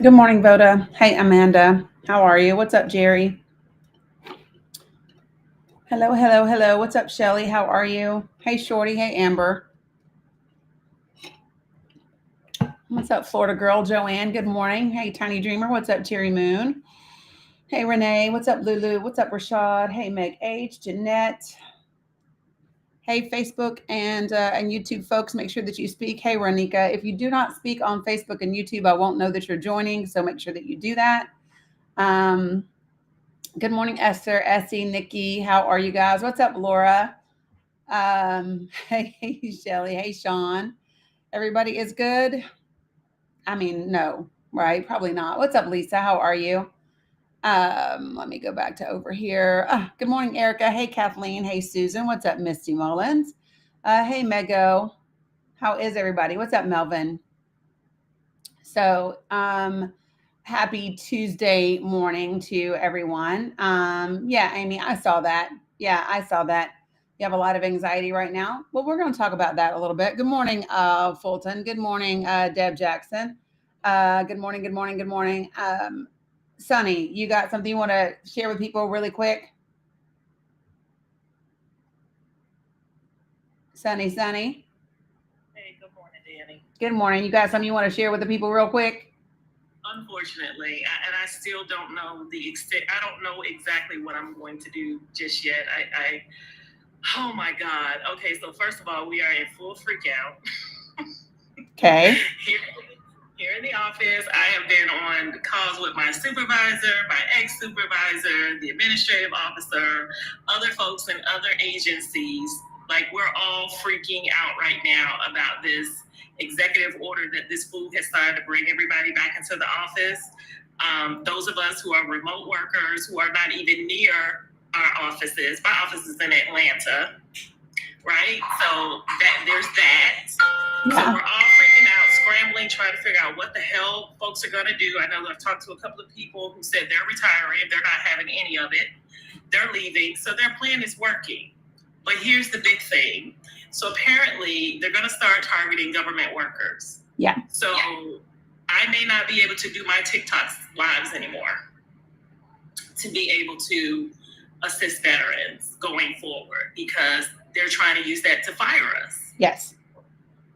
Good morning, Voda. Hey, Amanda. How are you? What's up, Jerry? Hello, hello, hello. What's up, Shelly? How are you? Hey, Shorty. Hey, Amber. What's up, Florida girl? Joanne. Good morning. Hey, Tiny Dreamer. What's up, Terry Moon? Hey, Renee. What's up, Lulu? What's up, Rashad? Hey, Meg H. Jeanette. Hey, Facebook and YouTube folks, make sure that you speak. Hey, Ronika. If you do not speak on Facebook and YouTube, I won't know that you're joining. So make sure that you do that. Um, Good morning, Esther, Essie, Nikki. How are you guys? What's up, Laura? Hey, Shelly. Hey, Sean. Everybody is good? I mean, no, right? Probably not. What's up, Lisa? How are you? Let me go back to over here. Good morning, Erica. Hey, Kathleen. Hey, Susan. What's up, Misty Mullins? Hey, Mego. How is everybody? What's up, Melvin? So, happy Tuesday morning to everyone. Yeah, Amy, I saw that. Yeah, I saw that. You have a lot of anxiety right now. Well, we're going to talk about that a little bit. Good morning, Fulton. Good morning, Deb Jackson. Good morning, good morning, good morning. Sonny, you got something you want to share with people really quick? Sunny. Hey, good morning, Danny. Good morning. You got something you want to share with the people real quick? Unfortunately, and I still don't know the extent. I don't know exactly what I'm going to do just yet. Oh my God. Okay, so first of all, we are in full freak out. Okay. here, here in the office, I have been on calls with my supervisor, my ex-supervisor, the administrative officer, other folks in other agencies. Like, we're all freaking out right now about this executive order that this fool has signed to bring everybody back into the office. Those of us who are remote workers, who are not even near our offices. My office is in Atlanta, right? So there's that. So Yeah. we're all freaking out, scrambling, trying to figure out what the hell folks are going to do. I know I've talked to a couple of people who said they're retiring, they're not having any of it, they're leaving. So their plan is working. But here's the big thing. So apparently they're going to start targeting government workers. Yeah. So I may not be able to do my TikTok lives anymore to be able to assist veterans going forward because they're trying to use that to fire us. Yes.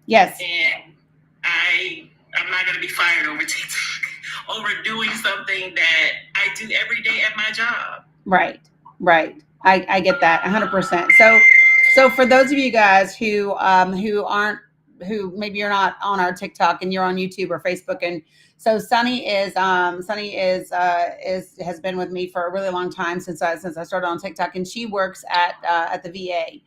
Yes. And I'm not going to be fired over TikTok, over doing something that I do every day at my job. Right. Right. I get that 100%. So for those of you guys who aren't, who maybe you're not on our TikTok and you're on YouTube or Facebook, and so Sunny is has been with me for a really long time since I started on TikTok, and she works at the VA,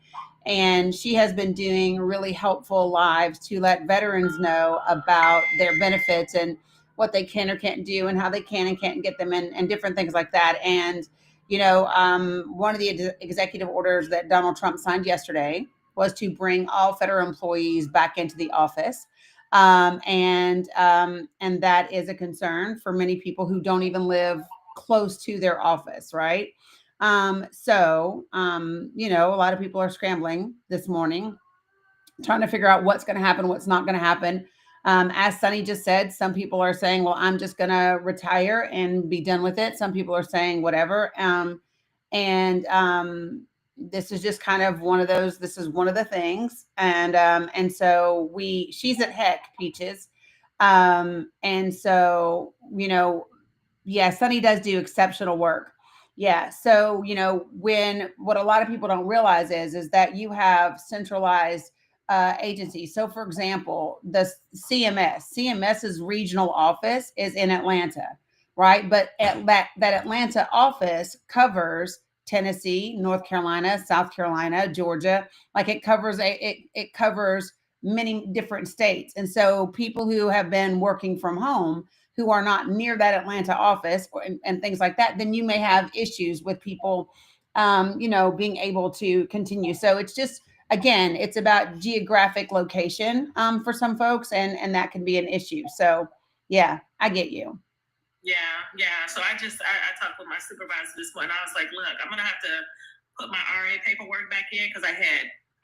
and she has been doing really helpful lives to let veterans know about their benefits and what they can or can't do and how they can and can't get them and different things like that. And one of the executive orders that Donald Trump signed yesterday was to bring all federal employees back into the office. And that is a concern for many people who don't even live close to their office, right? A lot of people are scrambling this morning, trying to figure out what's going to happen, what's not going to happen. As Sunny just said, some people are saying, well, I'm just going to retire and be done with it. Some people are saying whatever. And this is just kind of one of those, this is one of the things. And she's at Heck Peaches. Yeah, Sunny does do exceptional work. Yeah. So, when what a lot of people don't realize is that you have centralized agencies. So, for example, the CMS's regional office is in Atlanta, right? But that Atlanta office covers Tennessee, North Carolina, South Carolina, Georgia. Like it covers many different states. And so people who have been working from home who are not near that Atlanta office and things like that, then you may have issues with people, being able to continue. So it's just, again, it's about geographic location for some folks, and that can be an issue. So, yeah, I get you. Yeah. So I talked with my supervisor this morning. I was like, look, I'm gonna have to put my RA paperwork back in because I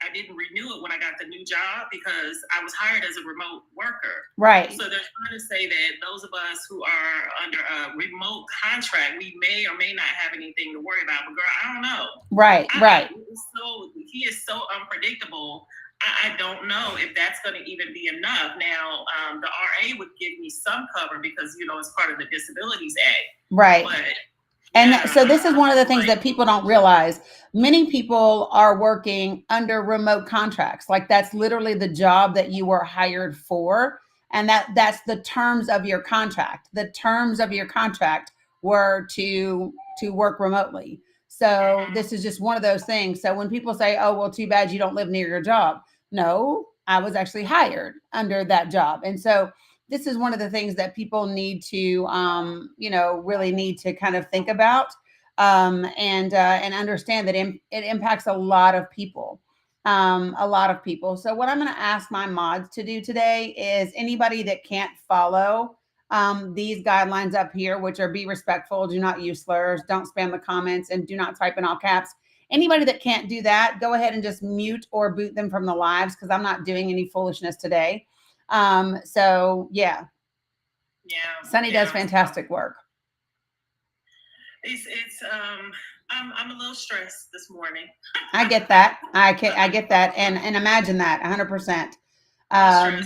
I didn't renew it when I got the new job because I was hired as a remote worker. Right. So they're trying to say that those of us who are under a remote contract, we may or may not have anything to worry about. But girl, I don't know. Right. Right. So he is so unpredictable. I don't know if that's going to even be enough. Now, the RA would give me some cover because, you know, it's part of the Disabilities Act. Right. But, and yeah, so this is one of the things that people don't realize. Many people are working under remote contracts. Like that's literally the job that you were hired for. And that's the terms of your contract. The terms of your contract were to work remotely. So this is just one of those things. So when people say, oh, well, too bad you don't live near your job. No, I was actually hired under that job. And so this is one of the things that people need to, you know, really need to kind of think about and understand that it impacts a lot of people. A lot of people. So what I'm going to ask my mods to do today is anybody that can't follow these guidelines up here, which are be respectful, do not use slurs, don't spam the comments, and do not type in all caps. Anybody that can't do that, go ahead and just mute or boot them from the lives because I'm not doing any foolishness today. So yeah. Sunny does fantastic work. It's I'm a little stressed this morning. I get that. I get that and imagine that 100%. We all are.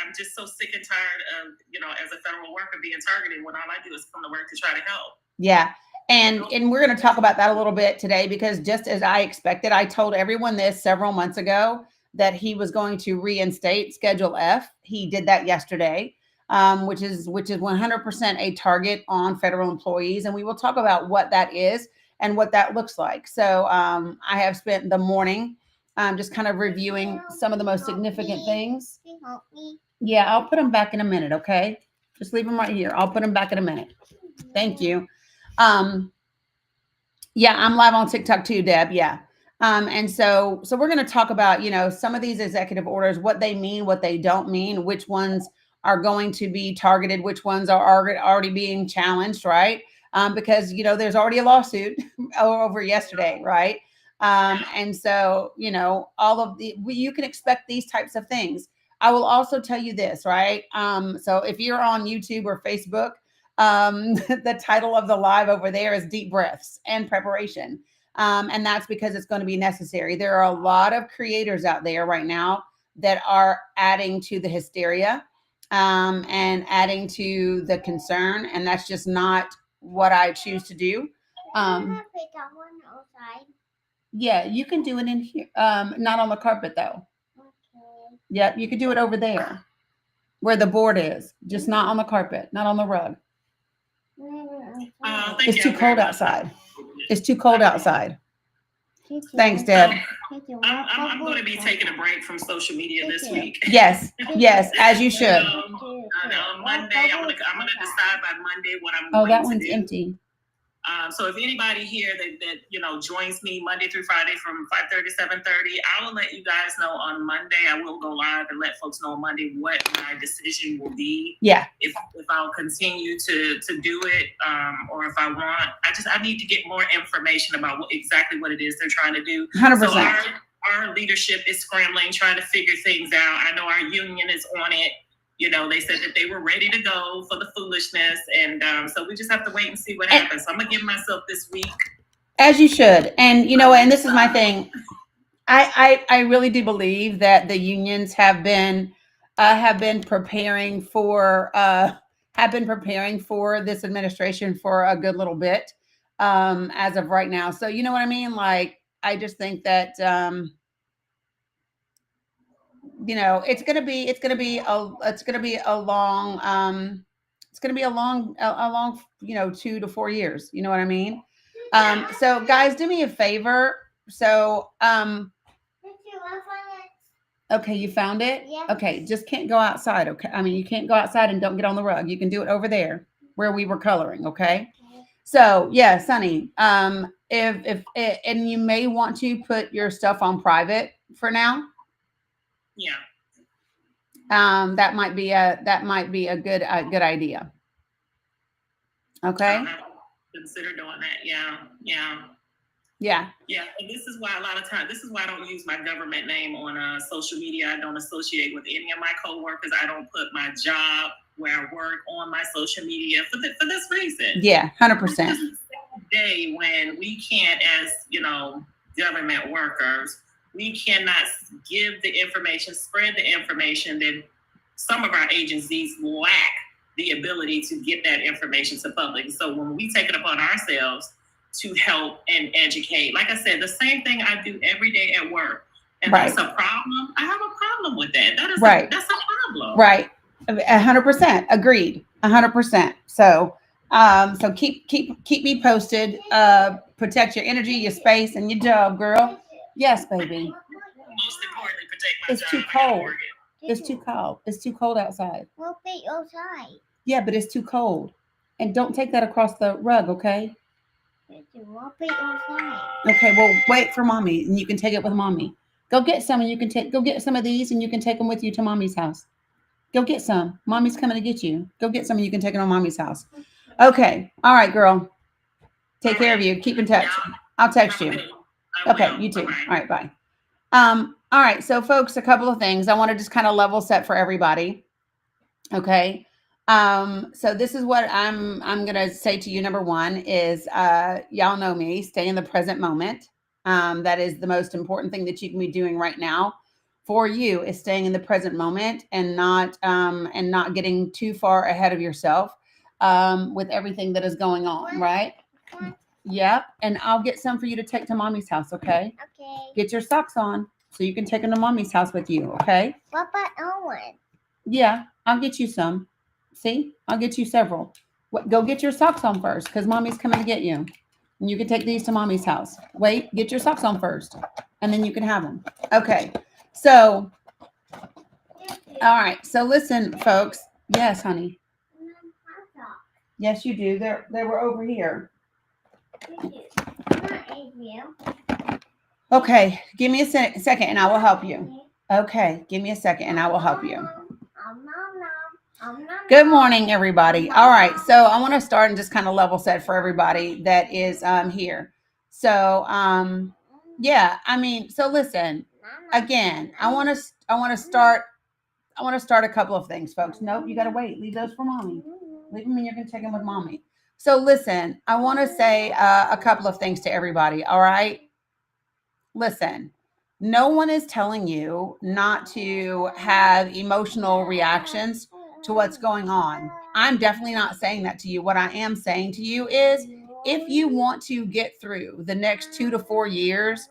I'm just so sick and tired of, you know, as a federal worker being targeted when all I do is come to work to try to help. Yeah. And we're going to talk about that a little bit today because just as I expected, I told everyone this several months ago that he was going to reinstate Schedule F. He did that yesterday, which is 100% a target on federal employees. And we will talk about what that is and what that looks like. So I have spent the morning just kind of reviewing some of the most significant things. Yeah, I'll put them back in a minute, okay? Just leave them right here. I'll put them back in a minute. Thank you. Yeah, I'm live on TikTok too, Deb. Yeah. And so we're going to talk about, you know, some of these executive orders, what they mean, what they don't mean, which ones are going to be targeted, which ones are already being challenged, right? Because, you know, there's already a lawsuit over yesterday, right? And so, you know, you can expect these types of things. I will also tell you this, right? So if you're on YouTube or Facebook, the title of the live over there is Deep Breaths and Preparation. And that's because it's going to be necessary. There are a lot of creators out there right now that are adding to the hysteria and adding to the concern. And that's just not what I choose to do. Yeah, you can do it in here. Not on the carpet though. Okay. Yeah, you could do it over there where the board is, just not on the carpet, not on the rug. It's too cold outside. It's too cold outside. Thanks, Deb. I'm going to be taking a break from social media this week. Yes, yes, as you should. On Monday, I'm going to decide by Monday what I'm going to do. Oh, that one's empty. So if anybody here that you know joins me Monday through Friday from 5:30 to 7:30, I will let you guys know on Monday. I will go live and let folks know on Monday what my decision will be. Yeah. If I'll continue to do it, or if I want, I need to get more information about exactly what it is they're trying to do. 100%. So our leadership is scrambling, trying to figure things out. I know our union is on it. You know, they said that they were ready to go for the foolishness. And so we just have to wait and see what happens. So I'm going to give myself this week. As you should. And, you know, and this is my thing. I really do believe that the unions have been preparing for this administration for a good little bit as of right now. So, you know what I mean? Like, I just think that, you know, it's going to be a long, you know, 2 to 4 years. You know what I mean? So guys, do me a favor. So, okay, you found it? Yeah. Okay, just can't go outside. Okay. I mean, you can't go outside and don't get on the rug. You can do it over there where we were coloring. Okay. So yeah, Sunny, if and you may want to put your stuff on private for now. Yeah. That might be a good idea. Okay. Consider doing that. Yeah. Yeah. Yeah, and this is why a lot of times, this is why I don't use my government name on social media. I don't associate with any of my coworkers. I don't put my job where I work on my social media for this reason. Yeah, 100%. This is the day when we can't, as government workers, we cannot give the information, spread the information that some of our agencies lack the ability to get that information to public. So when we take it upon ourselves to help and educate, like I said, the same thing I do every day at work. And Right. that's a problem. I have a problem with that. That is Right. That's a problem. Right. 100%. Agreed. 100%. So, so keep me posted. Protect your energy, your space, and your job, girl. Yes, baby. Most importantly, protect my It's job. too cold. It's too cold. It's too cold outside. We'll be outside. Yeah, but it's too cold. And don't take that across the rug, okay? We'll be outside. Okay, well, wait for mommy, and you can take it with mommy. Go get some, and you can go get some of these, and you can take them with you to mommy's house. Go get some. Mommy's coming to get you. Go get some, and you can take it on mommy's house. Okay. All right, girl. Take care of you. Keep in touch. I'll text you. Okay, you too. All right, bye. All right, so folks, a couple of things. I want to just kind of level set for everybody. Okay. So this is what I'm gonna say to you. Number one is y'all know me, stay in the present moment. That is the most important thing that you can be doing right now for you, is staying in the present moment and not getting too far ahead of yourself with everything that is going on, right? Yep. And I'll get some for you to take to mommy's house, okay? Okay. Get your socks on so you can take them to mommy's house with you, okay? What about Owen? Yeah, I'll get you some. See, I'll get you several. Go get your socks on first, because mommy's coming to get you. And you can take these to mommy's house. Wait, get your socks on first, and then you can have them. Okay, so, all right. So listen, folks. Yes, honey. Yes, you do. They were over here. Okay, give me a second, and I will help you. Okay, give me a second, and I will help you. Good morning, everybody. All right, so I want to start and just kind of level set for everybody that is here. So, yeah, I mean, so listen. Again, I want to start a couple of things, folks. Nope, you got to wait. Leave those for mommy. Leave them, and you're going to take them with mommy. So listen, I want to say a couple of things to everybody. All right, listen. No one is telling you not to have emotional reactions to what's going on. I'm definitely not saying that to you. What I am saying to you is, if you want to get through the next 2 to 4 years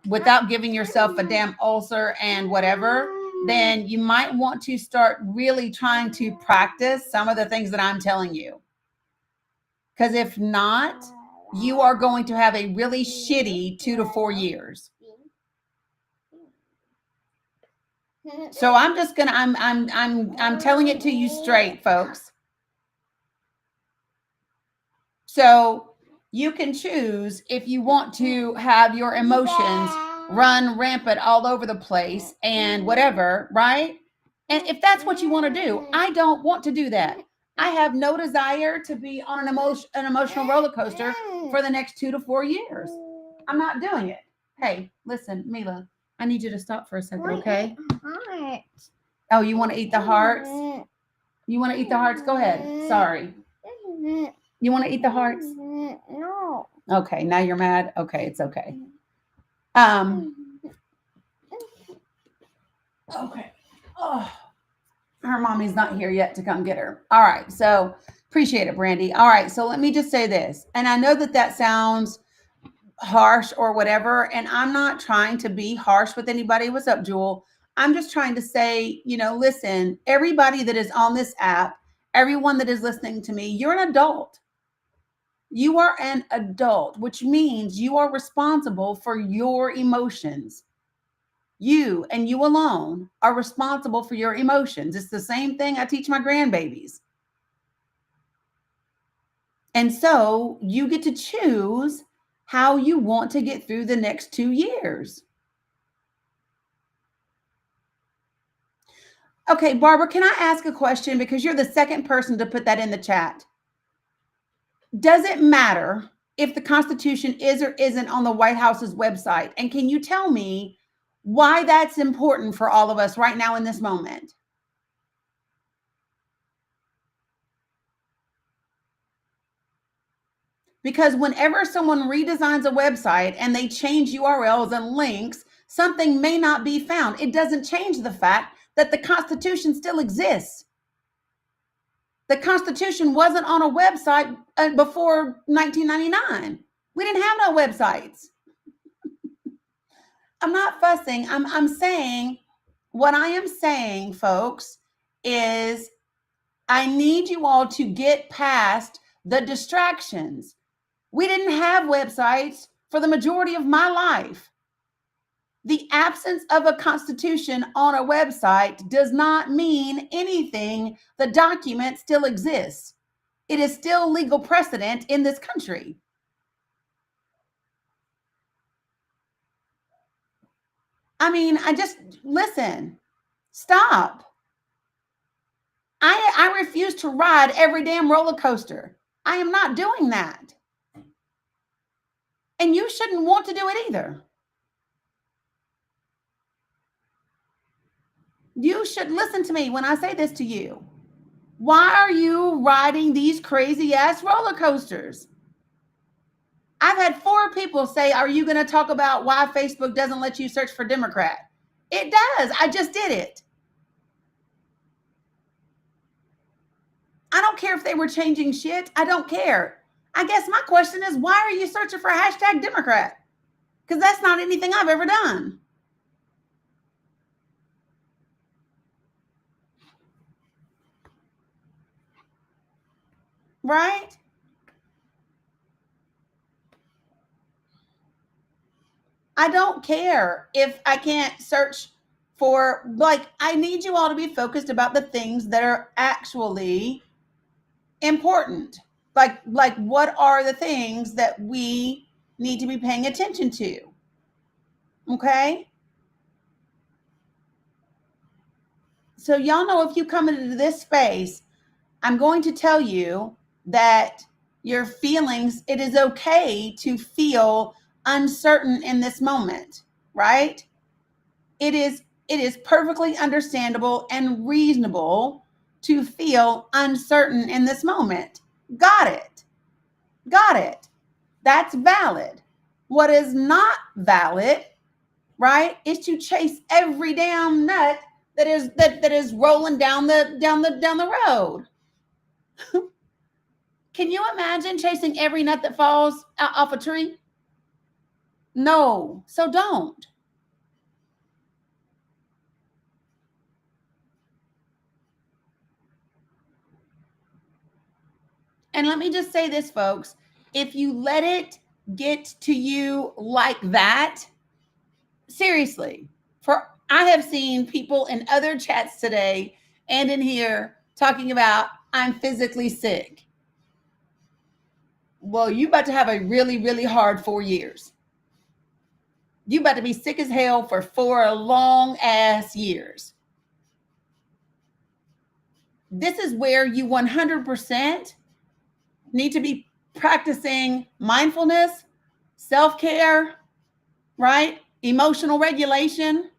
without giving yourself a damn ulcer and whatever, then you might want to start really trying to practice some of the things that I'm telling you. Because if not, you are going to have a really shitty 2 to 4 years. So I'm just gonna I'm telling it to you straight, folks. So you can choose if you want to have your emotions run rampant all over the place and whatever, right? And if that's what you want to do, I don't want to do that. I have no desire to be on an emotional roller coaster for the next 2 to 4 years. I'm not doing it. Hey, listen, Mila, I need you to stop for a second, okay? Oh, you want to eat the hearts? You want to eat the hearts? Go ahead. Sorry. You want to eat the hearts? No. Okay, now you're mad? Okay, it's okay. Okay. Oh, her mommy's not here yet to come get her. All right, so appreciate it, Brandy. All right, so let me just say this. And I know that sounds harsh or whatever, and I'm not trying to be harsh with anybody. What's up, Jewel? I'm just trying to say, listen, everybody that is on this app, everyone that is listening to me, you're an adult. You are an adult, which means you are responsible for your emotions. You and you alone are responsible for your emotions. It's the same thing I teach my grandbabies. And so you get to choose how you want to get through the next 2 years. Okay, Barbara, can I ask a question? Because you're the second person to put that in the chat. Does it matter if the Constitution is or isn't on the White House's website? And can you tell me why that's important for all of us right now in this moment? Because whenever someone redesigns a website and they change URLs and links, something may not be found. It doesn't change the fact that the Constitution still exists. The Constitution wasn't on a website before 1999. We didn't have no websites. I'm not fussing. I'm saying, what I am saying, folks, is I need you all to get past the distractions. We didn't have websites for the majority of my life. The absence of a constitution on a website does not mean anything. The document still exists. It is still legal precedent in this country. I mean, listen, stop. I refuse to ride every damn roller coaster. I am not doing that. And you shouldn't want to do it either. You should listen to me when I say this to you. Why are you riding these crazy ass roller coasters? I've had 4 people say, are you going to talk about why Facebook doesn't let you search for Democrat? It does. I just did it. I don't care if they were changing shit. I don't care. I guess my question is, why are you searching for hashtag Democrat? Because that's not anything I've ever done. Right? I don't care if I can't search for, like, I need you all to be focused about the things that are actually important. Like what are the things that we need to be paying attention to? Okay? So y'all know, if you come into this space, I'm going to tell you that your feelings, it is okay to feel uncertain in this moment, right? It is perfectly understandable and reasonable to feel uncertain in this moment. Got it. That's valid. What is not valid, right, is to chase every damn nut that is rolling down the road. Can you imagine chasing every nut that falls off a tree? No, so don't. And let me just say this, folks. If you let it get to you like that, seriously, I have seen people in other chats today and in here talking about, I'm physically sick. Well, you about to have a really, really hard 4 years. You about to be sick as hell for 4 long ass years. This is where you 100% need to be practicing mindfulness, self-care, right? Emotional regulation.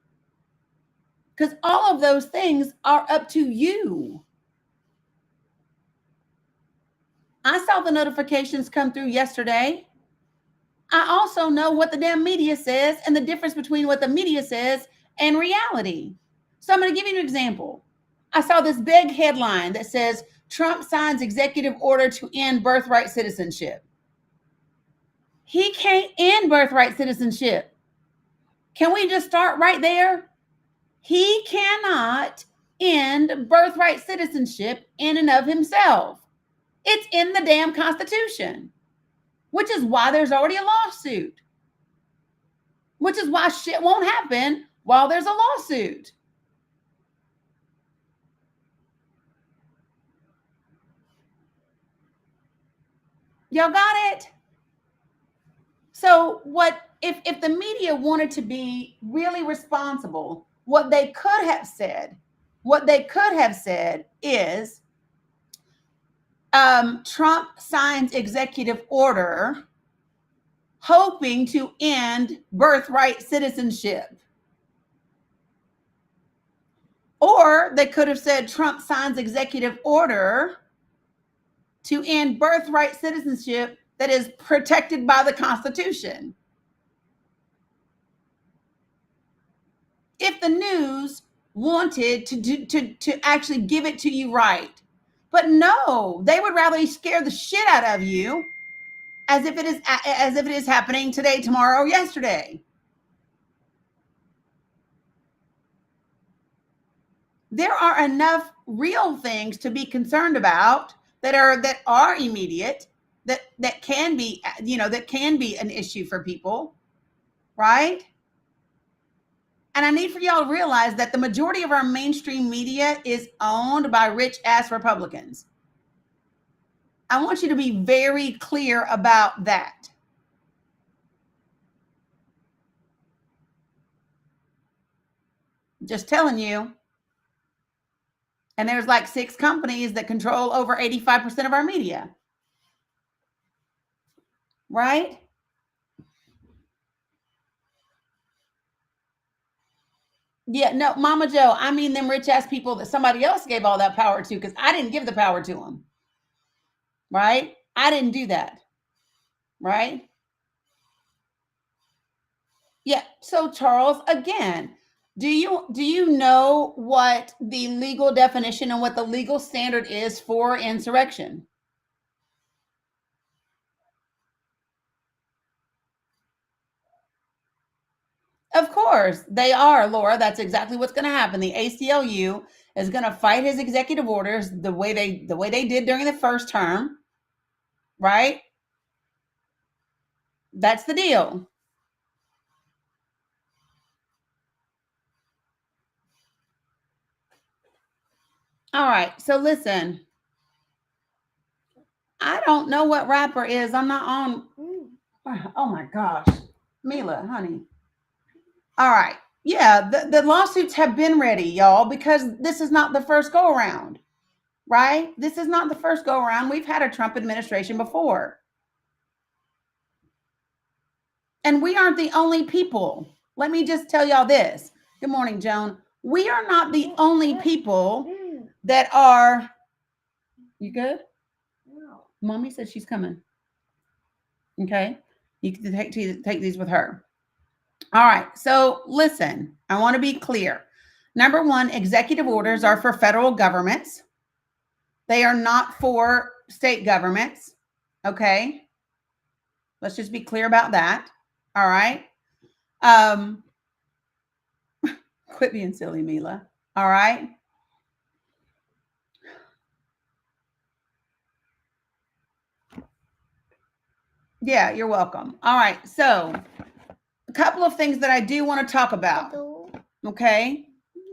Because all of those things are up to you. I saw the notifications come through yesterday. I also know what the damn media says and the difference between what the media says and reality. So I'm going to give you an example. I saw this big headline that says, Trump signs executive order to end birthright citizenship. He can't end birthright citizenship. Can we just start right there? He cannot end birthright citizenship in and of himself. It's in the damn Constitution, which is why there's already a lawsuit, which is why shit won't happen while there's a lawsuit. Y'all got it? So if the media wanted to be really responsible, what they could have said is, Trump signs executive order hoping to end birthright citizenship. Or they could have said Trump signs executive order to end birthright citizenship that is protected by the Constitution. If the news wanted to actually give it to you right. But no, they would rather scare the shit out of you as if it is happening today, tomorrow, or yesterday. There are enough real things to be concerned about that are immediate, that can be, that can be an issue for people, right? And I need for y'all to realize that the majority of our mainstream media is owned by rich ass Republicans. I want you to be very clear about that. Just telling you. And there's like 6 companies that control over 85% of our media. Right? Yeah, no, Mama Joe, I mean them rich ass people that somebody else gave all that power to, because I didn't give the power to them. Right? I didn't do that. Right? Yeah. So Charles, again, do you know what the legal definition and what the legal standard is for insurrection? Of course, they are, Laura. That's exactly what's going to happen. The ACLU is going to fight his executive orders the way they did during the first term, right? That's the deal. All right. So listen, I don't know what rapper is. I'm not on. Oh my gosh, Mila, honey. All right. Yeah, the lawsuits have been ready, y'all, because this is not the first go around, right? This is not the first go around. We've had a Trump administration before. And we aren't the only people. Let me just tell y'all this. Good morning, Joan. We are not the only people that are. You good? No. Mommy said she's coming. Okay. You can take these with her. All right. So listen, I want to be clear. Number one, executive orders are for federal governments. They are not for state governments. Okay. Let's just be clear about that. All right. Quit being silly, Mila. All right. Yeah, you're welcome. All right. So a couple of things that I do want to talk about. Okay.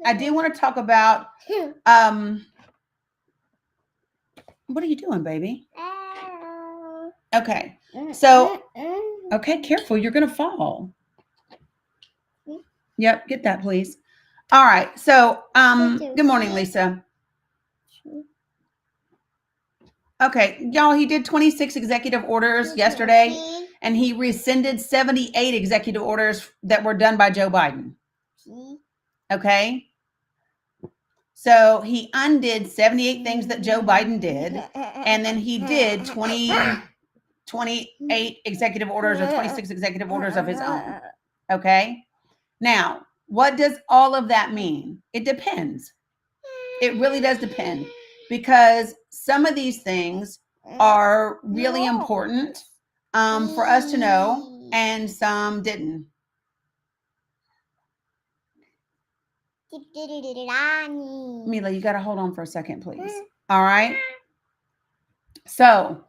I do want to talk about, what are you doing, baby? Okay. So, okay, careful. You're going to fall. Yep. Get that, please. All right. So, good morning, Lisa. Okay. Y'all, he did 26 executive orders yesterday, and he rescinded 78 executive orders that were done by Joe Biden. Okay. So he undid 78 things that Joe Biden did, and then he did 28 executive orders or 26 executive orders of his own. Okay. Now, what does all of that mean? It depends. It really does depend, because some of these things are really important for us to know, and some didn't. Mila, you got to hold on for a second, please. All right. So,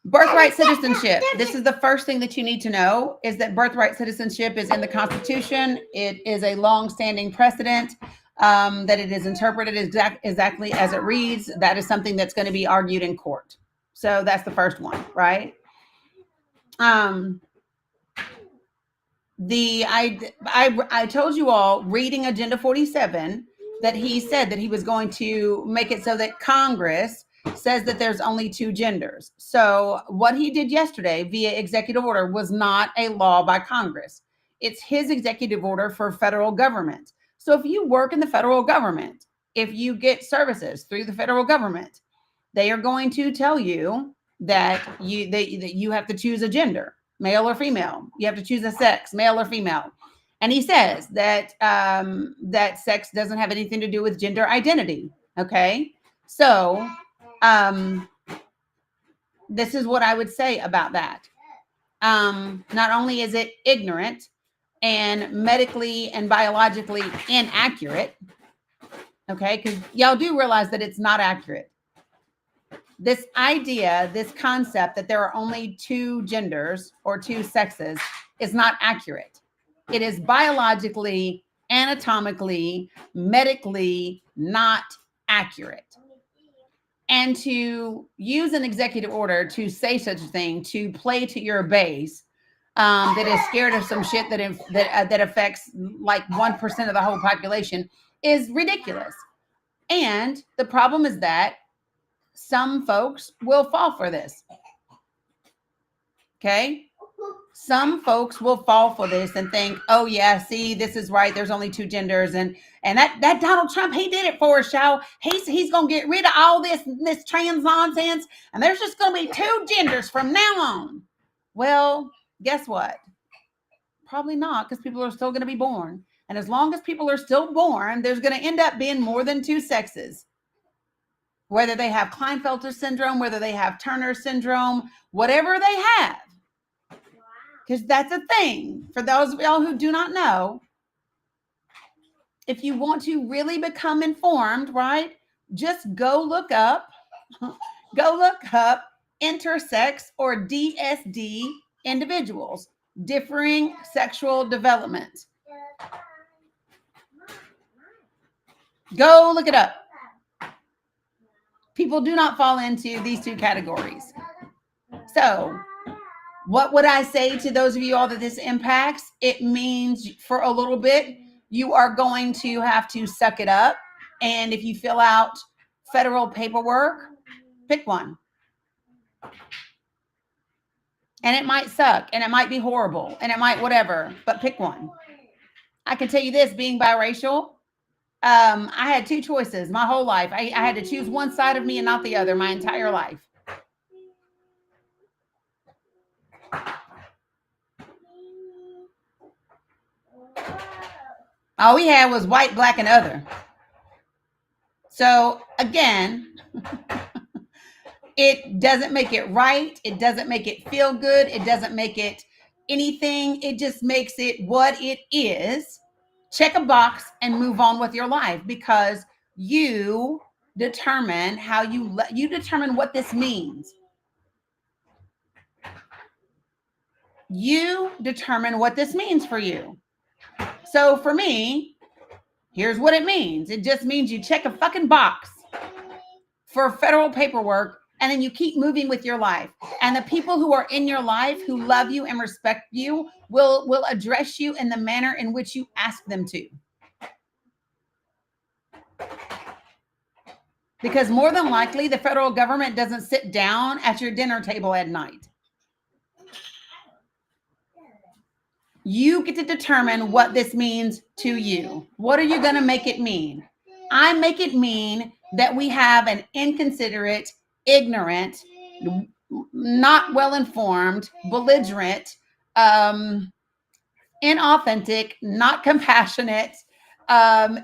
birthright citizenship. This is the first thing that you need to know, is that birthright citizenship is in the Constitution. It is a long-standing precedent, that it is interpreted exactly as it reads. That is something that's going to be argued in court. So that's the first one, right? I told you all, reading Agenda 47, that he said that he was going to make it so that Congress says that there's only two genders. So what he did yesterday via executive order was not a law by Congress. It's his executive order for federal government. So if you work in the federal government, if you get services through the federal government, they are going to tell you that you have to choose a gender, male or female. You have to choose a sex, male or female. And he says that that sex doesn't have anything to do with gender identity. Okay, so this is what I would say about that. Not only is it ignorant and medically and biologically inaccurate, okay, because y'all do realize that it's not accurate. This idea, this concept that there are only two genders or two sexes is not accurate. It is biologically, anatomically, medically not accurate. And to use an executive order to say such a thing, to play to your base that is scared of some shit that affects like 1% of the whole population is ridiculous. And the problem is that some folks will fall for this. Okay? Some folks will fall for this and think, oh yeah, see, this is right. There's only two genders. And that Donald Trump, he did it for us, y'all. He's going to get rid of all this trans nonsense. And there's just going to be two genders from now on. Well, guess what? Probably not, because people are still going to be born. And as long as people are still born, there's going to end up being more than two sexes. Whether they have Klinefelter syndrome, whether they have Turner syndrome, whatever they have. Because that's a thing. For those of y'all who do not know, if you want to really become informed, right, just go look up intersex or DSD individuals, differing sexual development. Go look it up. People do not fall into these two categories. So, what would I say to those of you all that this impacts? It means for a little bit, you are going to have to suck it up. And if you fill out federal paperwork, pick one. And it might suck, and it might be horrible, and it might whatever, but pick one. I can tell you this, being biracial, I had two choices my whole life. I had to choose one side of me and not the other my entire life. All we had was white, black, and other. So again, it doesn't make it right. It doesn't make it feel good. It doesn't make it anything. It just makes it what it is. Check a box and move on with your life, because you determine how you determine what this means. You determine what this means for you. So for me, here's what it means. It just means you check a fucking box for federal paperwork, and then you keep moving with your life. And the people who are in your life who love you and respect you will address you in the manner in which you ask them to. Because more than likely, the federal government doesn't sit down at your dinner table at night. You get to determine what this means to you. What are you going to make it mean? I make it mean that we have an inconsiderate, ignorant, not well-informed, belligerent, inauthentic, not compassionate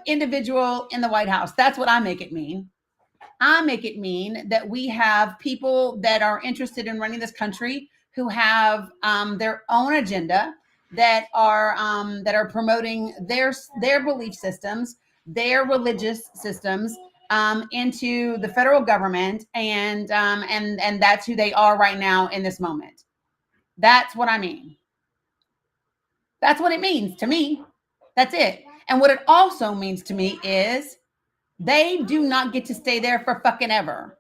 individual in the White House. That's what I make it mean. I make it mean that we have people that are interested in running this country who have their own agenda, that are promoting their belief systems, their religious systems into the federal government, and that's who they are right now in this moment. That's what I mean. That's what it means to me. That's it. And what it also means to me is they do not get to stay there for fucking ever.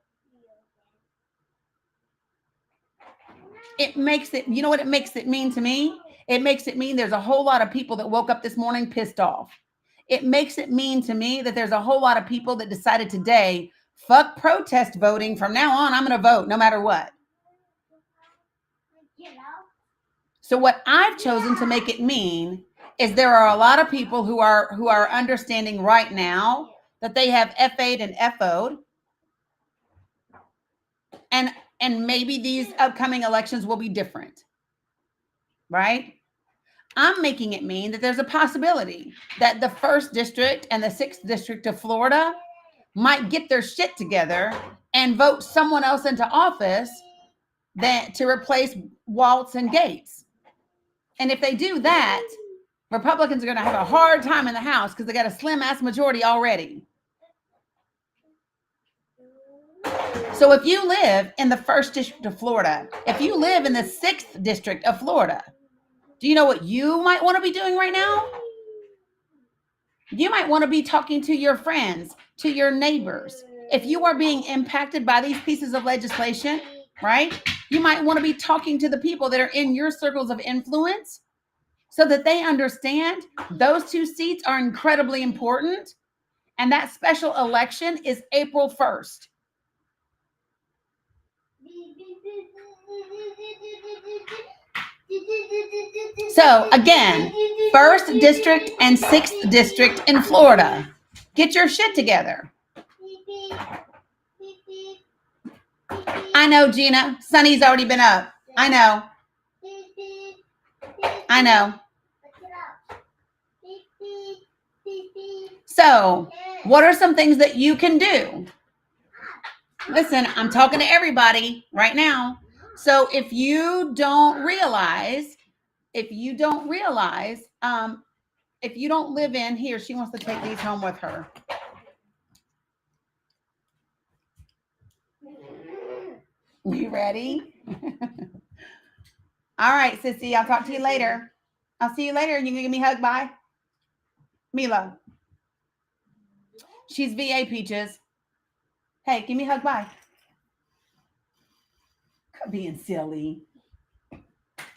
It makes it, you know what it makes it mean to me? It makes it mean there's a whole lot of people that woke up this morning pissed off. It makes it mean to me that there's a whole lot of people that decided today, Fuck protest voting. From now on, I'm going to vote no matter what. So what I've chosen to make it mean is there are a lot of people who are understanding right now that they have FA'd and FO'd. And maybe these upcoming elections will be different. Right? I'm making it mean that there's a possibility that the 1st district and the 6th district of Florida might get their shit together and vote someone else into office to replace Walz and Gaetz. And if they do that, Republicans are going to have a hard time in the House because they got a slim ass majority already. So if you live in the 1st district of Florida, if you live in the 6th district of Florida, do you know what you might want to be doing right now? You might want to be talking to your friends, to your neighbors. If you are being impacted by these pieces of legislation, right? You might want to be talking to the people that are in your circles of influence so that they understand those 2 seats are incredibly important. And that special election is April 1st. So again, 1st district and 6th district in Florida, get your shit together. I know, Gina. Sunny's already been up. I know. So what are some things that you can do? Listen, I'm talking to everybody right now. So if you don't realize, if you don't live in here, she wants to take these home with her. You ready? All right, sissy, I'll talk to you later. I'll see you later. You can give me a hug. Bye. Mila. She's VA, Peaches. Hey, give me a hug. Bye. Quit being silly.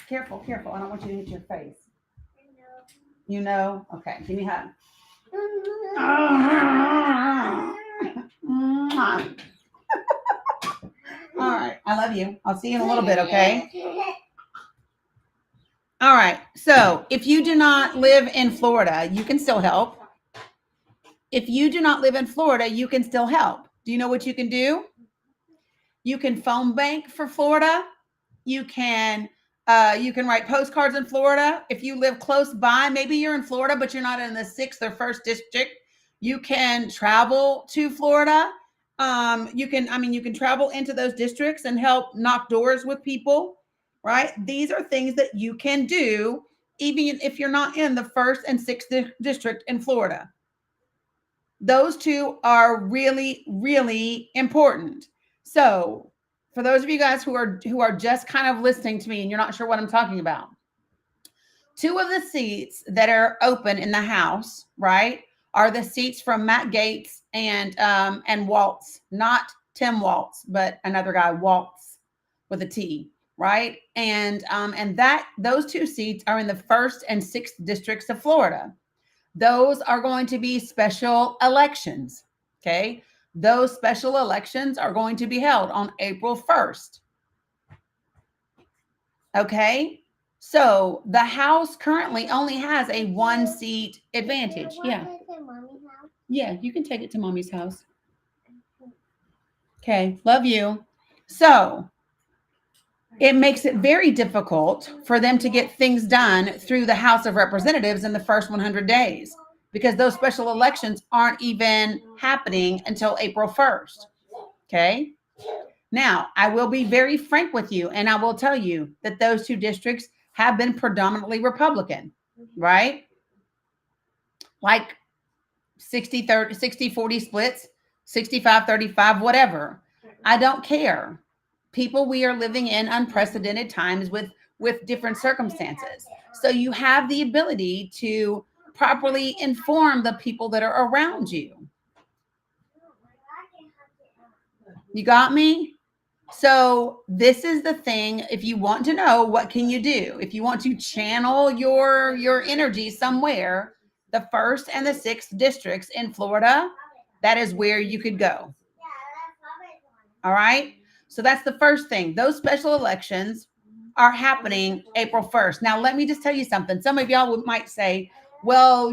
Careful. I don't want you to hit your face. You know? Okay, give me a hug. All right, I love you. I'll see you in a little bit, okay? All right, so if you do not live in Florida, you can still help. If you do not live in Florida, you can still help. Do you know what you can do? You can phone bank for Florida. You can write postcards in Florida. If you live close by, maybe you're in Florida, but you're not in the 6th or 1st district, you can travel to Florida. You can travel into those districts and help knock doors with people, right? These are things that you can do, even if you're not in the 1st and 6th district in Florida. Those 2 are really, really important. So for those of you guys who are just kind of listening to me and you're not sure what I'm talking about, 2 of the seats that are open in the House, right, are the seats from Matt Gaetz and Walz, not Tim Walz, but another guy, Walz with a T, right? And those 2 seats are in the 1st and 6th districts of Florida. Those are going to be special elections, okay? Those special elections are going to be held on April 1st. Okay? So the House currently only has a 1-seat advantage. Yeah. Yeah, you can take it to Mommy's house. Okay, love you. So it makes it very difficult for them to get things done through the House of Representatives in the first 100 days because those special elections aren't even happening until April 1st. Okay? Now, I will be very frank with you, and I will tell you that those 2 districts have been predominantly Republican, right? Like 60-40 splits, 65-35, whatever. I don't care. People, we are living in unprecedented times with different circumstances. So you have the ability to properly inform the people that are around you. You got me? So this is the thing. If you want to know, what can you do? If you want to channel your energy somewhere, the 1st and the 6th districts in Florida, that is where you could go. All right. So that's the first thing. Those special elections are happening April 1st. Now, let me just tell you something. Some of y'all might say, well,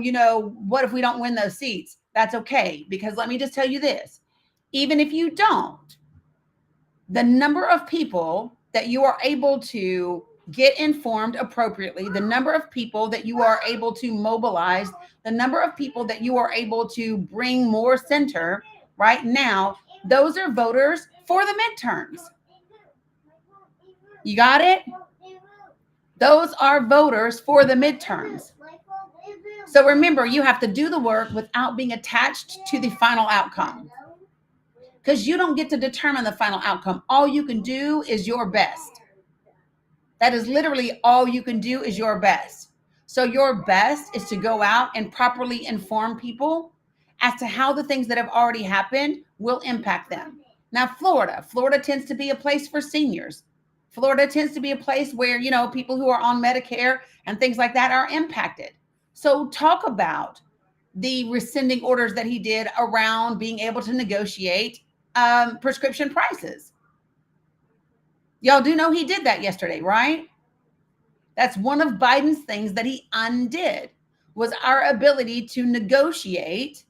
what if we don't win those seats? That's okay. Because let me just tell you this. Even if you don't, the number of people that you are able to get informed appropriately, the number of people that you are able to mobilize, the number of people that you are able to bring more center right now, those are voters for the midterms. You got it? Those are voters for the midterms. So remember, you have to do the work without being attached to the final outcome, because you don't get to determine the final outcome. All you can do is your best. That is literally all you can do is your best. So your best is to go out and properly inform people as to how the things that have already happened will impact them. Now, Florida tends to be a place for seniors. Florida tends to be a place where, people who are on Medicare and things like that are impacted. So talk about the rescinding orders that he did around being able to negotiate prescription prices. Y'all do know he did that yesterday, right? That's one of Biden's things that he undid, was our ability to negotiate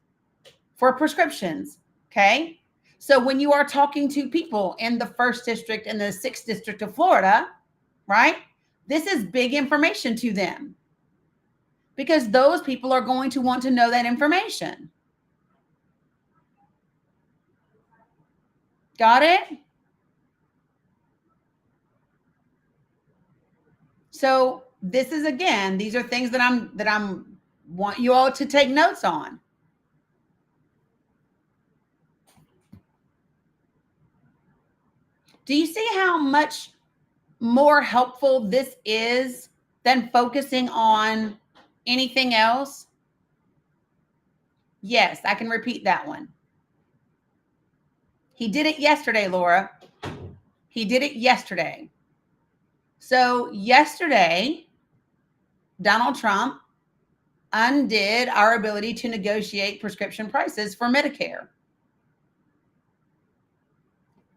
for prescriptions. Okay. So when you are talking to people in the 1st district and the 6th district of Florida, right? This is big information to them, because those people are going to want to know that information. Got it? So this is, again, these are things that I'm want you all to take notes on. Do you see how much more helpful this is than focusing on anything else? Yes, I can repeat that one. He did it yesterday, Laura. He did it yesterday. So yesterday, Donald Trump undid our ability to negotiate prescription prices for Medicare.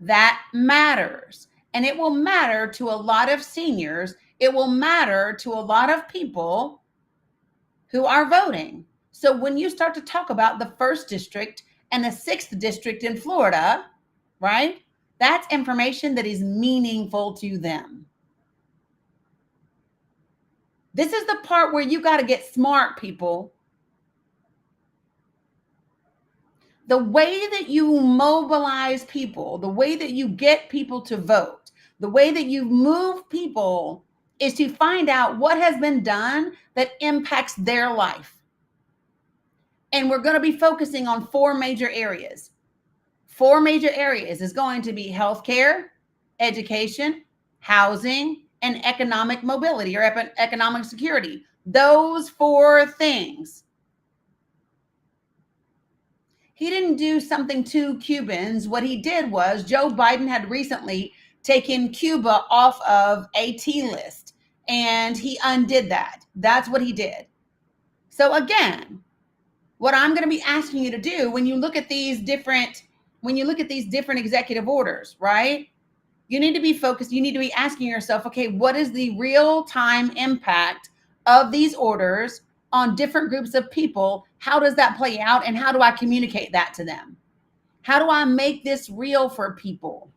That matters. And it will matter to a lot of seniors. It will matter to a lot of people who are voting. So when you start to talk about the 1st district and the 6th district in Florida, right? That's information that is meaningful to them. This is the part where you got to get smart, people. The way that you mobilize people, the way that you get people to vote, the way that you move people is to find out what has been done that impacts their life. And we're going to be focusing on 4 major areas. 4 major areas is going to be healthcare, education, housing, and economic mobility or economic security. Those 4 things. He didn't do something to Cubans. What he did was, Joe Biden had recently taken Cuba off of a T list, and he undid that. That's what he did. So again, what I'm going to be asking you to do when you look at these different executive orders, right? You need to be focused. You need to be asking yourself, okay, what is the real-time impact of these orders on different groups of people? How does that play out? And how do I communicate that to them? How do I make this real for people?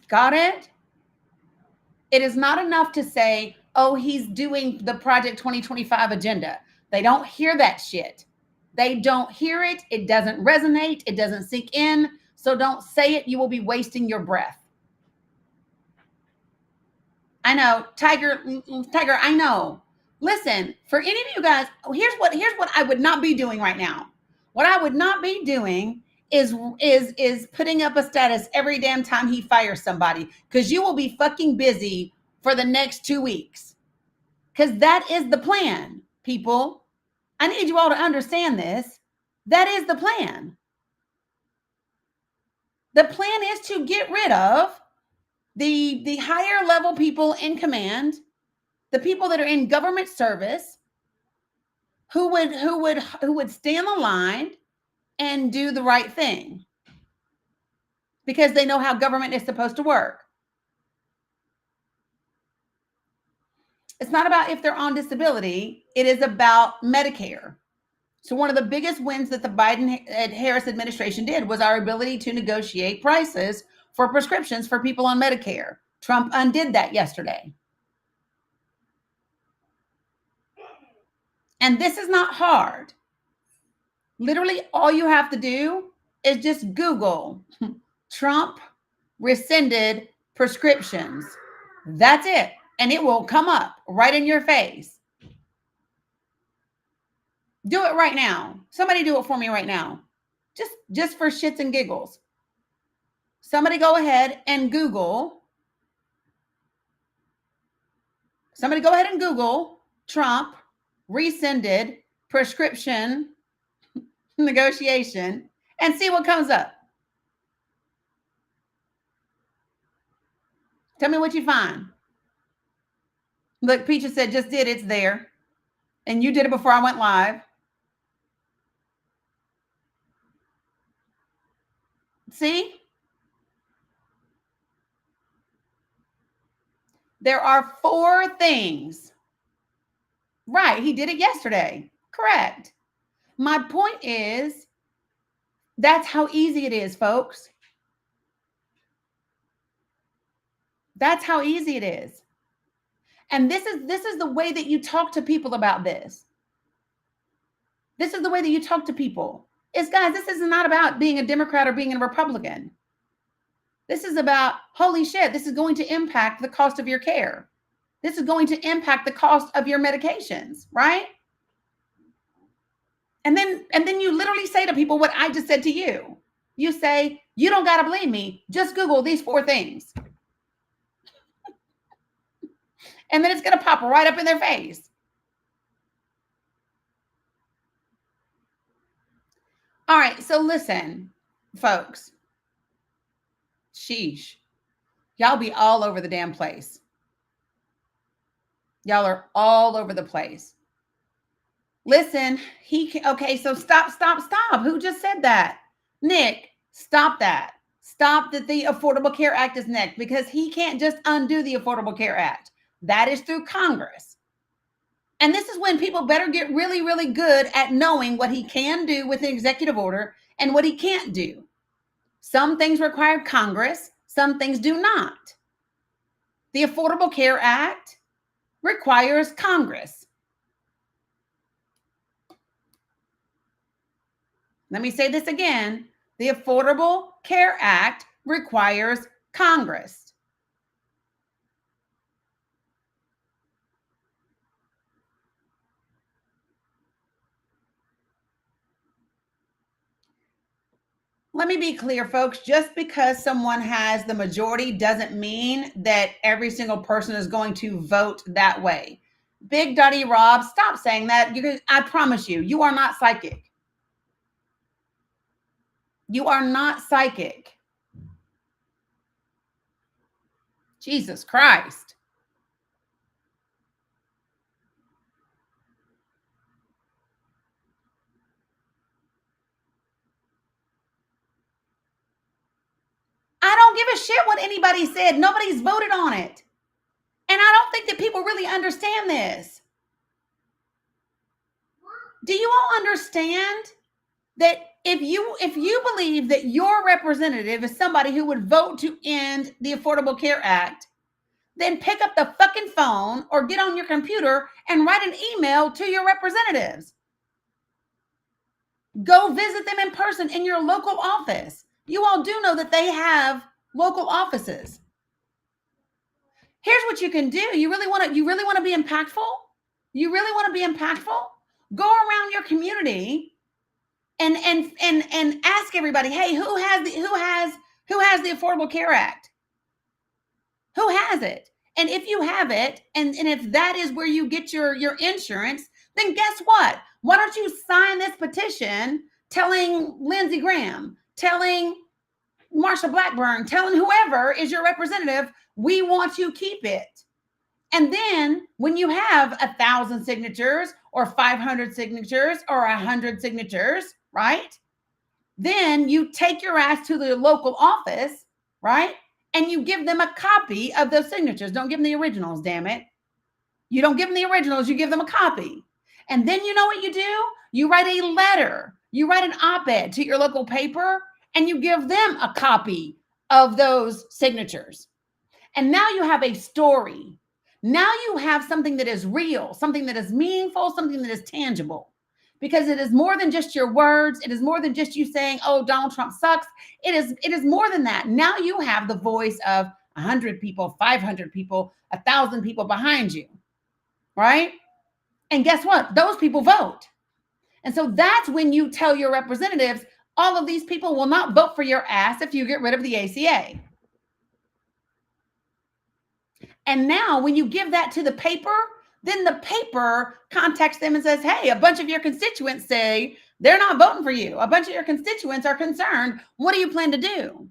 Got it? It is not enough to say, oh, he's doing the Project 2025 agenda. They don't hear that shit. They don't hear it. It doesn't resonate. It doesn't sink in. So don't say it. You will be wasting your breath. I know, Tiger, I know. Listen, for any of you guys, here's what I would not be doing right now. What I would not be doing is putting up a status every damn time he fires somebody, because you will be fucking busy for the next 2 weeks. Because that is the plan, people. I need you all to understand this. That is the plan. The plan is to get rid of the higher level people in command, the people that are in government service, who would stay on the line and do the right thing because they know how government is supposed to work. It's not about if they're on disability. It is about Medicare. So one of the biggest wins that the Biden-Harris administration did was our ability to negotiate prices for prescriptions for people on Medicare. Trump undid that yesterday. And this is not hard. Literally, all you have to do is just Google Trump rescinded prescriptions. That's it. And it will come up right in your face. Do it right now. Somebody do it for me right now. Just for shits and giggles. Somebody go ahead and Google. Trump rescinded prescription negotiation and see what comes up. Tell me what you find. Look, Peaches said, just did. It's there. And you did it before I went live. See? There are 4 things. Right. He did it yesterday. Correct. My point is, that's how easy it is, folks. That's how easy it is. And this is the way that you talk to people about this. This is the way that you talk to people. Guys, this is not about being a Democrat or being a Republican. This is about, holy shit, this is going to impact the cost of your care. This is going to impact the cost of your medications, right? And then you literally say to people what I just said to you. You say, you don't got to believe me. Just Google these 4 things. And then it's going to pop right up in their face. All right. So listen, folks. Sheesh. Y'all be all over the damn place. Y'all are all over the place. Listen, okay, so stop. Who just said that? Nick, stop that. Stop that the Affordable Care Act is next, because he can't just undo the Affordable Care Act. That is through Congress. And this is when people better get really, really good at knowing what he can do with an executive order and what he can't do. Some things require Congress, some things do not. The Affordable Care Act requires Congress. Let me say this again. The Affordable Care Act requires Congress. Let me be clear, folks. Just because someone has the majority doesn't mean that every single person is going to vote that way. Big Daddy Rob, stop saying that. I promise you, you are not psychic. You are not psychic. Jesus Christ. I don't give a shit what anybody said. Nobody's voted on it. And I don't think that people really understand this. Do you all understand that if you believe that your representative is somebody who would vote to end the Affordable Care Act, then pick up the fucking phone or get on your computer and write an email to your representatives. Go visit them in person in your local office. You all do know that they have local offices. Here's what you can do. You really want to be impactful? You really want to be impactful? Go around your community and ask everybody, hey, who has the Affordable Care Act? Who has it? And if you have it, and if that is where you get your insurance, then guess what? Why don't you sign this petition telling Lindsey Graham, telling Marsha Blackburn, telling whoever is your representative, we want you keep it. And then when you have 1,000 signatures or 500 signatures or 100 signatures, right? then you take your ass to the local office, right? And you give them a copy of those signatures. Don't give them the originals, damn it. You don't give them the originals, you give them a copy. And then you know what you do? You write a letter, you write an op-ed to your local paper, and you give them a copy of those signatures. And now you have a story. Now you have something that is real, something that is meaningful, something that is tangible. Because it is more than just your words. It is more than just you saying, oh, Donald Trump sucks. It is more than that. Now you have the voice of 100 people, 500 people, 1,000 people behind you, right? And guess what? Those people vote. And so that's when you tell your representatives, all of these people will not vote for your ass if you get rid of the ACA. And now when you give that to the paper, then the paper contacts them and says, hey, a bunch of your constituents say they're not voting for you. A bunch of your constituents are concerned. What do you plan to do?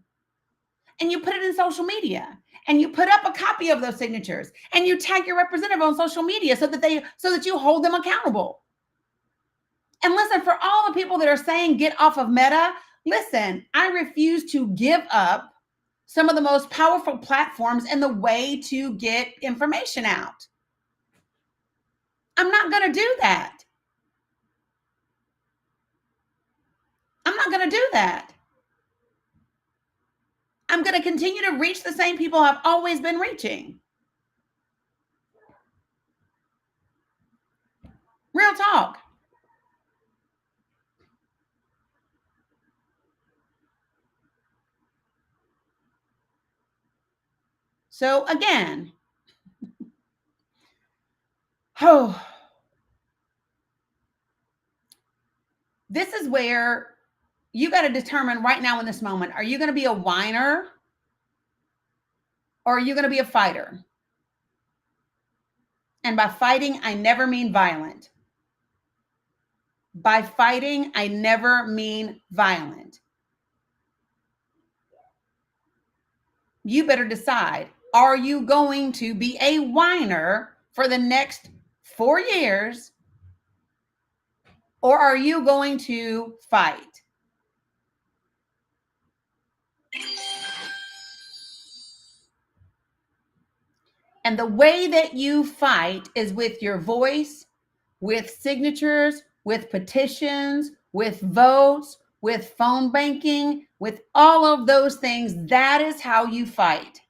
And you put it in social media and you put up a copy of those signatures and you tag your representative on social media so that you hold them accountable. And listen, for all the people that are saying get off of Meta, listen, I refuse to give up some of the most powerful platforms and the way to get information out. I'm not going to do that. I'm not going to do that. I'm going to continue to reach the same people I've always been reaching. Real talk. So again, this is where you got to determine right now in this moment, are you going to be a whiner or are you going to be a fighter? And by fighting, I never mean violent. By fighting, I never mean violent. You better decide, are you going to be a whiner for the next 4 years, or are you going to fight? And the way that you fight is with your voice, with signatures, with petitions, with votes, with phone banking, with all of those things. That is how you fight.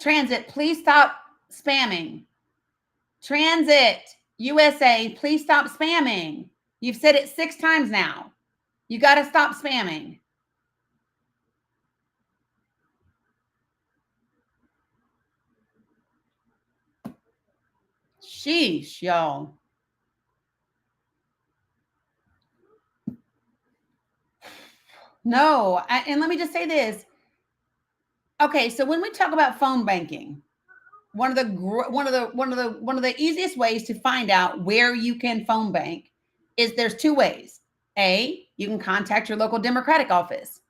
Transit, please stop spamming. Transit USA, please stop spamming. You've said it 6 times now. You got to stop spamming. Sheesh, y'all. No, and let me just say this. Okay, so when we talk about phone banking, one of the easiest ways to find out where you can phone bank is there's 2 ways. A, you can contact your local Democratic office.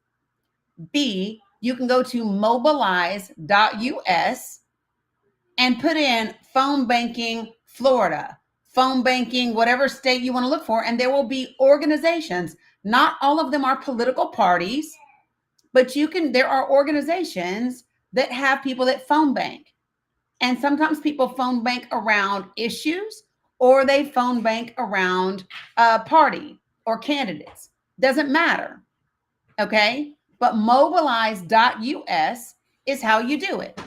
B, you can go to mobilize.us and put in phone banking Florida, phone banking, whatever state you want to look for, and there will be organizations. Not all of them are political parties, but there are organizations that have people that phone bank. And sometimes people phone bank around issues, or they phone bank around a party or candidates. Doesn't matter. Okay? But mobilize.us is how you do it.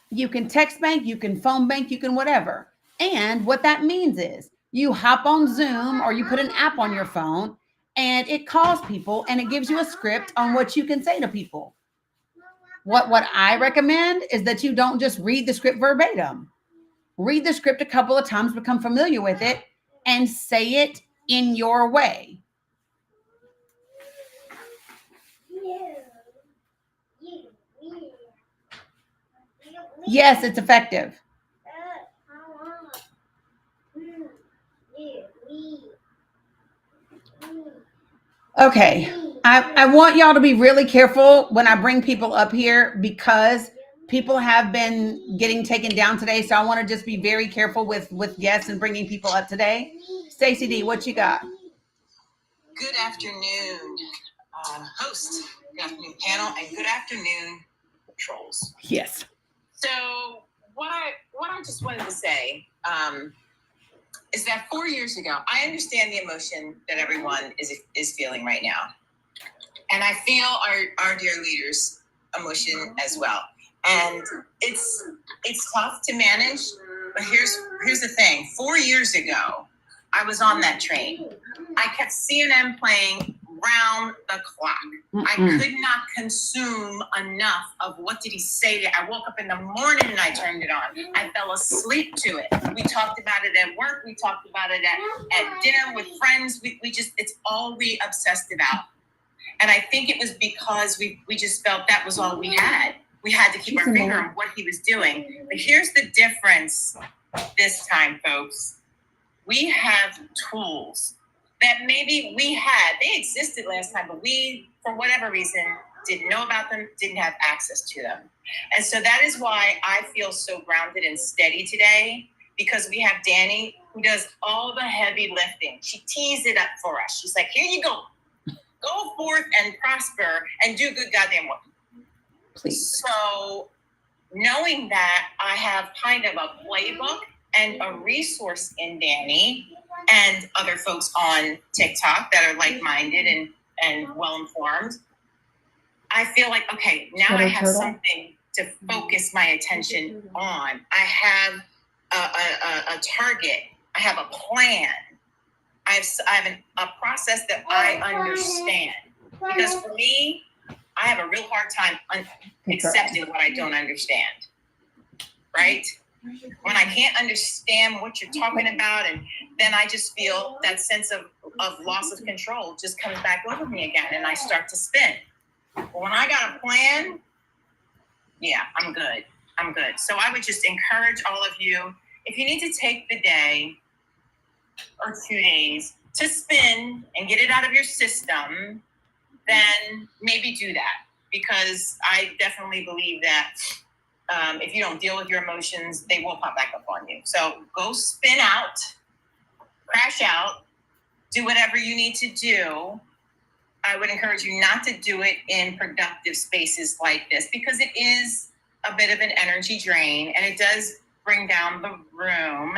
You can text bank, you can phone bank, you can whatever. And what that means is you hop on Zoom or you put an app on your phone and it calls people and it gives you a script on what you can say to people. What I recommend is that you don't just read the script verbatim. Read the script a couple of times, become familiar with it, and say it in your way. Yes, it's effective. Okay, I want y'all to be really careful when I bring people up here, because people have been getting taken down today, so I want to just be very careful with guests and bringing people up today. Stacey D, what you got? Good afternoon, host. Good afternoon, panel, and good afternoon, trolls. Yes. So what I just wanted to say is that 4 years ago, I understand the emotion that everyone is feeling right now, and I feel our dear leaders' emotion as well. And it's tough to manage, but here's the thing. 4 years ago, I was on that train. I kept CNN playing round the clock. I could not consume enough of what did he say. I woke up in the morning and I turned it on. I fell asleep to it. We talked about it at work. We talked about it at dinner with friends. We just, it's all we obsessed about. And I think it was because we just felt that was all we had. We had to keep our finger on what he was doing. But here's the difference this time, folks. We have tools that maybe we had. They existed last time, but we, for whatever reason, didn't know about them, didn't have access to them. And so that is why I feel so grounded and steady today, because we have Dani, who does all the heavy lifting. She tees it up for us. She's like, here you go. Go forth and prosper and do good goddamn work. Please. So knowing that, I have kind of a playbook and a resource in Dani and other folks on TikTok that are like-minded and well-informed, I feel like, okay, now I have something to focus my attention on. I have a target. I have a plan. I have a process that I understand. Because for me, I have a real hard time accepting what I don't understand, right? When I can't understand what you're talking about, and then I just feel that sense of loss of control just comes back over me again, and I start to spin. But when I got a plan, yeah, I'm good. I'm good. So I would just encourage all of you, if you need to take the day or 2 days to spin and get it out of your system, then maybe do that. Because I definitely believe that if you don't deal with your emotions, they will pop back up on you. So go spin out, crash out, do whatever you need to do. I would encourage you not to do it in productive spaces like this, because it is a bit of an energy drain and it does bring down the room.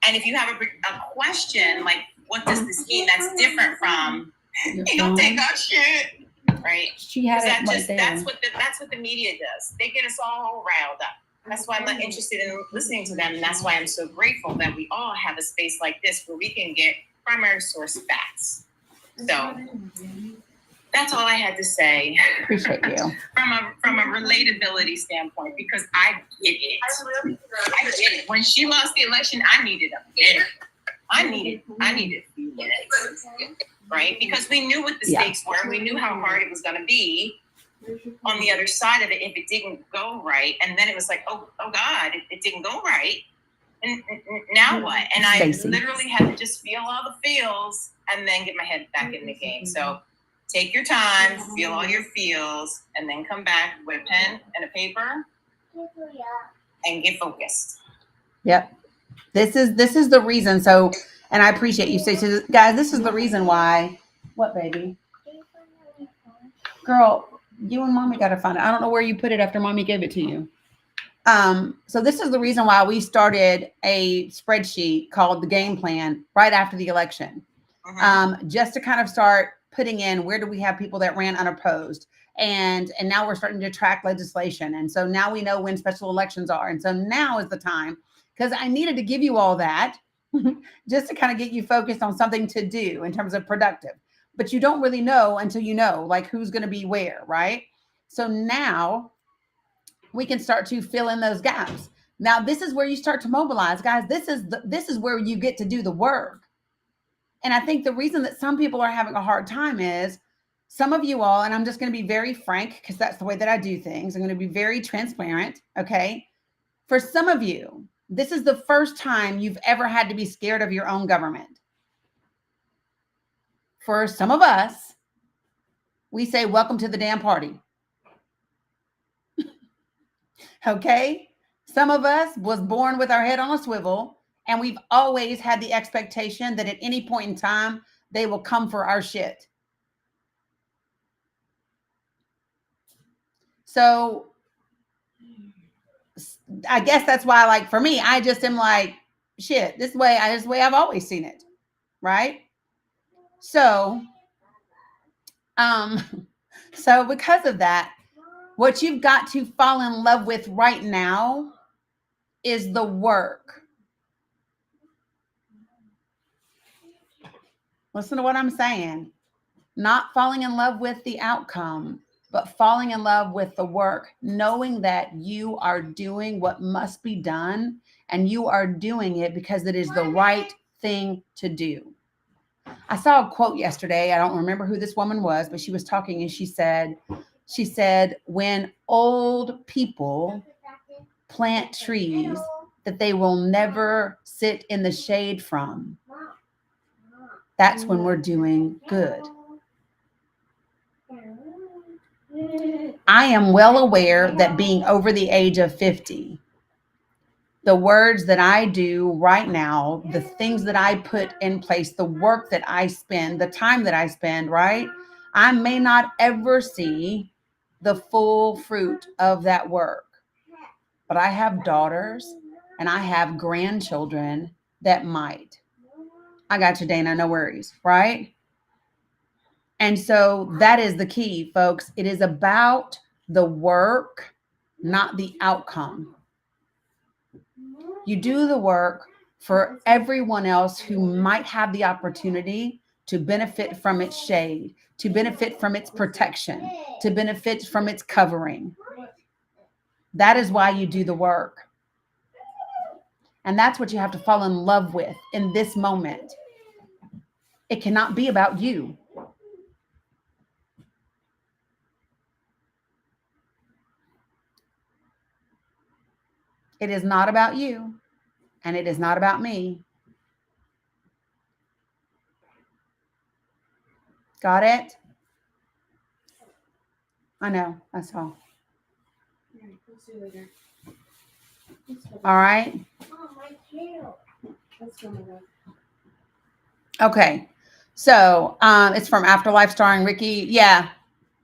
And if you have a question, like, what does this mean? That's different from, you don't take our shit. Right? She had it right there. That's what the media does. They get us all riled up. That's why I'm not interested in listening to them. And that's why I'm so grateful that we all have a space like this where we can get primary source facts. So that's all I had to say. Appreciate you. from a relatability standpoint, because I get it. I get it. When she lost the election, I needed a minute. I needed a few minutes. Right? Because we knew what the stakes were. We knew how hard it was going to be on the other side of it if it didn't go right. And then it was like, oh God, it didn't go right. And now what? And I literally had to just feel all the feels and then get my head back in the game. So take your time, feel all your feels, and then come back with a pen and a paper and get focused. Yep. This is the reason. So, and I appreciate you say, so guys, this is the reason why. What, baby? Girl, you and mommy got to find it. I don't know where you put it after mommy gave it to you. So this is the reason why we started a spreadsheet called the game plan right after the election. Just to kind of start putting in, where do we have people that ran unopposed? And now we're starting to track legislation. And so now we know when special elections are. And so now is the time, because I needed to give you all that just to kind of get you focused on something to do in terms of productive. But you don't really know until you know, like, who's going to be where, right? So now we can start to fill in those gaps. Now, this is where you start to mobilize, guys. This is where you get to do the work. And I think the reason that some people are having a hard time is some of you all, and I'm just going to be very frank because that's the way that I do things. I'm going to be very transparent. Okay. For some of you, this is the first time you've ever had to be scared of your own government. For some of us, we say, welcome to the damn party. Okay. Some of us was born with our head on a swivel, and we've always had the expectation that at any point in time, they will come for our shit. So I guess that's why, like, for me, I just am like, shit, this way I've always seen it. Right. So, so because of that, what you've got to fall in love with right now is the work. Listen to what I'm saying. Not falling in love with the outcome, but falling in love with the work, knowing that you are doing what must be done and you are doing it because it is the right thing to do. I saw a quote yesterday. I don't remember who this woman was, but she was talking and she said, when old people plant trees that they will never sit in the shade from, that's when we're doing good. I am well aware that being over the age of 50, the words that I do right now, the things that I put in place, the work that I spend, the time that I spend, right? I may not ever see the full fruit of that work, but I have daughters and I have grandchildren that might. I got you, Dana, no worries, right? And so that is the key, folks. It is about the work, not the outcome. You do the work for everyone else who might have the opportunity to benefit from its shade, to benefit from its protection, to benefit from its covering. That is why you do the work. And that's what you have to fall in love with in this moment. It cannot be about you. It is not about you, and it is not about me. Got it? I know, that's all. Let's do later. All right. Let's go later. Okay. So it's from Afterlife starring Ricky. Yeah.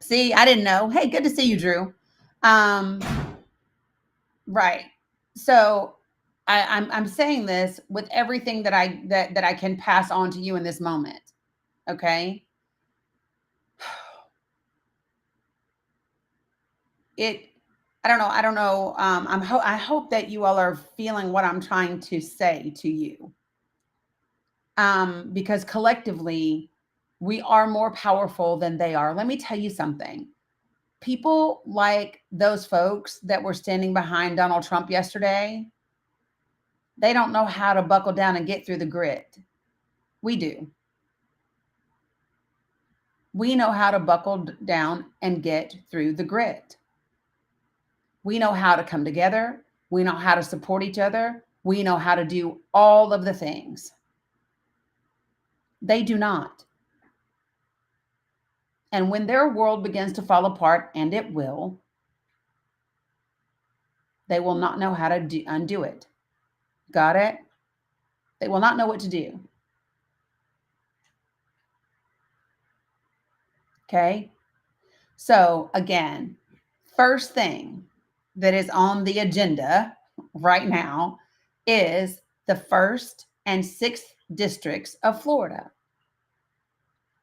See, I didn't know. Hey, good to see you, Drew. Right. So I'm saying this with everything that I can pass on to you in this moment. Okay. I don't know. I hope that you all are feeling what I'm trying to say to you. Because collectively we are more powerful than they are. Let me tell you something. People like those folks that were standing behind Donald Trump yesterday, they don't know how to buckle down and get through the grit. We do. We know how to buckle down and get through the grit. We know how to come together. We know how to support each other. We know how to do all of the things. They do not. And when their world begins to fall apart, and it will, they will not know how to undo it. Got it? They will not know what to do. Okay? So again, first thing that is on the agenda right now is the 1st and 6th districts of Florida.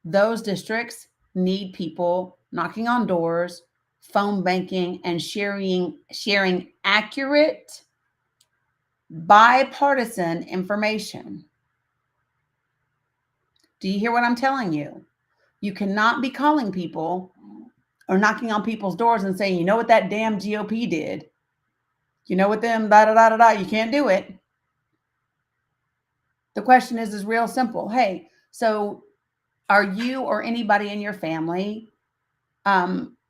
Those districts need people knocking on doors, phone banking, and sharing accurate, bipartisan information. Do you hear what I'm telling you? You cannot be calling people or knocking on people's doors and saying, you know what that damn GOP did? You know what them, da da da da da, you can't do it. The question is real simple. Hey, so are you or anybody in your family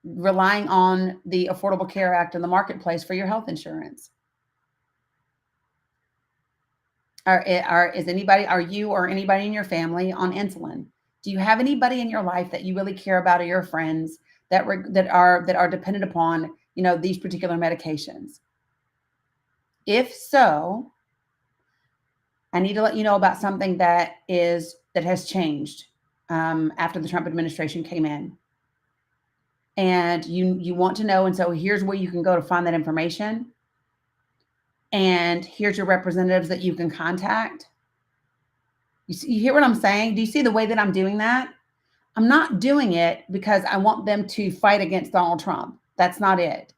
relying on the Affordable Care Act and the marketplace for your health insurance? Are you or anybody in your family on insulin? Do you have anybody in your life that you really care about, or your friends that are dependent upon, these particular medications? If so, I need to let you know about something that has changed after the Trump administration came in. And you want to know, and so here's where you can go to find that information. And here's your representatives that you can contact. You hear what I'm saying? Do you see the way that I'm doing that? I'm not doing it because I want them to fight against Donald Trump. That's not it.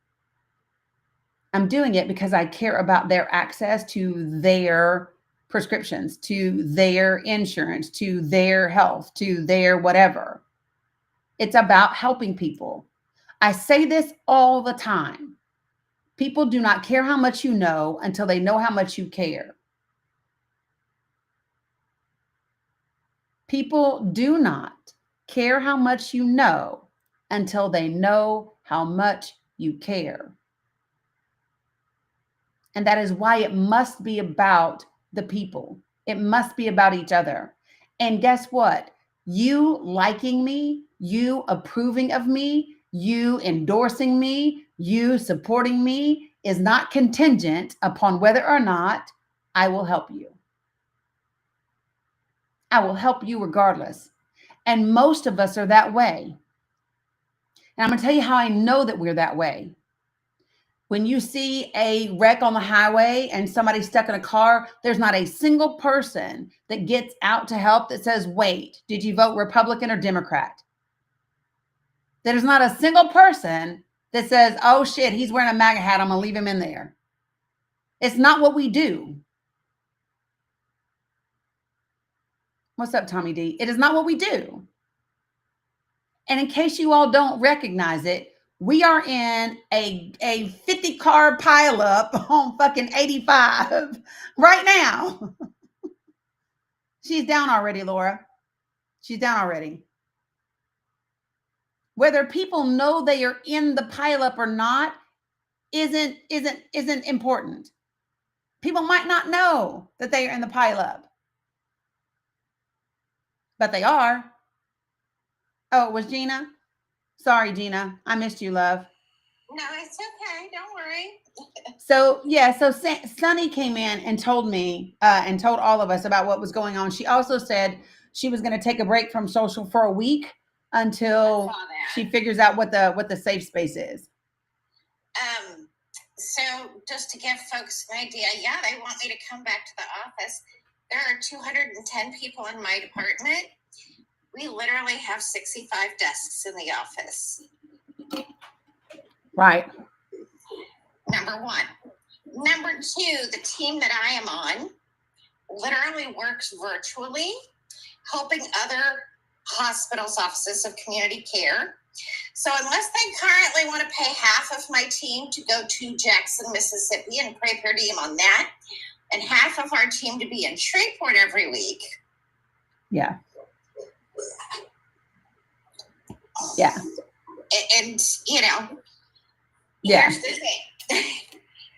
I'm doing it because I care about their access to their prescriptions, to their insurance, to their health, to their whatever. It's about helping people. I say this all the time. People do not care how much you know until they know how much you care. People do not care how much you know until they know how much you care. And that is why it must be about the people. It must be about each other. And guess what? You liking me, you approving of me, you endorsing me, you supporting me is not contingent upon whether or not I will help you. I will help you regardless. And most of us are that way. And I'm going to tell you how I know that we're that way. When you see a wreck on the highway and somebody's stuck in a car, there's not a single person that gets out to help that says, wait, did you vote Republican or Democrat? There's not a single person that says, oh shit, he's wearing a MAGA hat, I'm going to leave him in there. It's not what we do. What's up, Tommy D? It is not what we do. And in case you all don't recognize it, we are in a 50 car pileup on fucking 85 right now. She's down already, Laura. She's down already. Whether people know they are in the pileup or not isn't important. People might not know that they are in the pileup, but they are. Oh, it was Gina? Sorry, Gina. I missed you, love. No, it's okay. Don't worry. So, yeah. So Sunny came in and told me and told all of us about what was going on. She also said she was going to take a break from social for a week until she figures out what the safe space is. So just to give folks an idea, yeah, they want me to come back to the office. There are 210 people in my department. We literally have 65 desks in the office. Right. Number one. Number two, the team that I am on literally works virtually, helping other hospitals, offices of community care. So unless they currently want to pay half of my team to go to Jackson, Mississippi and pay per diem on that, and half of our team to be in Shreveport every week. Yeah. Yeah. And you know, yeah. Here's the thing.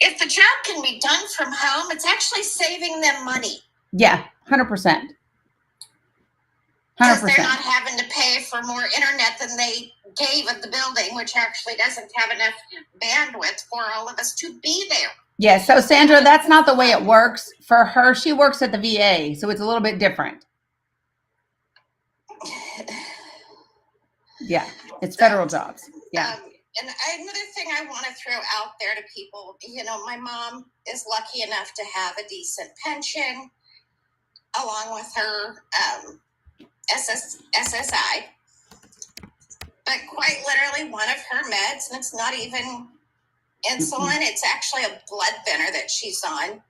If the job can be done from home, it's actually saving them money. Yeah, 100%. Because they're not having to pay for more internet than they gave at the building, which actually doesn't have enough bandwidth for all of us to be there. Yeah, so Sandra, that's not the way it works for her. She works at the VA, so it's a little bit different. Yeah, it's federal jobs. Yeah. And another thing I want to throw out there to people, you know, my mom is lucky enough to have a decent pension along with her SSI. But quite literally one of her meds, and it's not even insulin, it's actually a blood thinner that she's on,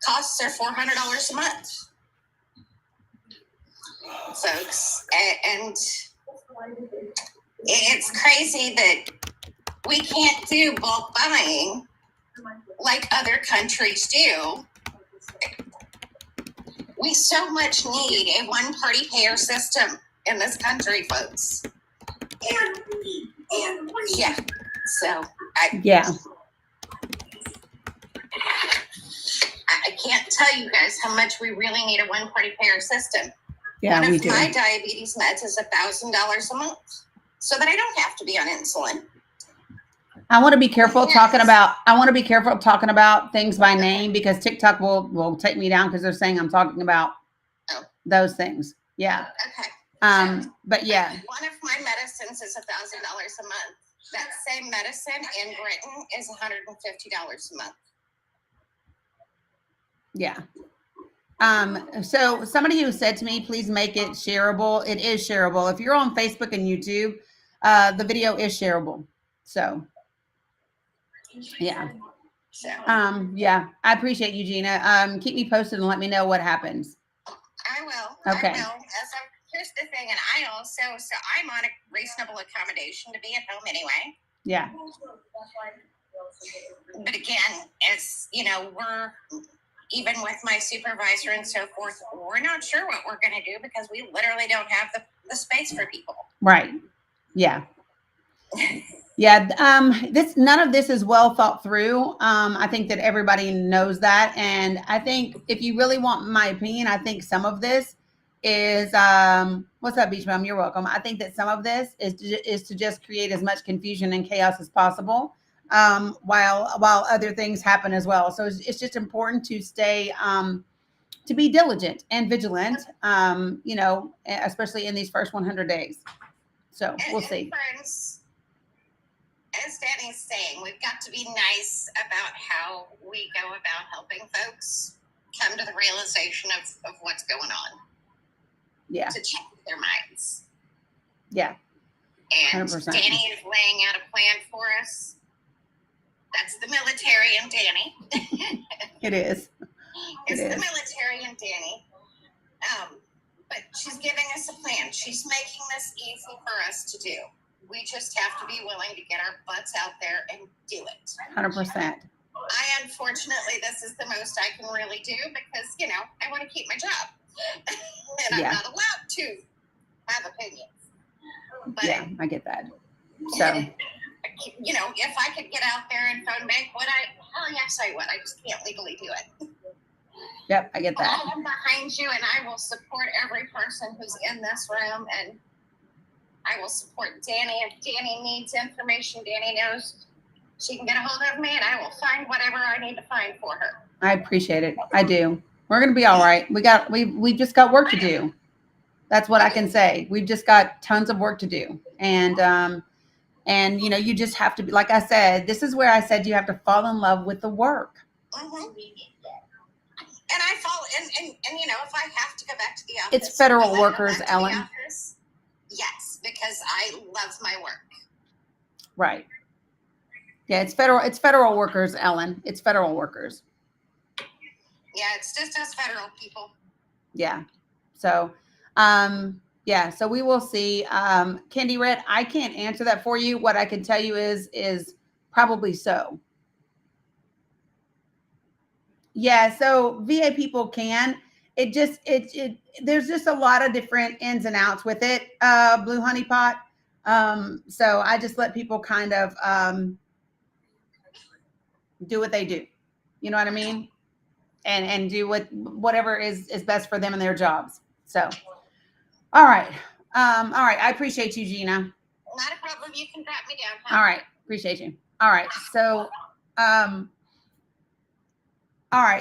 costs her $400 a month. Folks, and it's crazy that we can't do bulk buying like other countries do. We so much need a one-party payer system in this country, folks. And yeah, so I can't tell you guys how much we really need a one-party payer system. Yeah, One we of do. my diabetes meds is $1,000 a month, so that I don't have to be on insulin. I want to be careful talking about. I want to be careful talking about things by name because TikTok will take me down because they're saying I'm talking about Oh. those things. Yeah. Okay. But yeah. One of my medicines is $1,000 a month. That same medicine in Britain is $150 a month. Yeah. So somebody who said to me, please make it shareable. It is shareable. If you're on Facebook and YouTube, the video is shareable. So yeah. So Yeah, I appreciate you, Gina. Keep me posted and let me know what happens. I will. Okay. I will. Here's the thing, and so I'm on a reasonable accommodation to be at home anyway. Yeah. But again, as you know, we're even with my supervisor and so forth, we're not sure what we're going to do because we literally don't have the space for people. Right. Yeah. Yeah. None of this is well thought through. I think that everybody knows that. And I think if you really want my opinion, I think some of this is, what's up, Beach Mom? You're welcome. I think that some of this is to just create as much confusion and chaos as possible. While other things happen as well. So it's just important to stay, to be diligent and vigilant, especially in these first 100 days. So we'll see. Friends, as Danny's saying, we've got to be nice about how we go about helping folks come to the realization of what's going on. Yeah. To change their minds. Yeah. And 100%. Danny is laying out a plan for us. That's the military and Danny. It is. It's the military and Danny. But she's giving us a plan. She's making this easy for us to do. We just have to be willing to get our butts out there and do it. 100%. Unfortunately, this is the most I can really do because, I want to keep my job. And Yeah. I'm not allowed to have opinions. But Yeah, I get that. So, if I could get out there and phone bank, hell yes, I would. I just can't legally do it. yep, I get that. I'm behind you, and I will support every person who's in this room, and I will support Danny. If Danny needs information, Danny knows she can get a hold of me, and I will find whatever I need to find for her. I appreciate it. I do. We're going to be all right. We've just got work to do. That's what I can say. We've just got tons of work to do. And you just have to be, like I said, this is where I said you have to fall in love with the work. Mm-hmm. And I fall, and if I have to go back to the office. It's federal workers, Ellen. Office, yes, because I love my work. Right. Yeah, it's federal workers, Ellen. It's federal workers. Yeah, it's just us federal people. Yeah. So, so we will see. Candy Red, I can't answer that for you. What I can tell you is probably so. Yeah, so VA people can. There's just a lot of different ins and outs with it, Blue Honey Pot. So I just let people kind of do what they do. You know what I mean? And do whatever is best for them and their jobs. So, all right. I appreciate you, Gina. Not a problem. You can drop me down. Huh? All right. Appreciate you. All right. So,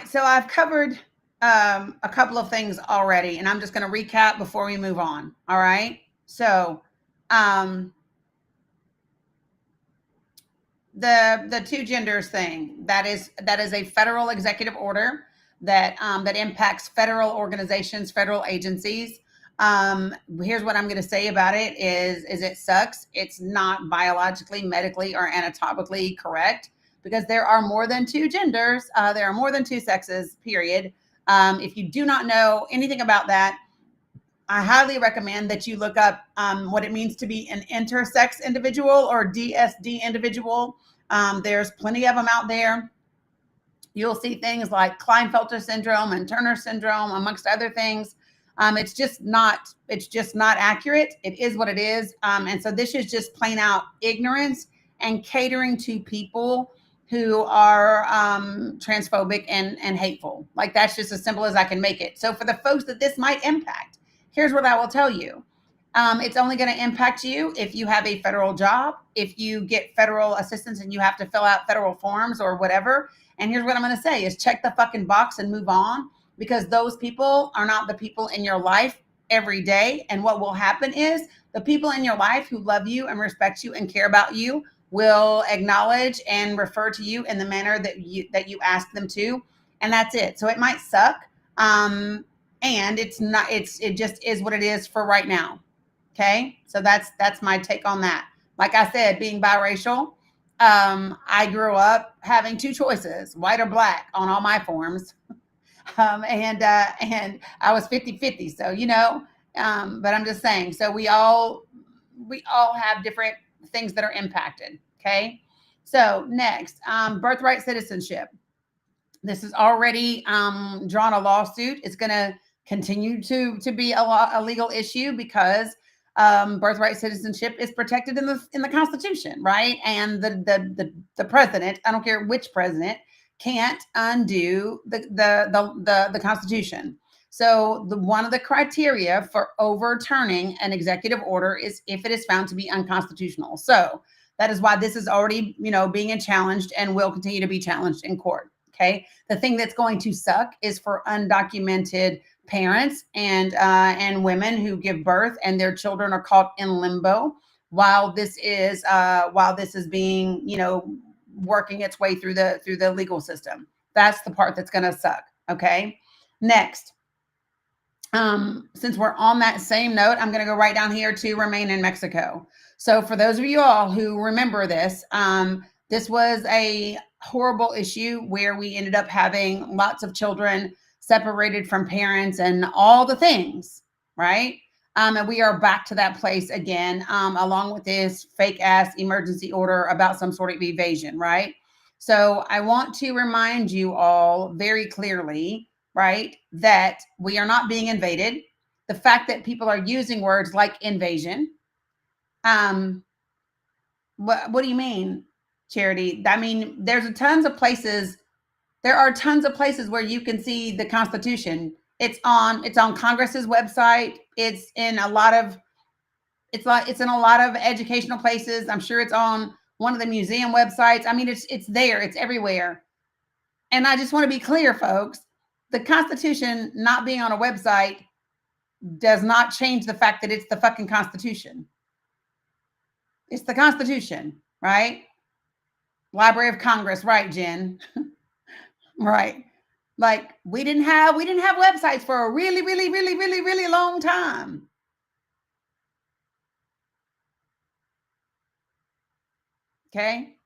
So I've covered a couple of things already, and I'm just going to recap before we move on. All right. So, the two genders thing, that is a federal executive order that impacts federal organizations, federal agencies. Here's what I'm going to say about it is it sucks. It's not biologically, medically, or anatomically correct because there are more than two genders. There are more than two sexes, period. If you do not know anything about that, I highly recommend that you look up what it means to be an intersex individual or DSD individual. There's plenty of them out there. You'll see things like Klinefelter syndrome and Turner syndrome, amongst other things. It's just not accurate. It is what it is. And so this is just plain out ignorance and catering to people who are transphobic and hateful. Like, that's just as simple as I can make it. So for the folks that this might impact, here's what I will tell you. It's only going to impact you if you have a federal job, if you get federal assistance and you have to fill out federal forms or whatever. And here's what I'm going to say is check the fucking box and move on, because those people are not the people in your life every day. And what will happen is the people in your life who love you and respect you and care about you will acknowledge and refer to you in the manner that you ask them to. And that's it. So it might suck. And it just is what it is for right now. Okay. So that's my take on that. Like I said, being biracial, I grew up having two choices, white or black, on all my forms. And I was 50-50. So, but I'm just saying, so we all have different things that are impacted. Okay. So next, birthright citizenship. This has already drawn a lawsuit. It's going to continue to be a legal issue because birthright citizenship is protected in the Constitution, right? And the president, I don't care which president, can't undo the Constitution. So one of the criteria for overturning an executive order is if it is found to be unconstitutional. So that is why this is already, being challenged and will continue to be challenged in court. Okay. The thing that's going to suck is for undocumented parents and women who give birth and their children are caught in limbo while this is being, working its way through the legal system. That's the part that's going to suck. Okay. Next. Since we're on that same note, I'm going to go right down here to remain in Mexico. So for those of you all who remember this, this was a horrible issue where we ended up having lots of children separated from parents and all the things, right? And we are back to that place again, along with this fake ass emergency order about some sort of evasion, right? So I want to remind you all very clearly, right, that we are not being invaded. The fact that people are using words like invasion. What do you mean, Charity? I mean, there are tons of places where you can see the Constitution. It's on Congress's website. It's in a lot of educational places. I'm sure it's on one of the museum websites. I mean, it's there. It's everywhere. And I just want to be clear, folks. The Constitution not being on a website does not change the fact that it's the fucking Constitution. It's the Constitution, right? Library of Congress, right, Jen? Right. Like we didn't have websites for a really, really, really, really, really long time. Okay.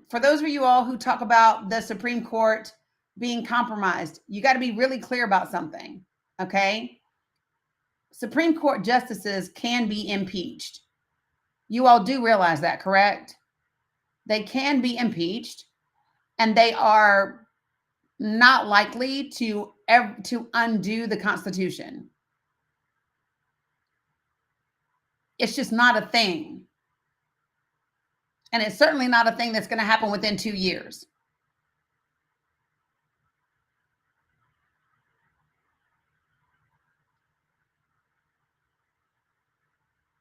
For those of you all who talk about the Supreme Court being compromised, you got to be really clear about something. Okay. Supreme Court justices can be impeached. You all do realize that, correct? They can be impeached, and they are not likely to undo the Constitution. It's just not a thing. And it's certainly not a thing that's going to happen within 2 years.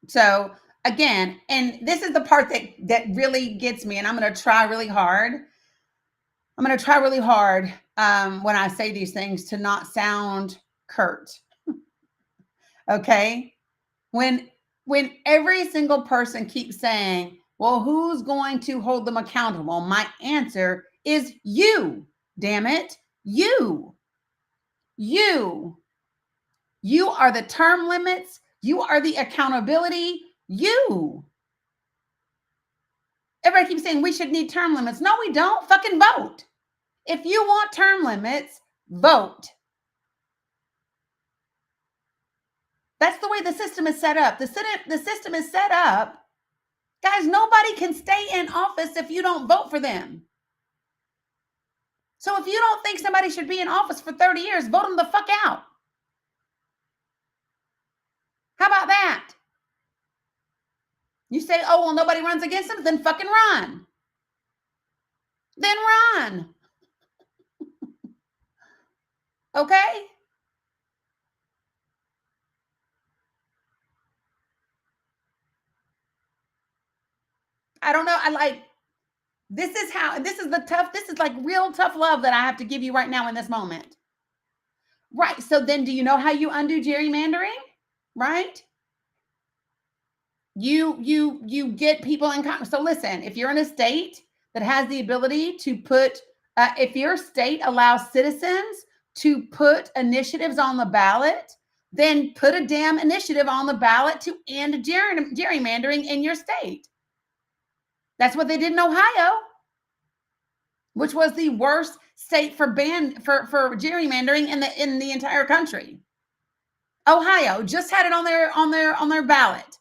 So again, and this is the part that really gets me, and I'm going to try really hard. When I say these things to not sound curt. Okay? When every single person keeps saying, well, who's going to hold them accountable? My answer is you, damn it. You are the term limits. You are the accountability. You. Everybody keeps saying we should need term limits. No, we don't. Fucking vote. If you want term limits, vote. That's the way the system is set up. The system is set up. Guys, nobody can stay in office if you don't vote for them. So if you don't think somebody should be in office for 30 years, vote them the fuck out. How about that? You say, oh, well, nobody runs against them, then fucking run. Then run. Okay? I don't know. This is like real tough love that I have to give you right now in this moment. Right. So then do you know how you undo gerrymandering? Right? You get people in Congress. So listen, if you're in a state that has the ability to put, if your state allows citizens to put initiatives on the ballot, then put a damn initiative on the ballot to end gerrymandering in your state. That's what they did in Ohio, which was the worst state for gerrymandering in the entire country. Ohio just had it on their ballot.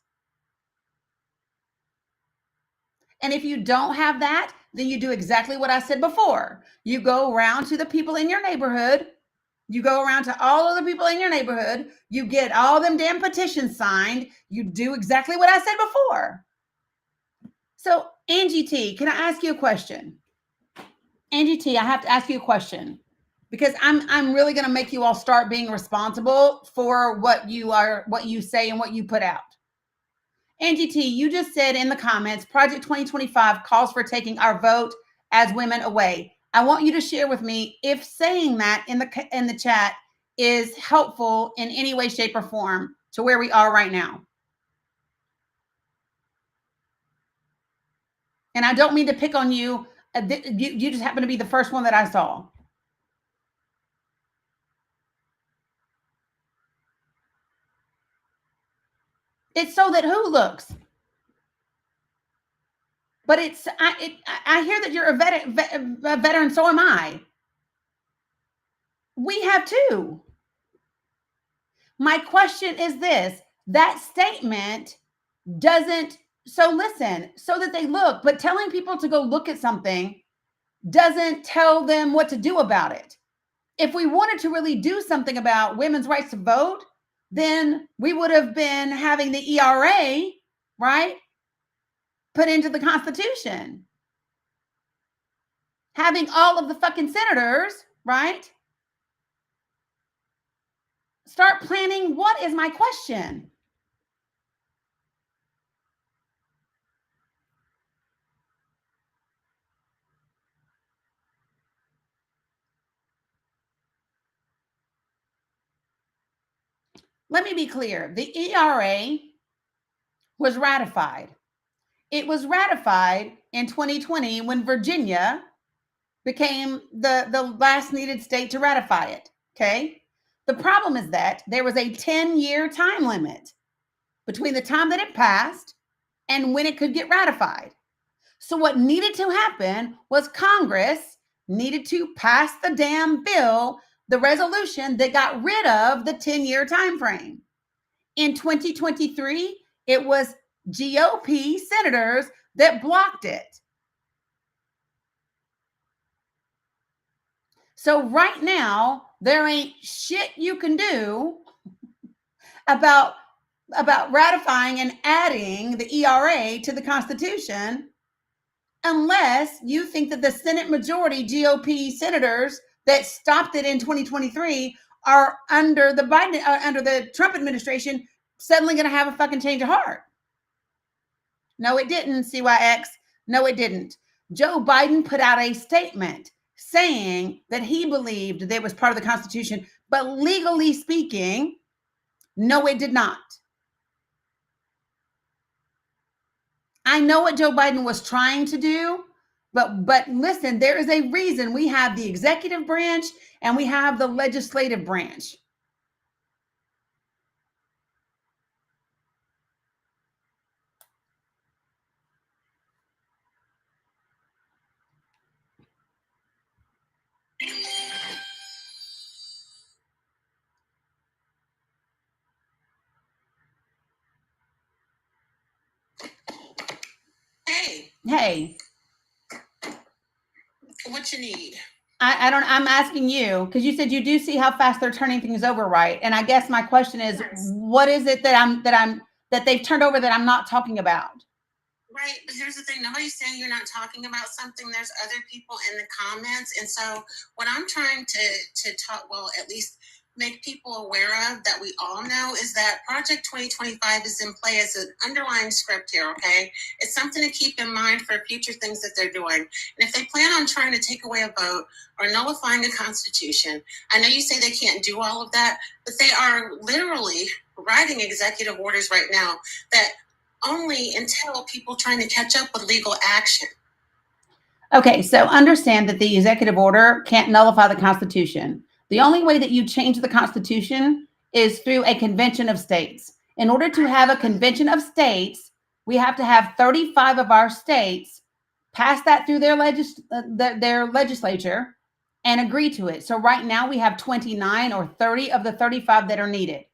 And if you don't have that, then you do exactly what I said before. You go around to the people in your neighborhood. You go around to all of the people in your neighborhood. You get all them damn petitions signed. You do exactly what I said before. So Angie T, can I ask you a question? Angie T, I have to ask you a question because I'm really going to make you all start being responsible for what you say and what you put out. Angie T, you just said in the comments, Project 2025 calls for taking our vote as women away. I want you to share with me if saying that in the chat is helpful in any way, shape, or form to where we are right now. And I don't mean to pick on you. You just happen to be the first one that I saw. It's so that who looks? But I hear that you're a veteran, so am I. We have too. My question is this: that statement doesn't, so listen, so that they look, but telling people to go look at something doesn't tell them what to do about it. If we wanted to really do something about women's rights to vote, then we would have been having the ERA, right, put into the Constitution. Having all of the fucking senators, right, start planning. What is my question? Let me be clear. The ERA was ratified. It was ratified in 2020 when Virginia became the last needed state to ratify it. Okay. The problem is that there was a 10-year time limit between the time that it passed and when it could get ratified. So what needed to happen was Congress needed to pass the damn bill, the resolution that got rid of the 10-year time frame. In 2023, it was GOP senators that blocked it. So right now, there ain't shit you can do about ratifying and adding the ERA to the Constitution unless you think that the Senate majority GOP senators that stopped it in 2023 are under the Trump administration suddenly going to have a fucking change of heart. No, it didn't, CYX. No, it didn't. Joe Biden put out a statement saying that he believed that it was part of the Constitution, but legally speaking, no, it did not. I know what Joe Biden was trying to do, but listen, there is a reason we have the executive branch and we have the legislative branch. Hey. What you need? I'm asking you because you said you do see how fast they're turning things over, right? And I guess my question is, yes. What is it that they've turned over that I'm not talking about? Right, but here's the thing: nobody's saying you're not talking about something. There's other people in the comments, and so what I'm trying to talk. Well, at least make people aware of that we all know is that Project 2025 is in play as an underlying script here, okay? It's something to keep in mind for future things that they're doing. And if they plan on trying to take away a vote or nullifying a constitution, I know you say they can't do all of that, but they are literally writing executive orders right now that only entail people trying to catch up with legal action. Okay, so understand that the executive order can't nullify the Constitution. The only way that you change the Constitution is through a convention of states. In order to have a convention of states, we have to have 35 of our states pass that through their legislature and agree to it. So right now we have 29 or 30 of the 35 that are needed.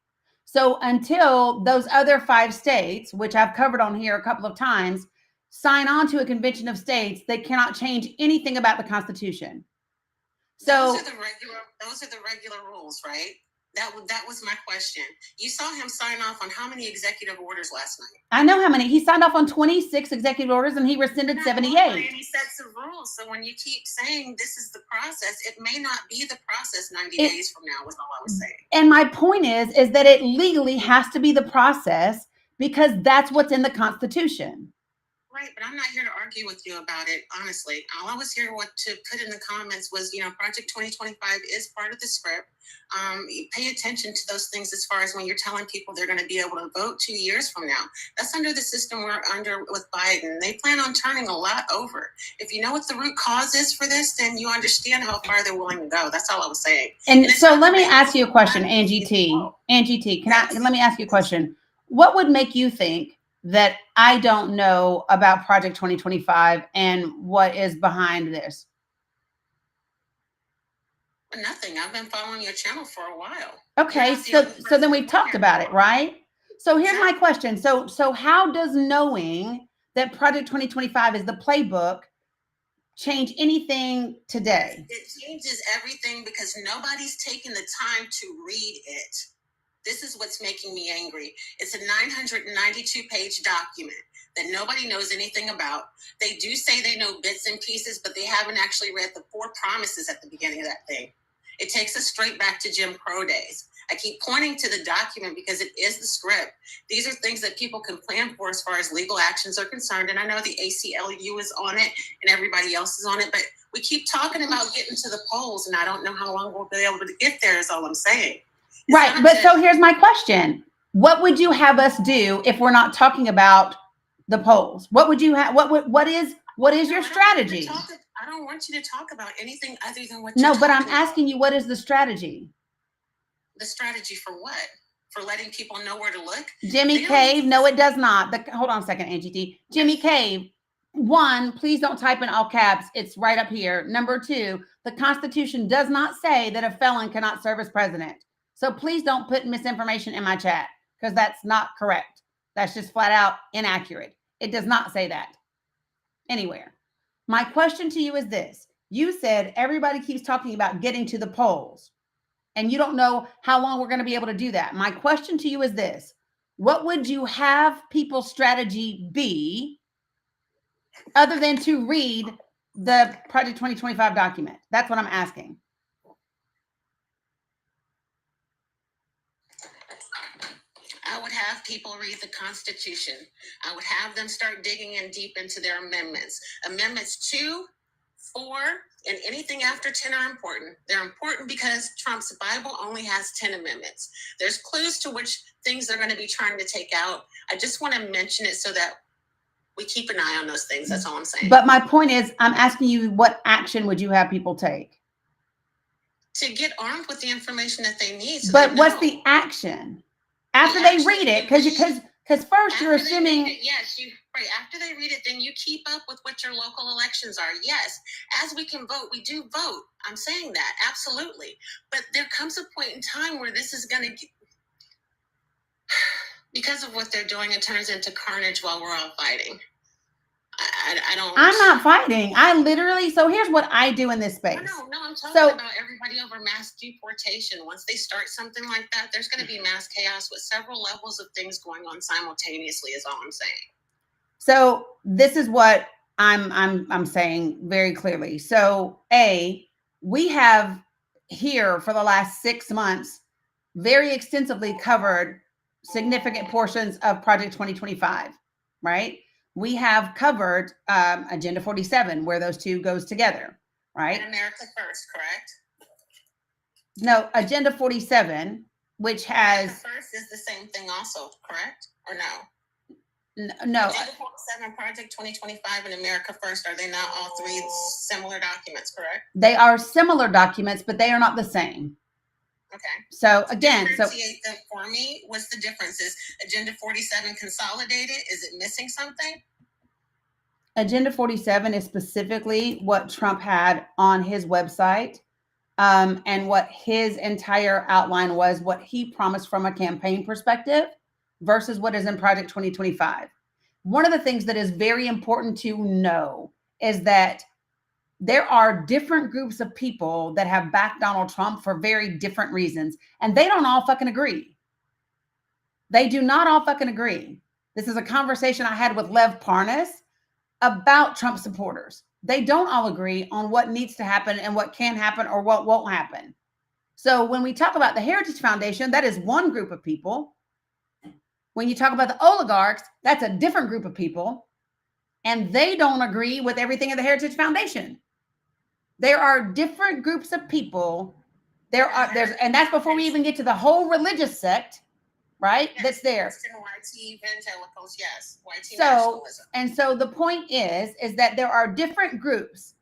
So until those other 5 states, which I've covered on here a couple of times, sign on to a convention of states, they cannot change anything about the Constitution. So those are the regular rules, right? That was my question. You saw him sign off on how many executive orders last night? I know how many. He signed off on 26 executive orders and he rescinded 78. And he sets the rules. So when you keep saying this is the process, it may not be the process 90 days from now, was all I was saying. And my point is that it legally has to be the process because that's what's in the Constitution. Right, but I'm not here to argue with you about it, honestly. All I was here to put in the comments was, Project 2025 is part of the script. Pay attention to those things as far as when you're telling people they're going to be able to vote 2 years from now. That's under the system we're under with Biden. They plan on turning a lot over. If you know what the root cause is for this, then you understand how far they're willing to go. That's all I was saying. And so let me ask you a question, Angie T. Angie T, let me ask you a question. What would make you think that I don't know about Project 2025 and what is behind this? Nothing. I've been following your channel for a while. Okay, so then we've talked about it, right? So here's my question. So how does knowing that Project 2025 is the playbook change anything today? It changes everything because nobody's taken the time to read it. This is what's making me angry. It's a 992-page document that nobody knows anything about. They do say they know bits and pieces, but they haven't actually read the 4 promises at the beginning of that thing. It takes us straight back to Jim Crow days. I keep pointing to the document because it is the script. These are things that people can plan for as far as legal actions are concerned. And I know the ACLU is on it and everybody else is on it, but we keep talking about getting to the polls, and I don't know how long we'll be able to get there is all I'm saying. Right, but so here's my question. What would you have us do if we're not talking about the polls? What would you have? What is your strategy? I don't want you to talk about anything other than what. No, but I'm asking you, what is the strategy? The strategy for what? For letting people know where to look? Jimmy Cave? No, it does not. Hold on a second, Angie T. Jimmy Cave. 1, please don't type in all caps. It's right up here. Number 2, the Constitution does not say that a felon cannot serve as president. So please don't put misinformation in my chat because that's not correct. That's just flat out inaccurate. It does not say that anywhere. My question to you is this. You said everybody keeps talking about getting to the polls and you don't know how long we're going to be able to do that. My question to you is this. What would you have people's strategy be other than to read the Project 2025 document? That's what I'm asking. I would have people read the Constitution. I would have them start digging in deep into their amendments. Amendments 2, 4, and anything after 10 are important. They're important because Trump's Bible only has 10 amendments. There's clues to which things they're going to be trying to take out. I just want to mention it so that we keep an eye on those things. That's all I'm saying. But my point is, I'm asking you, what action would you have people take? To get armed with the information that they need. So but what's the action? After they read it, because first you're assuming. Yes, right. After they read it, then you keep up with what your local elections are. Yes, as we can vote, we do vote. I'm saying that, absolutely. But there comes a point in time where this is going to, because of what they're doing, it turns into carnage while we're all fighting. I don't. I'm not fighting. I literally. So here's what I do in this space. No, I'm talking about everybody over mass deportation. Once they start something like that, there's going to be mass chaos with several levels of things going on simultaneously. Is all I'm saying. So this is what I'm saying very clearly. So we have here for the last 6 months very extensively covered significant portions of Project 2025, right? We have covered Agenda 47, where those two goes together, right? And America First, correct? No, Agenda 47, which has America First is the same thing also, correct? Or no? no. Agenda 47, Project 2025, and America First, are they not all three similar documents, correct? They are similar documents, but they are not the same. Okay. So again, so Differentiate them for me. What's the difference? Is Agenda 47 consolidated? Is it missing something? Agenda 47 is specifically what Trump had on his website, and what his entire outline was, what he promised from a campaign perspective versus what is in Project 2025. One of the things that is very important to know is that there are different groups of people that have backed Donald Trump for very different reasons, and they don't all fucking agree. They do not all fucking agree. This is a conversation I had with Lev Parnas about Trump supporters. They don't all agree on what needs to happen and what can happen or what won't happen. So when we talk about the Heritage Foundation, that is one group of people. When you talk about the oligarchs, that's a different group of people, and they don't agree with everything at the Heritage Foundation. There are different groups of people. And that's before we even get to the whole religious sect, right? Yes, That's there. Christian YT evangelicals, yes. YT So, nationalism. and so the point is that there are different groups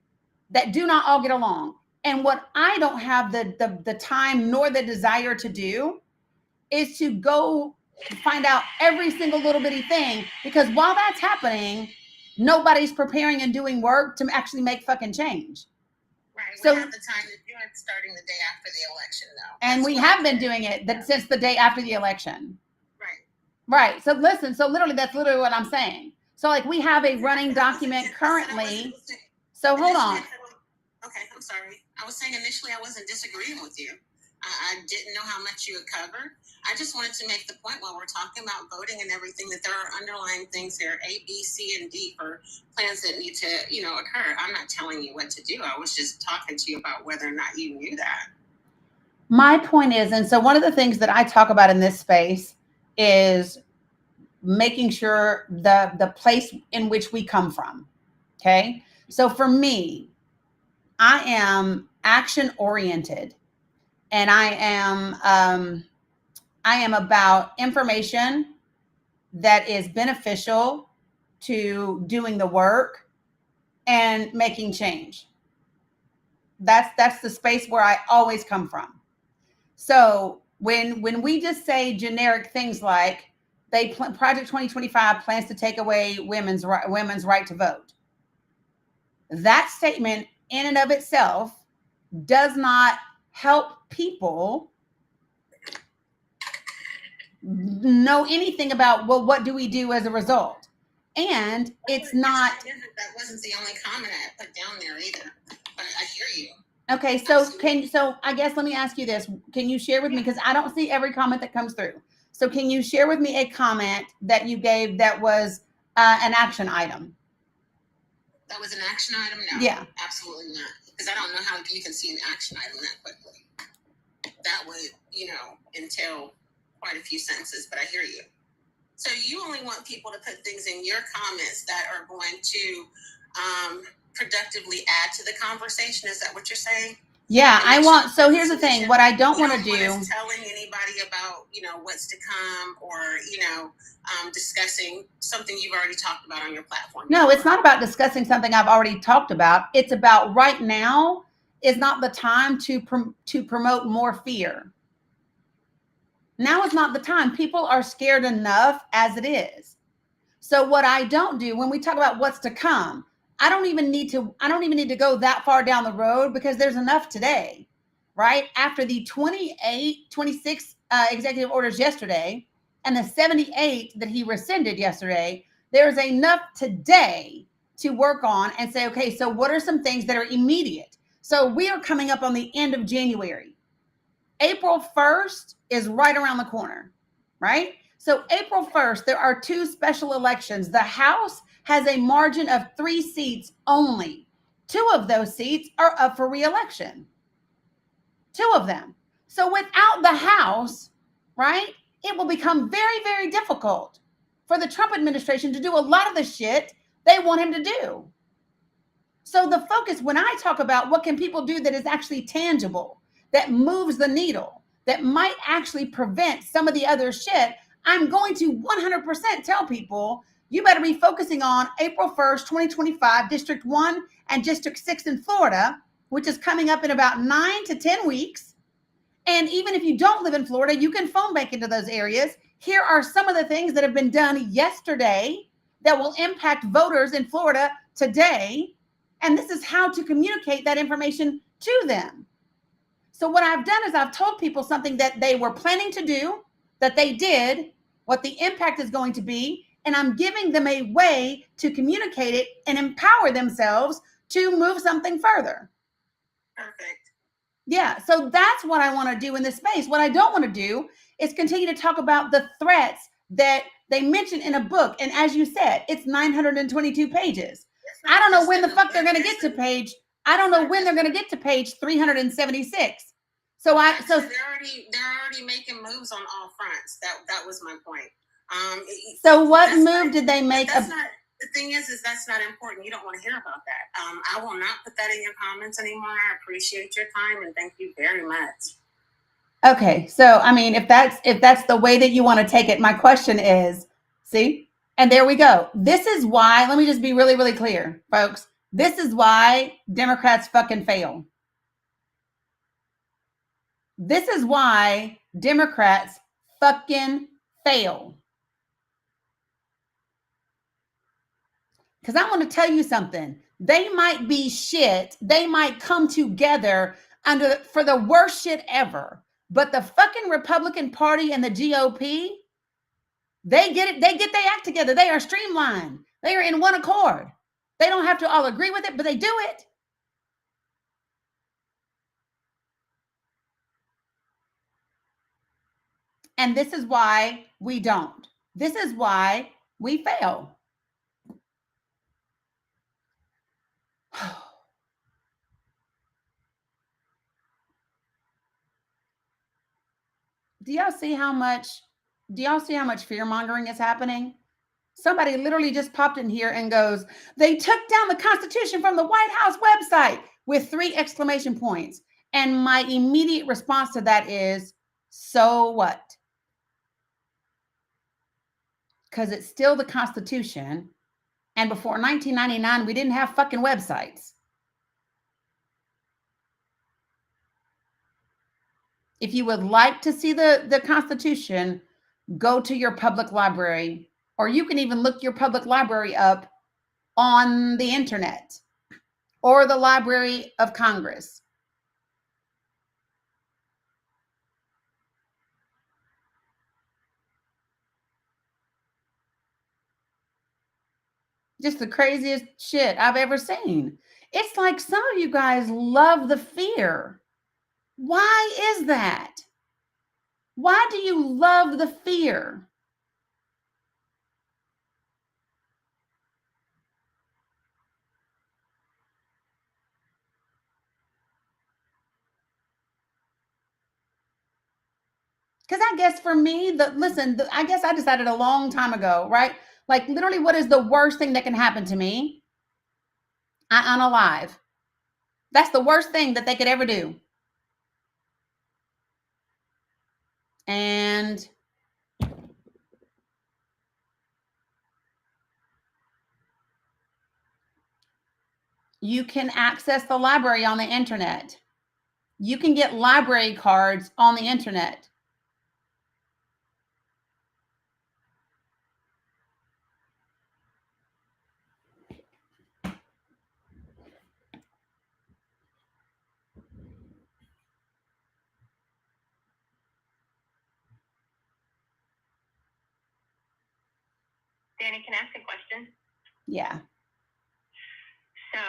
that do not all get along. And what I don't have the time nor the desire to do is to go find out every single little bitty thing, because while that's happening, nobody's preparing and doing work to actually make fucking change. Right. So- We have the time to do it starting the day after the election, though. And That's we what have I'm been saying. doing it since the day after the election. Right. Right. So listen, so literally that's literally what I'm saying. So like we have a running document currently. So hold on. Okay, I'm sorry. I was saying initially I wasn't disagreeing with you. I didn't know how much you had covered. I just wanted to make the point while we're talking about voting and everything that there are underlying things here, A, B, C, and D, for plans that need to, occur. I'm not telling you what to do. I was just talking to you about whether or not you knew that. My point is, and so one of the things that I talk about in this space is making sure the place in which we come from. Okay. So for me, I am action oriented, and I am about information that is beneficial to doing the work and making change. That's the space where I always come from. So when we just say generic things like Project 2025 plans to take away women's right to vote, that statement in and of itself does not help people know anything about, well, what do we do as a result? And it's not. That wasn't the only comment I put down there either, but I hear you. Okay, so I guess let me ask you this. Can you share with me, because I don't see every comment that comes through. So can you share with me a comment that you gave that was an action item? That was an action item? No. Yeah. Absolutely not. Because I don't know how you can see an action item that quickly. That would, entail quite a few sentences, but I hear you. So you only want people to put things in your comments that are going to productively add to the conversation. Is that what you're saying? Yeah, so here's the thing. What I don't want to do. Telling anybody about, what's to come, or, discussing something you've already talked about on your platform. No, it's not about discussing something I've already talked about. It's about right now is not the time to promote more fear. Now is not the time. People are scared enough as it is. So what I don't do when we talk about what's to come, I don't even need to go that far down the road, because there's enough today, right? After the 26 executive orders yesterday and the 78 that he rescinded yesterday, there's enough today to work on and say, okay, so what are some things that are immediate? So we are coming up on the end of January. April 1st is right around the corner, right? So April 1st, there are two special elections. The House has a margin of 3 seats only. 2 of those seats are up for re-election. 2 of them. So without the House, right, it will become very, very difficult for the Trump administration to do a lot of the shit they want him to do. So the focus, when I talk about what can people do that is actually tangible, that moves the needle, that might actually prevent some of the other shit, I'm going to 100% tell people, you better be focusing on April 1st, 2025, District 1 and District 6 in Florida, which is coming up in about 9 to 10 weeks. And even if you don't live in Florida, you can phone bank into those areas. Here are some of the things that have been done yesterday that will impact voters in Florida today. And this is how to communicate that information to them. So what I've done is I've told people something that they were planning to do, that they did, what the impact is going to be, and I'm giving them a way to communicate it and empower themselves to move something further. Perfect. Yeah, so that's what I want to do in this space. What I don't want to do is continue to talk about the threats that they mentioned in a book. And as you said, it's 922 pages. I don't know when the fuck they're going to get to page. I don't know when they're going to get to page 376. So they're already making moves on all fronts. That was my point. So what move did they make? That's not the thing. Is that's not important. You don't want to hear about that. I will not put that in your comments anymore. I appreciate your time and thank you very much. Okay, so I mean, if that's the way that you want to take it, my question is, see, and there we go. This is why. Let me just be really, really clear, folks. This is why Democrats fucking fail. This is why Democrats fucking fail. Because I want to tell you something. They might be shit. They might come together for the worst shit ever. But the fucking Republican Party and the GOP, they get it. They get their act together. They are streamlined. They are in one accord. They don't have to all agree with it, but they do it. And this is why we don't. This is why we fail. Do y'all see how much fear mongering is happening? Somebody literally just popped in here and goes, they took down the Constitution from the White House website with 3 exclamation points. And my immediate response to that is, so what? Because it's still the Constitution. And before 1999, we didn't have fucking websites. If you would like to see the Constitution, go to your public library, or you can even look your public library up on the internet or the Library of Congress. Just the craziest shit I've ever seen. It's like some of you guys love the fear. Why is that? Why do you love the fear? Because I guess for me, I guess I decided a long time ago, right? Like literally, what is the worst thing that can happen to me? I unalive. That's the worst thing that they could ever do. And you can access the library on the internet. You can get library cards on the internet. Danny, can I ask a question? Yeah. So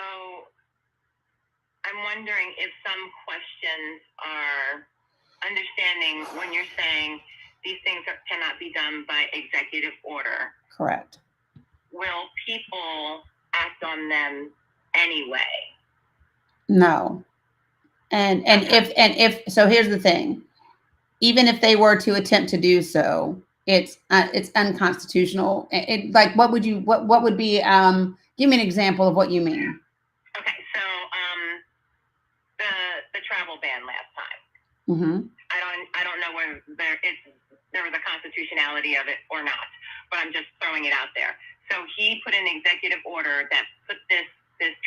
I'm wondering if some questions are understanding when you're saying these things cannot be done by executive order. Correct. Will people act on them anyway? No. And if so, here's the thing. even if they were to attempt to do so, it's unconstitutional. Like, what would be, give me an example of what you mean. Okay, so the travel ban last time. Mm-hmm. I don't know whether there was a constitutionality of it or not, but I'm just throwing it out there. So he put an executive order that put this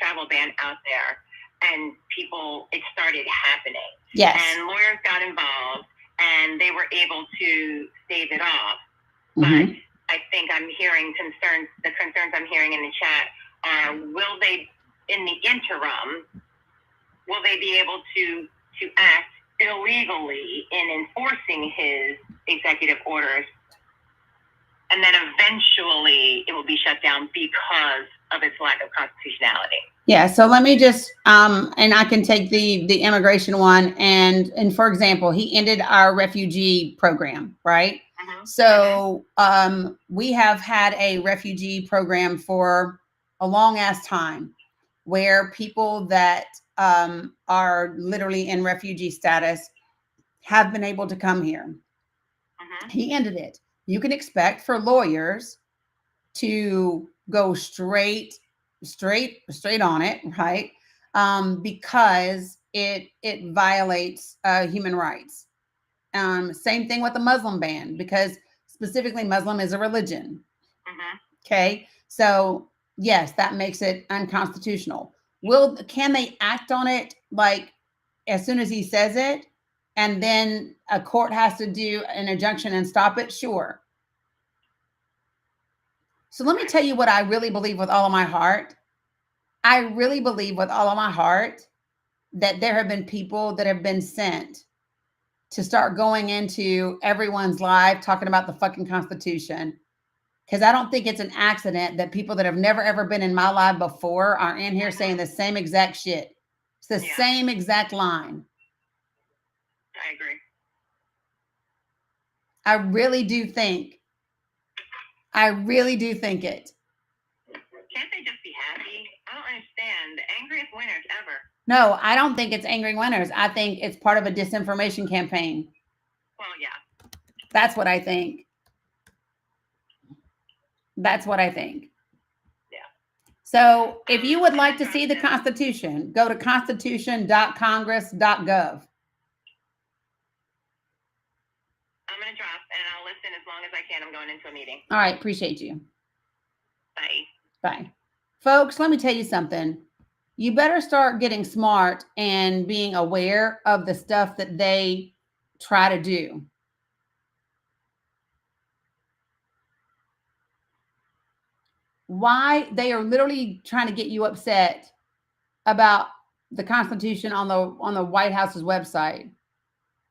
travel ban out there, and it started happening. Yes. And lawyers got involved, and they were able to stave it off. Mm-hmm. But I think I'm hearing the concerns I'm hearing in the chat are, will they, in the interim, will they be able to act illegally in enforcing his executive orders? And then eventually it will be shut down because of its lack of constitutionality. Yeah. So let me just, and I can take the immigration one. And for example, he ended our refugee program, right? Mm-hmm. So we have had a refugee program for a long ass time where people that are literally in refugee status have been able to come here. Mm-hmm. He ended it. You can expect for lawyers to go straight on it, right? Because it violates human rights. Same thing with the Muslim ban, because specifically Muslim is a religion. Mm-hmm. Okay, so yes, that makes it unconstitutional. Can they act on it like as soon as he says it, and then a court has to do an injunction and stop it? Sure. So let me tell you what I really believe with all of my heart. I really believe with all of my heart that there have been people that have been sent to start going into everyone's life talking about the fucking Constitution. Because I don't think it's an accident that people that have never ever been in my life before are in here saying the same exact shit. It's the same exact line. I agree. I really do think it. Can't they just be happy? I don't understand. The angriest winners ever. No, I don't think it's angry winners. I think it's part of a disinformation campaign. Well, yeah. That's what I think. Yeah. So if you would like to see the Constitution, go to constitution.congress.gov. I'm going to drop and I'll listen as long as I can. I'm going into a meeting. All right. Appreciate you. Bye. Bye. Folks, let me tell you something. You better start getting smart and being aware of the stuff that they try to do. Why they are literally trying to get you upset about the Constitution on the White House's website.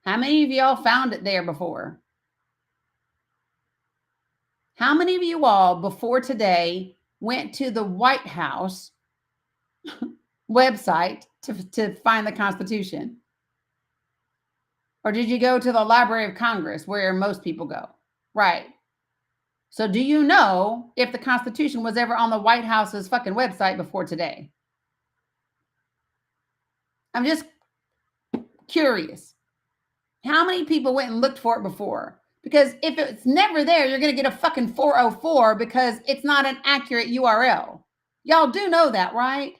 How many of y'all found it there before? How many of you all before today went to the White House website to find the Constitution? Or did you go to the Library of Congress where most people go? Right. So do you know if the Constitution was ever on the White House's fucking website before today? I'm just curious. How many people went and looked for it before? Because if it's never there, you're going to get a fucking 404 because it's not an accurate URL. Y'all do know that, right?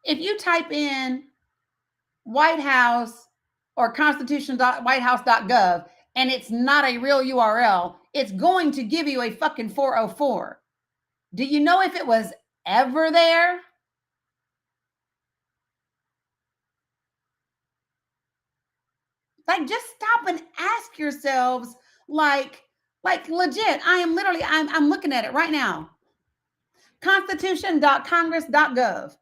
If you type in White House or constitution.whitehouse.gov and it's not a real URL, it's going to give you a fucking 404. Do you know if it was ever there? Like, just stop and ask yourselves, like legit. I'm looking at it right now. Constitution.congress.gov.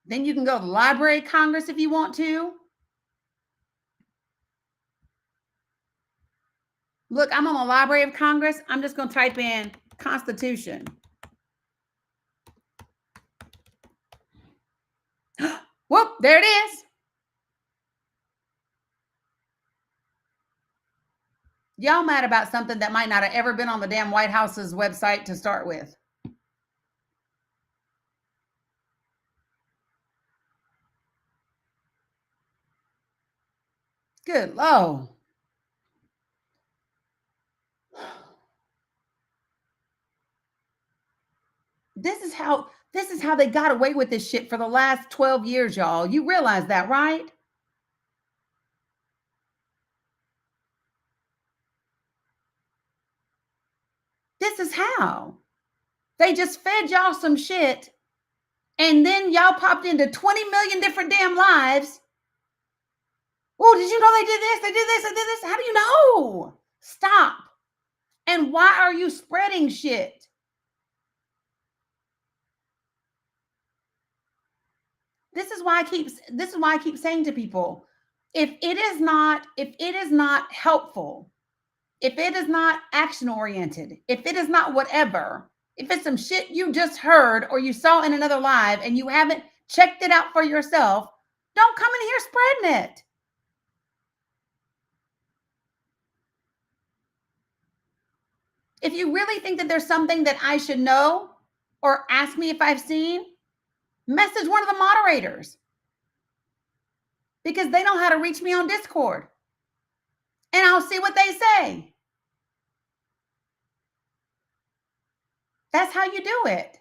Then you can go to the Library of Congress if you want to. Look, I'm on the Library of Congress. I'm just going to type in Constitution. Whoop, there it is. Y'all mad about something that might not have ever been on the damn White House's website to start with. Good Lord. This is how they got away with this shit for the last 12 years, y'all. You realize that, right? This is how. They just fed y'all some shit, and then y'all popped into 20 million different damn lives. Oh, did you know they did this? They did this, they did this. How do you know? Stop. And why are you spreading shit? This is why I keep saying to people, if it is not helpful, if it is not action oriented, if it is not whatever, if it's some shit you just heard or you saw in another live and you haven't checked it out for yourself, don't come in here spreading it. If you really think that there's something that I should know or ask me if I've seen, message one of the moderators, because they know how to reach me on Discord, and I'll see what they say. That's how you do it.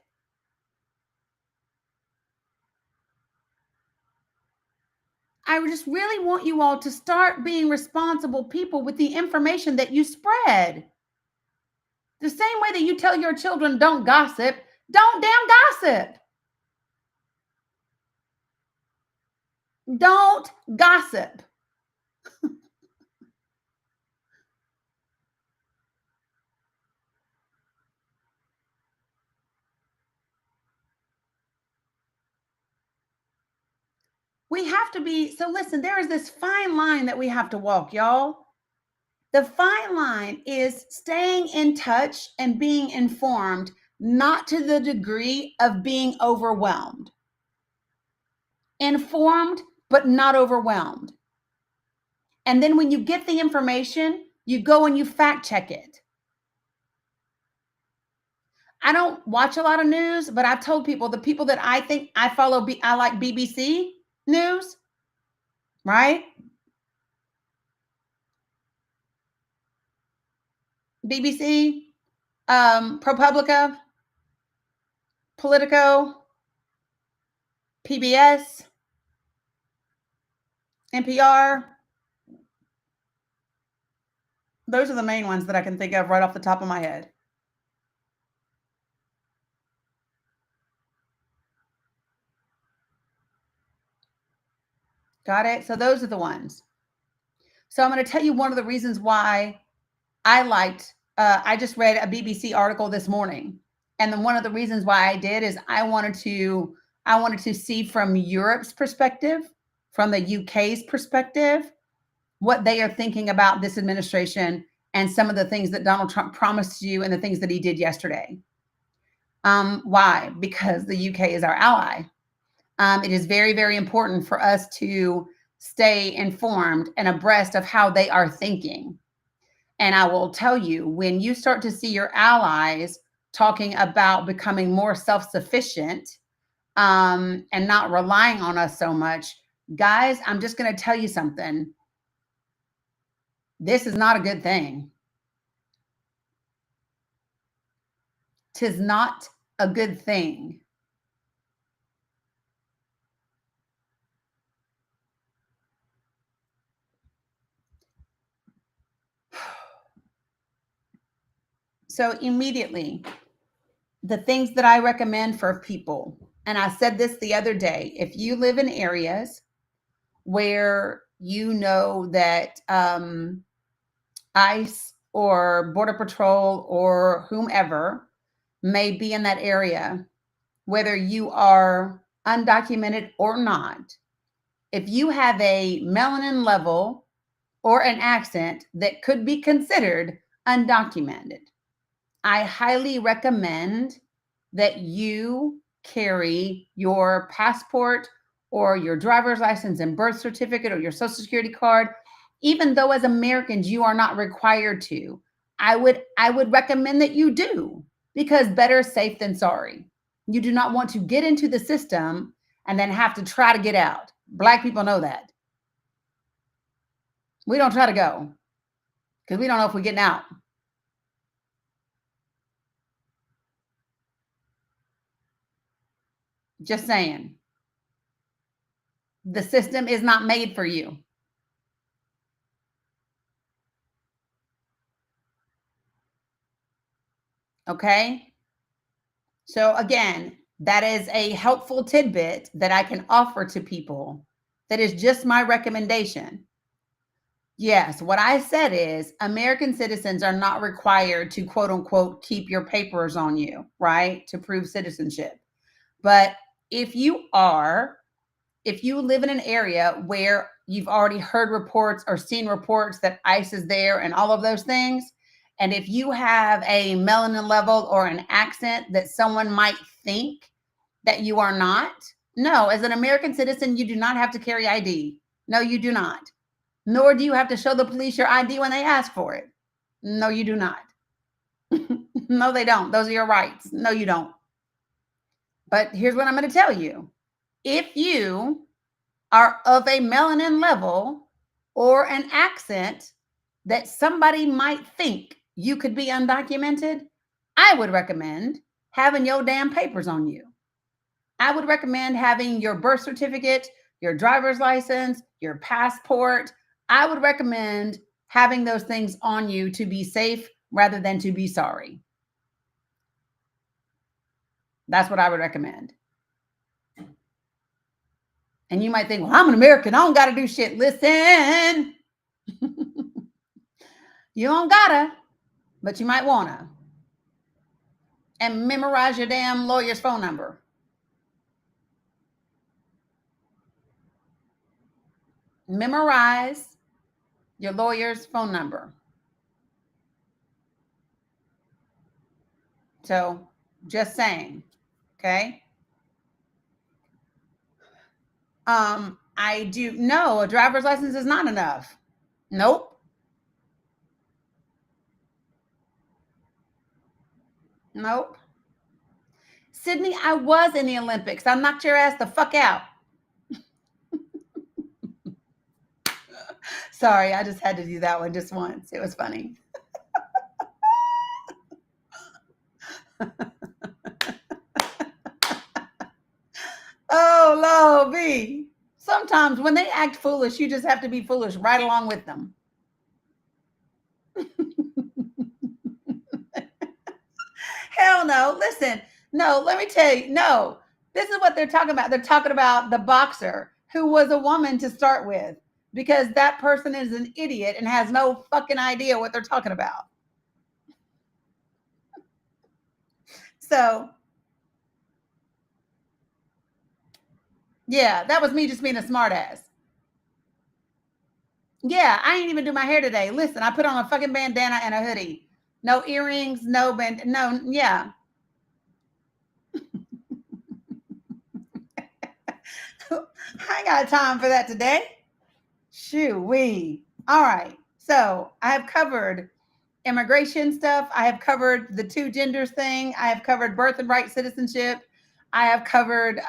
I just really want you all to start being responsible people with the information that you spread. The same way that you tell your children don't gossip, don't damn gossip. Don't gossip. We have to be, so listen, there is this fine line that we have to walk, y'all. The fine line is staying in touch and being informed, not to the degree of being overwhelmed. Informed, but not overwhelmed. And then when you get the information, you go and you fact check it. I don't watch a lot of news, but I've told people, the people that I think I follow, I like BBC News, right? BBC, ProPublica, Politico, PBS, NPR. Those are the main ones that I can think of right off the top of my head. Got it? So those are the ones. So I'm going to tell you one of the reasons why I liked, I just read a BBC article this morning. And then one of the reasons why I did is I wanted to see from Europe's perspective, from the UK's perspective, what they are thinking about this administration and some of the things that Donald Trump promised you and the things that he did yesterday. Why? Because the UK is our ally. It is very, very important for us to stay informed and abreast of how they are thinking. And I will tell you, when you start to see your allies talking about becoming more self-sufficient and not relying on us so much, guys, I'm just going to tell you something. This is not a good thing. 'Tis not a good thing. So immediately, the things that I recommend for people, and I said this the other day, if you live in areas where you know that ICE or Border Patrol or whomever may be in that area, whether you are undocumented or not, if you have a melanin level or an accent that could be considered undocumented, I highly recommend that you carry your passport or your driver's license and birth certificate or your social security card even though as Americans you are not required to. I would recommend that you do, because better safe than sorry. You do not want to get into the system and then have to try to get out. Black people know that. We don't try to go because we don't know if we're getting out. Just saying. The system is not made for you. Okay? So again, that is a helpful tidbit that I can offer to people. That is just my recommendation. Yes, what I said is American citizens are not required to quote unquote keep your papers on you, right? To prove citizenship. But if you live in an area where you've already heard reports or seen reports that ICE is there and all of those things, and if you have a melanin level or an accent that someone might think that you are not, no, as an American citizen, you do not have to carry ID. No, you do not. Nor do you have to show the police your ID when they ask for it. No, you do not. No, they don't. Those are your rights. No, you don't. But here's what I'm going to tell you. If you are of a melanin level or an accent that somebody might think you could be undocumented, I would recommend having your damn papers on you. I would recommend having your birth certificate, your driver's license, your passport. I would recommend having those things on you to be safe rather than to be sorry. That's what I would recommend. And you might think, well, I'm an American. I don't got to do shit. Listen, you don't gotta, but you might want to. And memorize your damn lawyer's phone number. Memorize your lawyer's phone number. So just saying, okay? I do know a driver's license is not enough. Nope. Nope. Sydney, I was in the Olympics. I knocked your ass the fuck out. Sorry, I just had to do that one just once. It was funny. Oh, Lord, B. Sometimes when they act foolish, you just have to be foolish right along with them. Hell no. Listen, no, let me tell you, no. This is what they're talking about. They're talking about the boxer who was a woman to start with, because that person is an idiot and has no fucking idea what they're talking about. So, yeah, that was me just being a smartass. Yeah, I ain't even do my hair today. Listen, I put on a fucking bandana and a hoodie. No earrings, no band, no, yeah. I ain't got time for that today. Shoo-wee. All right. So I have covered immigration stuff. I have covered the two genders thing. I have covered birth and right citizenship. I have covered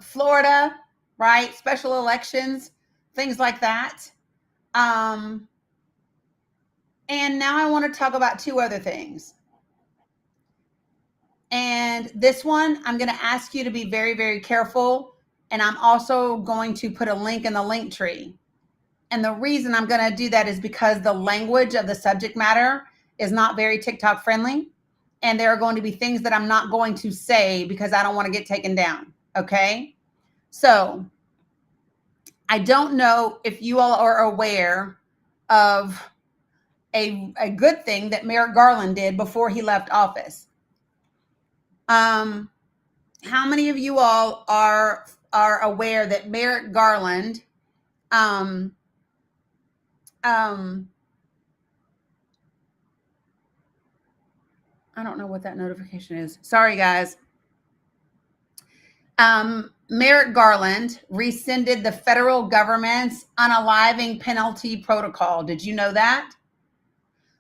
Florida, right? Special elections, things like that. And now I want to talk about two other things. And this one, I'm going to ask you to be very, very careful. And I'm also going to put a link in the link tree. And the reason I'm going to do that is because the language of the subject matter is not very TikTok friendly. And there are going to be things that I'm not going to say because I don't want to get taken down. Okay. So I don't know if you all are aware of a good thing that Merrick Garland did before he left office. How many of you all are aware that Merrick Garland I don't know what that notification is. Sorry, guys. Merrick Garland rescinded the federal government's unaliving penalty protocol. Did you know that?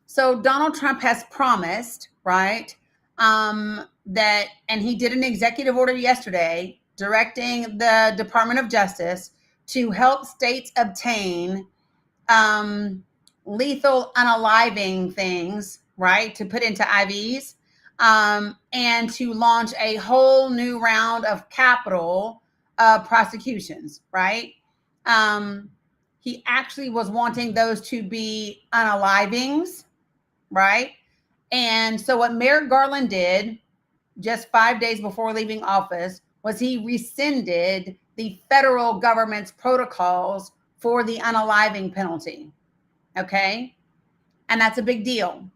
So Donald Trump has promised, right, that, and he did an executive order yesterday directing the Department of Justice to help states obtain lethal unaliving things, right, to put into IVs, and to launch a whole new round of capital prosecutions, right? He actually was wanting those to be unalivings, right? And so what Merrick Garland did just 5 days before leaving office was he rescinded the federal government's protocols for the unaliving penalty. Okay. And that's a big deal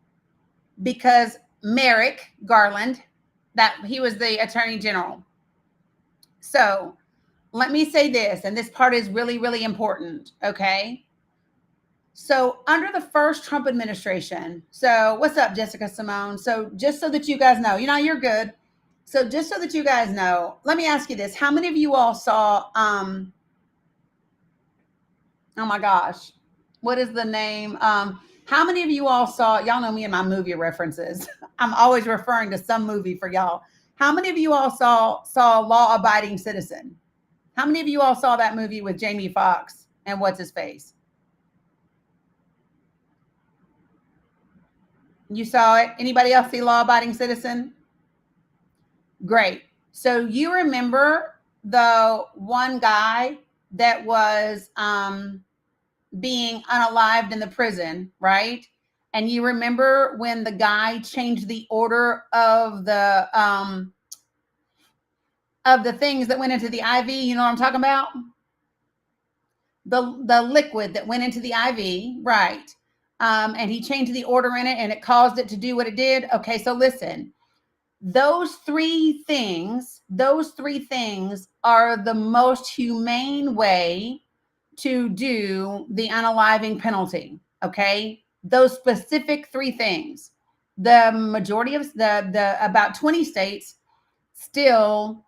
because Merrick Garland, that he was the attorney general. So let me say this, and this part is really, really important. Okay. So under the first Trump administration, so what's up, Jessica Simone? So just so that you guys know, you're good. So just so that you guys know, let me ask you this. How many of you all saw, oh my gosh, what is the name? How many of you all saw, y'all know me and my movie references. I'm always referring to some movie for y'all. How many of you all saw Law Abiding Citizen? How many of you all saw that movie with Jamie Foxx and what's his face? You saw it? Anybody else see Law Abiding Citizen? Great. So you remember the one guy that was being unalived in the prison, right? And you remember when the guy changed the order of the things that went into the IV? You know what I'm talking about? The liquid that went into the IV, right? And he changed the order in it and it caused it to do what it did. Okay, so listen, those three things are the most humane way to do the unaliving penalty. Okay, those specific three things. The majority of the about 20 states still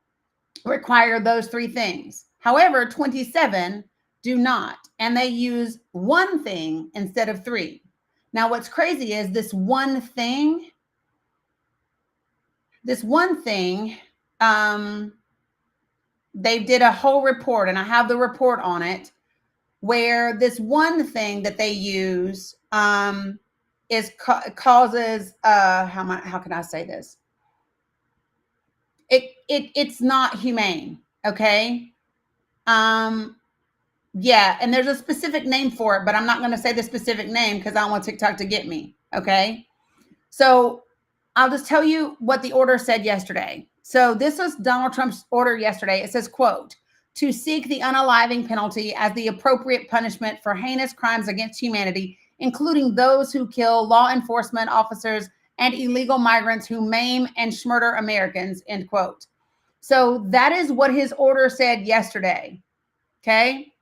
require those three things. However, 27 do not, and they use one thing instead of three. Now, what's crazy is this one thing, they did a whole report, and I have the report on it, where this one thing that they use causes, how can I say this? It's not humane, okay? Yeah, and there's a specific name for it, but I'm not going to say the specific name because I don't want TikTok to get me, okay? So I'll just tell you what the order said yesterday. So this was Donald Trump's order yesterday. It says, quote, to seek the unaliving penalty as the appropriate punishment for heinous crimes against humanity, including those who kill law enforcement officers and illegal migrants who maim and murder Americans, end quote. So that is what his order said yesterday, okay?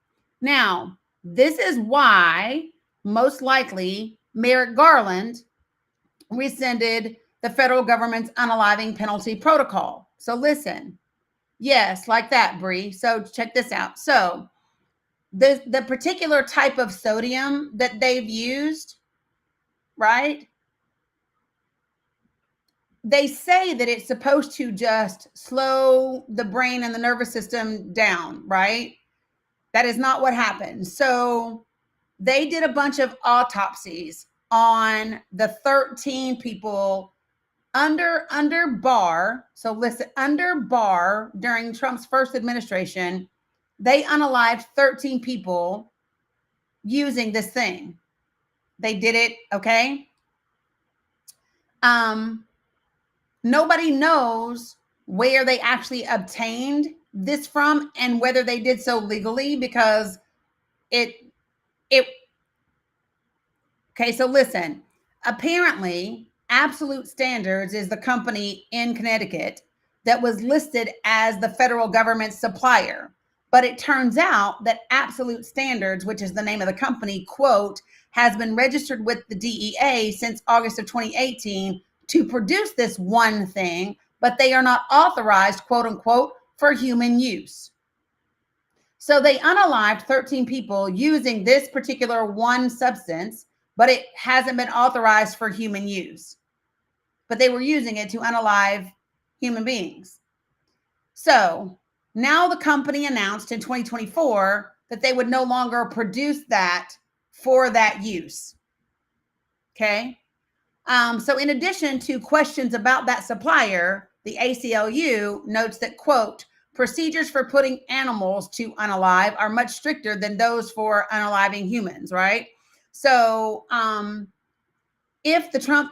Now, this is why most likely Merrick Garland rescinded the federal government's unaliving penalty protocol. So listen, yes, like that, Bree. So check this out. So the particular type of sodium that they've used, right? They say that it's supposed to just slow the brain and the nervous system down, right? That is not what happened. So they did a bunch of autopsies on the 13 people under Barr. So listen, under Barr during Trump's first administration, they unalived 13 people using this thing. They did it, okay? Nobody knows where they actually obtained this from and whether they did so legally because okay, so listen, apparently Absolute Standards is the company in Connecticut that was listed as the federal government supplier. But it turns out that Absolute Standards, which is the name of the company, quote, has been registered with the DEA since August of 2018 to produce this one thing, but they are not authorized, quote unquote, for human use. So they unalived 13 people using this particular one substance, but it hasn't been authorized for human use. But they were using it to unalive human beings. So now the company announced in 2024 that they would no longer produce that for that use. Okay. So in addition to questions about that supplier, the ACLU notes that, quote, procedures for putting animals to unalive are much stricter than those for unaliving humans, right? So if the Trump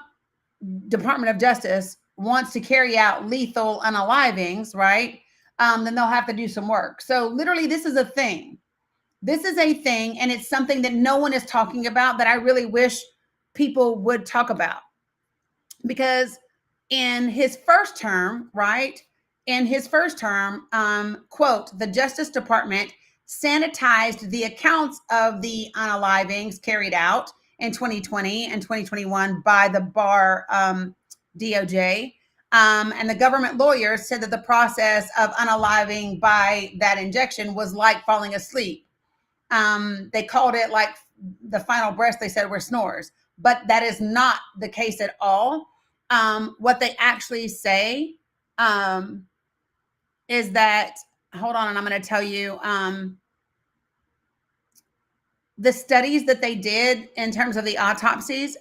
Department of Justice wants to carry out lethal unalivings, right, then they'll have to do some work. So literally, this is a thing. This is a thing, and it's something that no one is talking about that I really wish people would talk about. Because in his first term, right, in his first term, quote, the Justice Department sanitized the accounts of the unalivings carried out in 2020 and 2021 by the Barr DOJ. And the government lawyers said that the process of unaliving by that injection was like falling asleep. They called it like the final breaths they said were snores, but that is not the case at all. What they actually say is that, hold on, and I'm going to tell you the studies that they did in terms of the autopsies.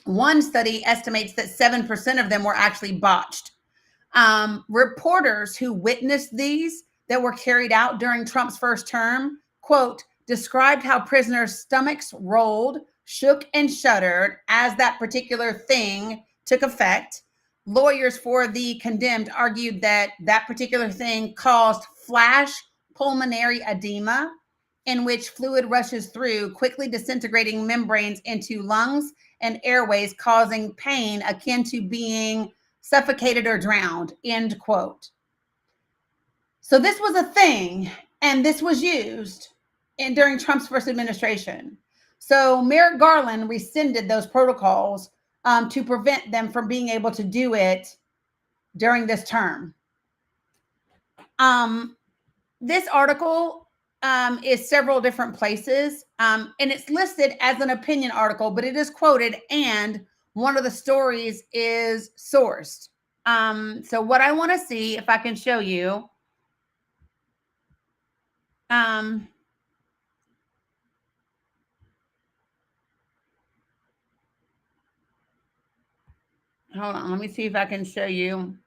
One study estimates that 7% of them were actually botched. Reporters who witnessed these that were carried out during Trump's first term, quote, described how prisoners' stomachs rolled, shook, and shuddered as that particular thing took effect. Lawyers for the condemned argued that that particular thing caused flash pulmonary edema, in which fluid rushes through, quickly disintegrating membranes into lungs and airways, causing pain akin to being suffocated or drowned, end quote. So this was a thing, and this was used during Trump's first administration. So Merrick Garland rescinded those protocols to prevent them from being able to do it during this term. This article is several different places, and it's listed as an opinion article, but it is quoted, and one of the stories is sourced. So what I want to see if I can show you, hold on, let me see if I can show you.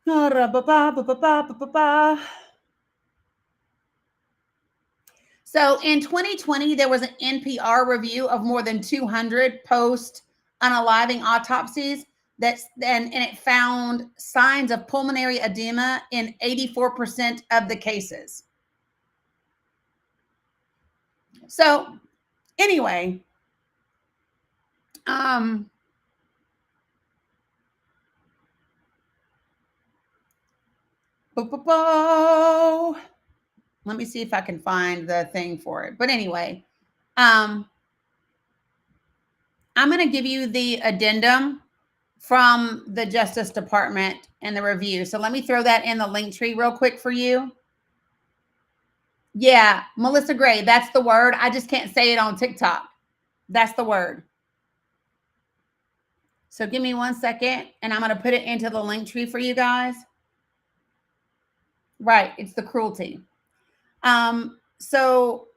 So in 2020, there was an NPR review of more than 200 post-unaliving autopsies and it found signs of pulmonary edema in 84% of the cases. So anyway, let me see if I can find the thing for it. But anyway, I'm going to give you the addendum from the Justice Department and the review. So let me throw that in the link tree real quick for you. Yeah, Melissa Gray, that's the word. I just can't say it on TikTok. That's the word. So give me 1 second, and I'm going to put it into the link tree for you guys. Right, it's the cruelty. So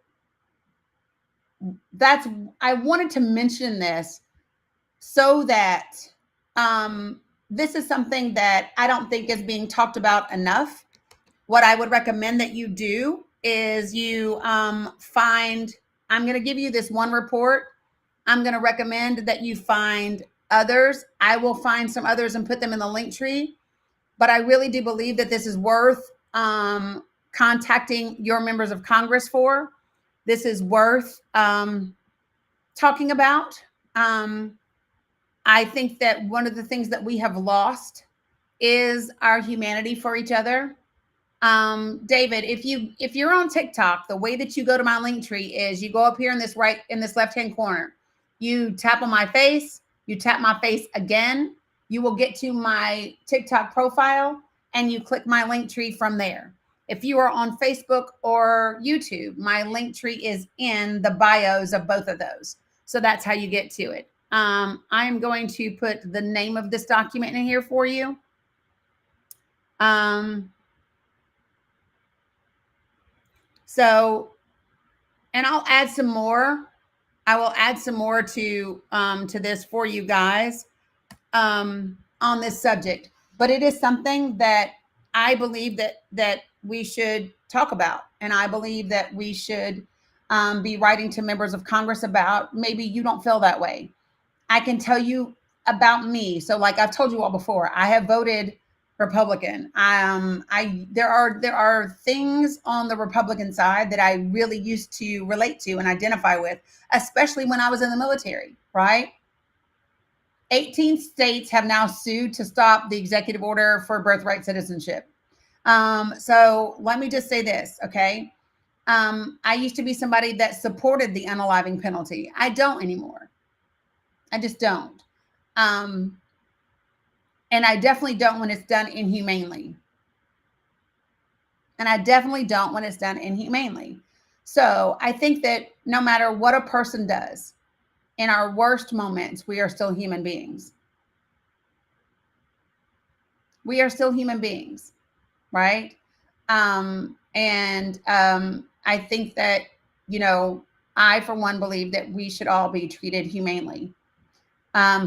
that's, I wanted to mention this so that this is something that I don't think is being talked about enough. What I would recommend that you do is you find, I'm going to give you this one report. I'm going to recommend that you find others. I will find some others and put them in the link tree. But I really do believe that this is worth contacting your members of Congress for. This is worth talking about. I think that one of the things that we have lost is our humanity for each other. David, if you're on TikTok, the way that you go to my link tree is you go up here in this left-hand corner. you tap on my face, you tap my face again, you will get to my TikTok profile and you click my link tree from there. If you are on Facebook or YouTube, my link tree is in the bios of both of those. So that's how you get to it. I'm going to put the name of this document in here for you. So, and I'll add some more. I will add some more to this for you guys on this subject. But it is something that I believe that we should talk about, and I believe that we should be writing to members of Congress about. Maybe you don't feel that way. I can tell you about me. So, like I've told you all before, I have voted Republican. There are things on the Republican side that I really used to relate to and identify with, especially when I was in the military, right? 18 states have now sued to stop the executive order for birthright citizenship. So let me just say this, okay? I used to be somebody that supported the unaliving penalty. I don't anymore. I just don't. And I definitely don't when it's done inhumanely. And I definitely don't when it's done inhumanely. So I think that no matter what a person does, in our worst moments, we are still human beings. We are still human beings, right? I think that, you know, I, for one, believe that we should all be treated humanely.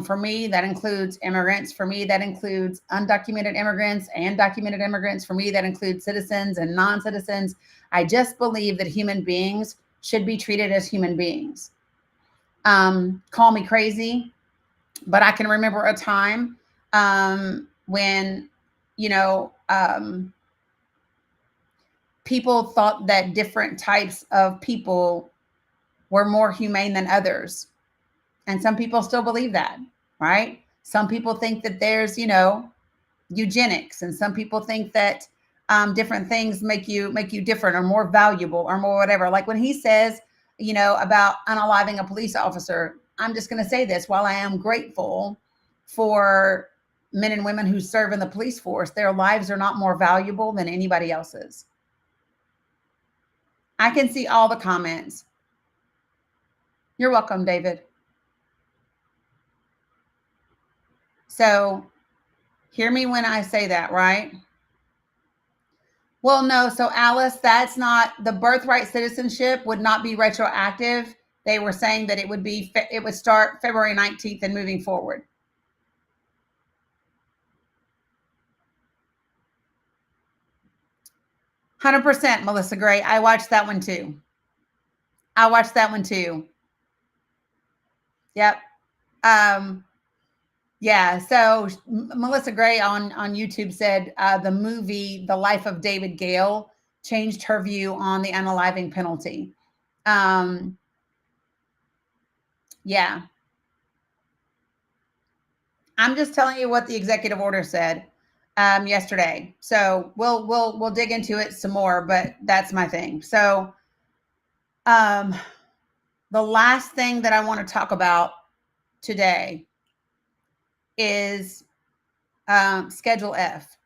For me, that includes immigrants. For me, that includes undocumented immigrants and documented immigrants. For me, that includes citizens and non-citizens. I just believe that human beings should be treated as human beings. Call me crazy, but I can remember a time when, you know, people thought that different types of people were more humane than others. And some people still believe that, right? Some people think that there's, you know, eugenics, and some people think that different things make you different or more valuable or more whatever. Like when he says, you know, about unaliving a police officer, I'm just going to say this: while I am grateful for men and women who serve in the police force, their lives are not more valuable than anybody else's. I can see all the comments. You're welcome, David. So hear me when I say that, right? Well, no. So Alice, that's not, the birthright citizenship would not be retroactive. They were saying that it would start February 19th and moving forward. %, Melissa Gray. I watched that one too. Yep. Yeah. So Melissa Gray on YouTube said the movie The Life of David Gale changed her view on the unaliving penalty. Yeah. I'm just telling you what the executive order said yesterday. So we'll dig into it some more, but that's my thing. So the last thing that I want to talk about today is Schedule F.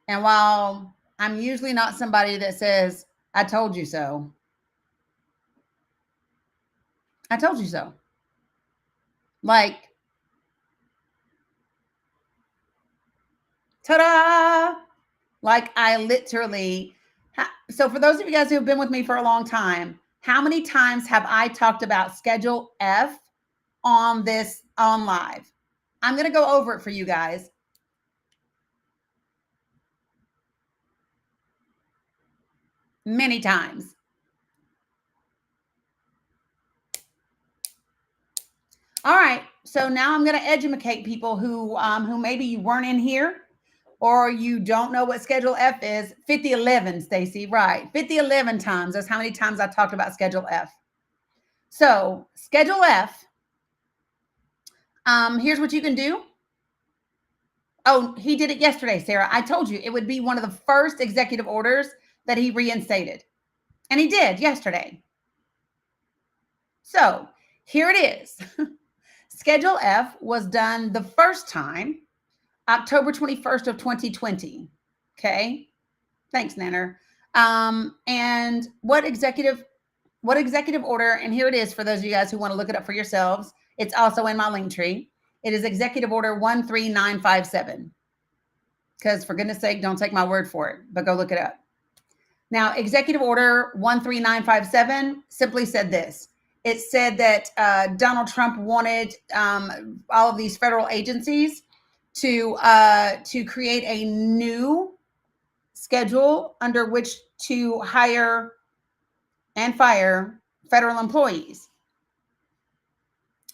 And while I'm usually not somebody that says, I told you so. I told you so. Like, ta-da! Like I literally, so for those of you guys who have been with me for a long time, how many times have I talked about Schedule F on live? I'm going to go over it for you guys. Many times. All right. So now I'm going to educate people who maybe you weren't in here or you don't know what Schedule F is. 5011, Stacy, right. 5011 times. That's how many times I talked about Schedule F. So Schedule F, here's what you can do. Oh, he did it yesterday, Sarah. I told you it would be one of the first executive orders that he reinstated. And he did yesterday. So here it is. Schedule F was done the first time, October 21st of 2020. Okay. Thanks, Nanner. And what executive order, and here it is for those of you guys who want to look it up for yourselves. It's also in my link tree. It is Executive Order 13957. Because for goodness sake, don't take my word for it, but go look it up. Now, Executive Order 13957 simply said this. It said that Donald Trump wanted all of these federal agencies to create a new schedule under which to hire and fire federal employees.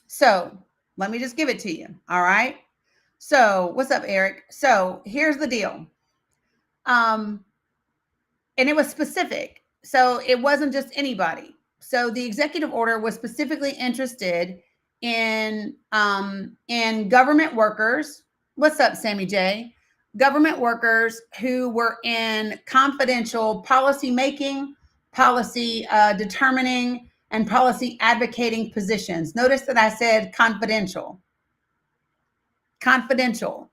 So let me just give it to you. All right. So what's up, Eric? So here's the deal. And it was specific. So it wasn't just anybody. So the executive order was specifically interested in government workers. What's up, Sammy J? Government workers who were in confidential policy making, policy determining, and policy advocating positions. Notice that I said confidential. Confidential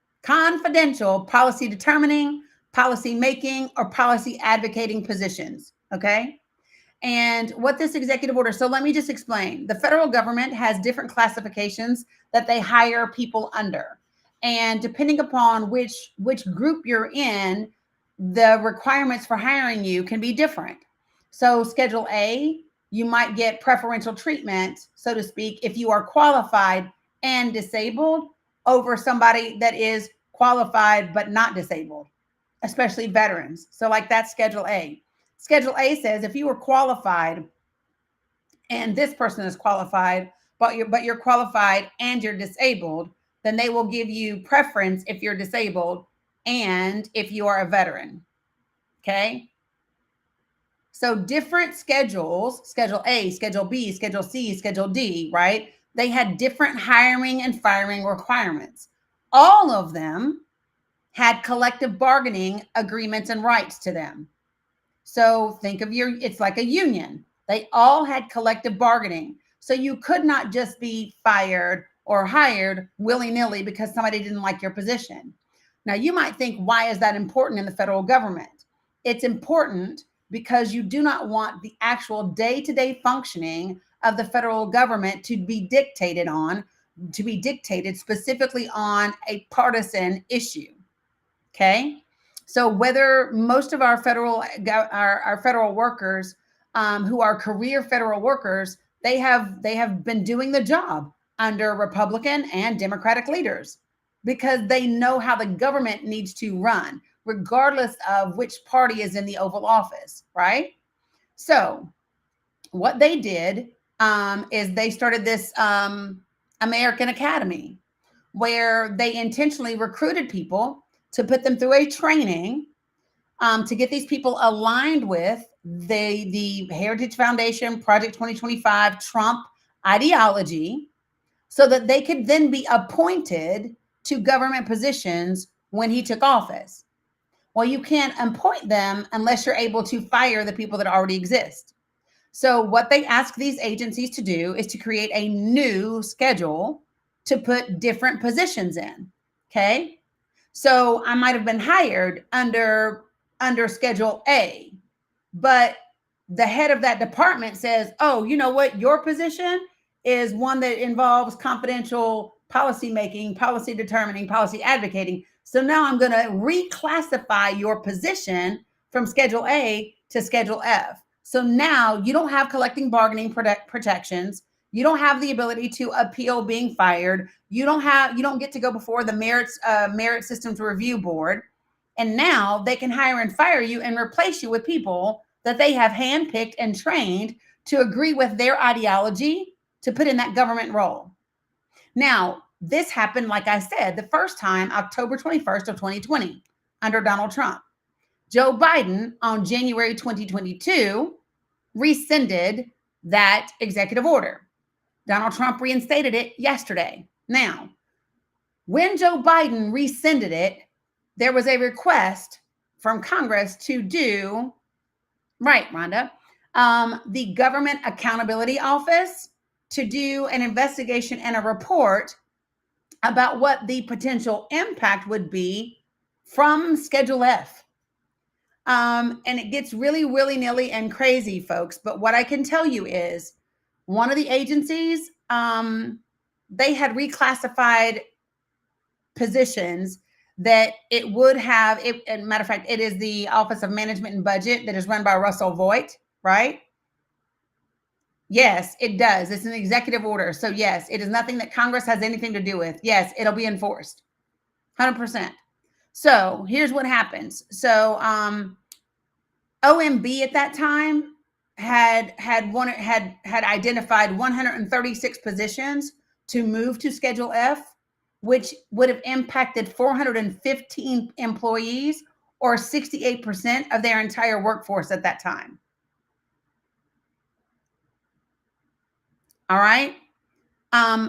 policy determining, policy making, or policy advocating positions. Okay. And what this executive order, so let me just explain. The federal government has different classifications that they hire people under. And depending upon which group you're in, the requirements for hiring you can be different. So Schedule A, you might get preferential treatment, so to speak, if you are qualified and disabled over somebody that is qualified but not disabled, especially veterans. So like that's Schedule A. Schedule A says if you were qualified and this person is qualified, but you're qualified and you're disabled, then they will give you preference if you're disabled and if you are a veteran. Okay. So different schedules, Schedule A, Schedule B, Schedule C, Schedule D, right? They had different hiring and firing requirements. All of them had collective bargaining agreements and rights to them. So think of it's like a union. They all had collective bargaining. So you could not just be fired or hired willy-nilly because somebody didn't like your position. Now you might think, why is that important in the federal government? It's important because you do not want the actual day-to-day functioning of the federal government to be dictated specifically on a partisan issue. Okay. So whether most of our federal workers who are career federal workers, they have been doing the job under Republican and Democratic leaders because they know how the government needs to run, regardless of which party is in the Oval Office, right? So what they did is they started this American Academy where they intentionally recruited people to put them through a training to get these people aligned with the Heritage Foundation, Project 2025, Trump ideology, so that they could then be appointed to government positions when he took office. Well, you can't appoint them unless you're able to fire the people that already exist. So what they ask these agencies to do is to create a new schedule to put different positions in. Okay. So I might have been hired under Schedule A, but the head of that department says, oh, you know what? Your position is one that involves confidential policy making, policy determining, policy advocating. So now I'm going to reclassify your position from Schedule A to Schedule F. So now you don't have collecting bargaining protections. You don't have the ability to appeal being fired. You don't get to go before the Merit Systems Review Board. And now they can hire and fire you and replace you with people that they have handpicked and trained to agree with their ideology to put in that government role. Now, this happened, like I said, the first time, October 21st of 2020, under Donald Trump. Joe Biden on January 2022 rescinded that executive order. Donald Trump reinstated it yesterday. Now, when Joe Biden rescinded it, there was a request from Congress to do, right, Rhonda, the Government Accountability Office to do an investigation and a report about what the potential impact would be from Schedule F. And it gets really willy-nilly and crazy, folks. But what I can tell you is one of the agencies, they had reclassified positions that it would have, as a matter of fact, it is the Office of Management and Budget that is run by Russell Voigt, right? Yes, it does. It's an executive order. So yes, it is nothing that Congress has anything to do with. Yes, it'll be enforced 100%. So here's what happens. So OMB at that time had identified 136 positions to move to Schedule F, which would have impacted 415 employees or 68% of their entire workforce at that time. All right.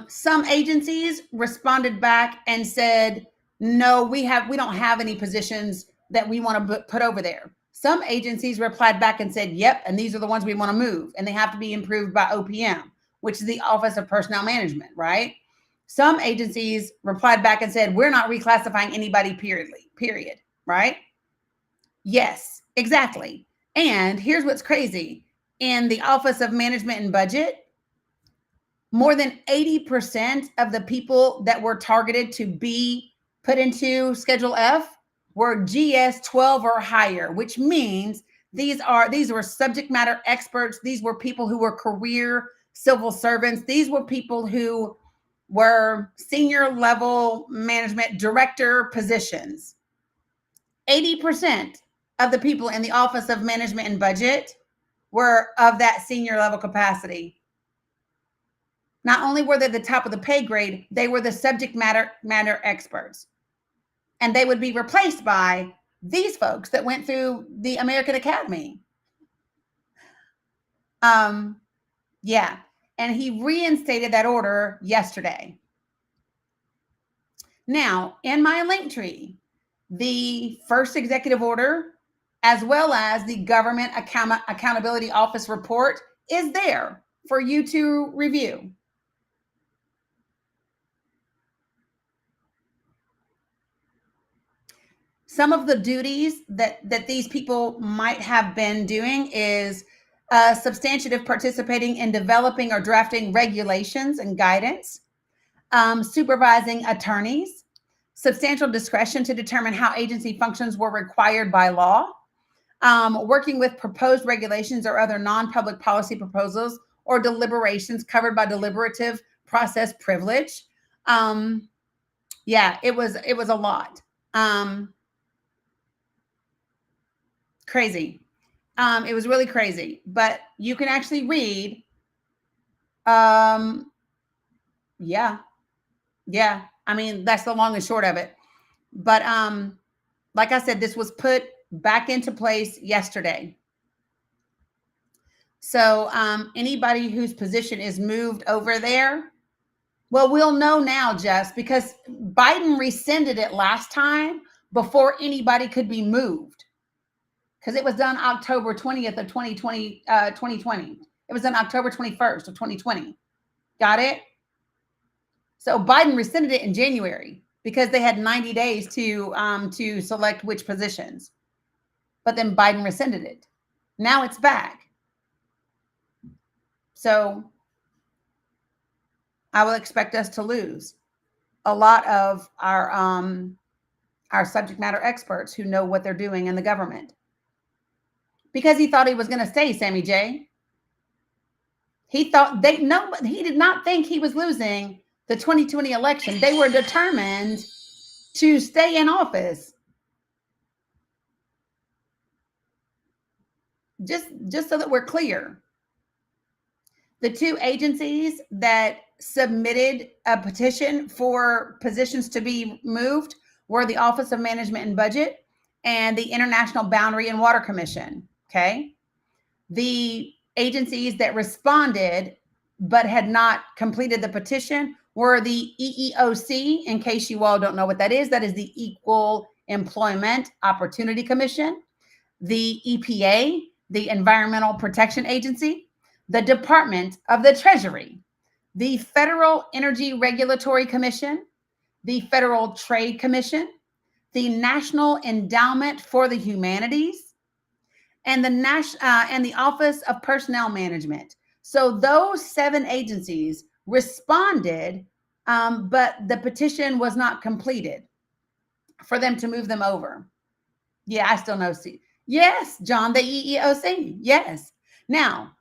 Some agencies responded back and said, no, we don't have any positions that we want to put over there. Some agencies replied back and said, yep, and these are the ones we want to move, and they have to be improved by OPM, which is the Office of Personnel Management, right? Some agencies replied back and said, we're not reclassifying anybody, period, right? Yes, exactly. And here's what's crazy. In the Office of Management and Budget, more than 80% of the people that were targeted to be put into Schedule F were GS 12 or higher, which means these were subject matter experts. These were people who were career civil servants. These were people who were senior level management director positions. 80% of the people in the Office of Management and Budget were of that senior level capacity. Not only were they the top of the pay grade, they were the subject matter experts. And they would be replaced by these folks that went through the American Academy. Yeah. And he reinstated that order yesterday. Now, in my link tree, the first executive order, as well as the Government Accountability Office report, is there for you to review. Some of the duties that these people might have been doing is substantive participating in developing or drafting regulations and guidance, supervising attorneys, substantial discretion to determine how agency functions were required by law, working with proposed regulations or other non-public policy proposals or deliberations covered by deliberative process privilege. Yeah, it was a lot. Crazy. It was really crazy, but you can actually read. Yeah. I mean, that's the long and short of it. But like I said, this was put back into place yesterday. So anybody whose position is moved over there, well, we'll know now, Jess, because Biden rescinded it last time before anybody could be moved. Because it was done October 20th of 2020. It was done October 21st of 2020. Got it? So Biden rescinded it in January because they had 90 days to select which positions. But then Biden rescinded it. Now it's back. So I will expect us to lose a lot of our subject matter experts who know what they're doing in the government. Because he thought he was going to stay, Sammy J. He thought he did not think he was losing the 2020 election. They were determined to stay in office. Just so that we're clear. The two agencies that submitted a petition for positions to be moved were the Office of Management and Budget and the International Boundary and Water Commission. Okay. The agencies that responded but had not completed the petition were the EEOC, in case you all don't know what that is the Equal Employment Opportunity Commission, the EPA, the Environmental Protection Agency, the Department of the Treasury, the Federal Energy Regulatory Commission, the Federal Trade Commission, the National Endowment for the Humanities, and the Office of Personnel Management. So those 7 agencies responded, but the petition was not completed for them to move them over. Yeah, I still know. Yes, John, the EEOC. Yes. Now,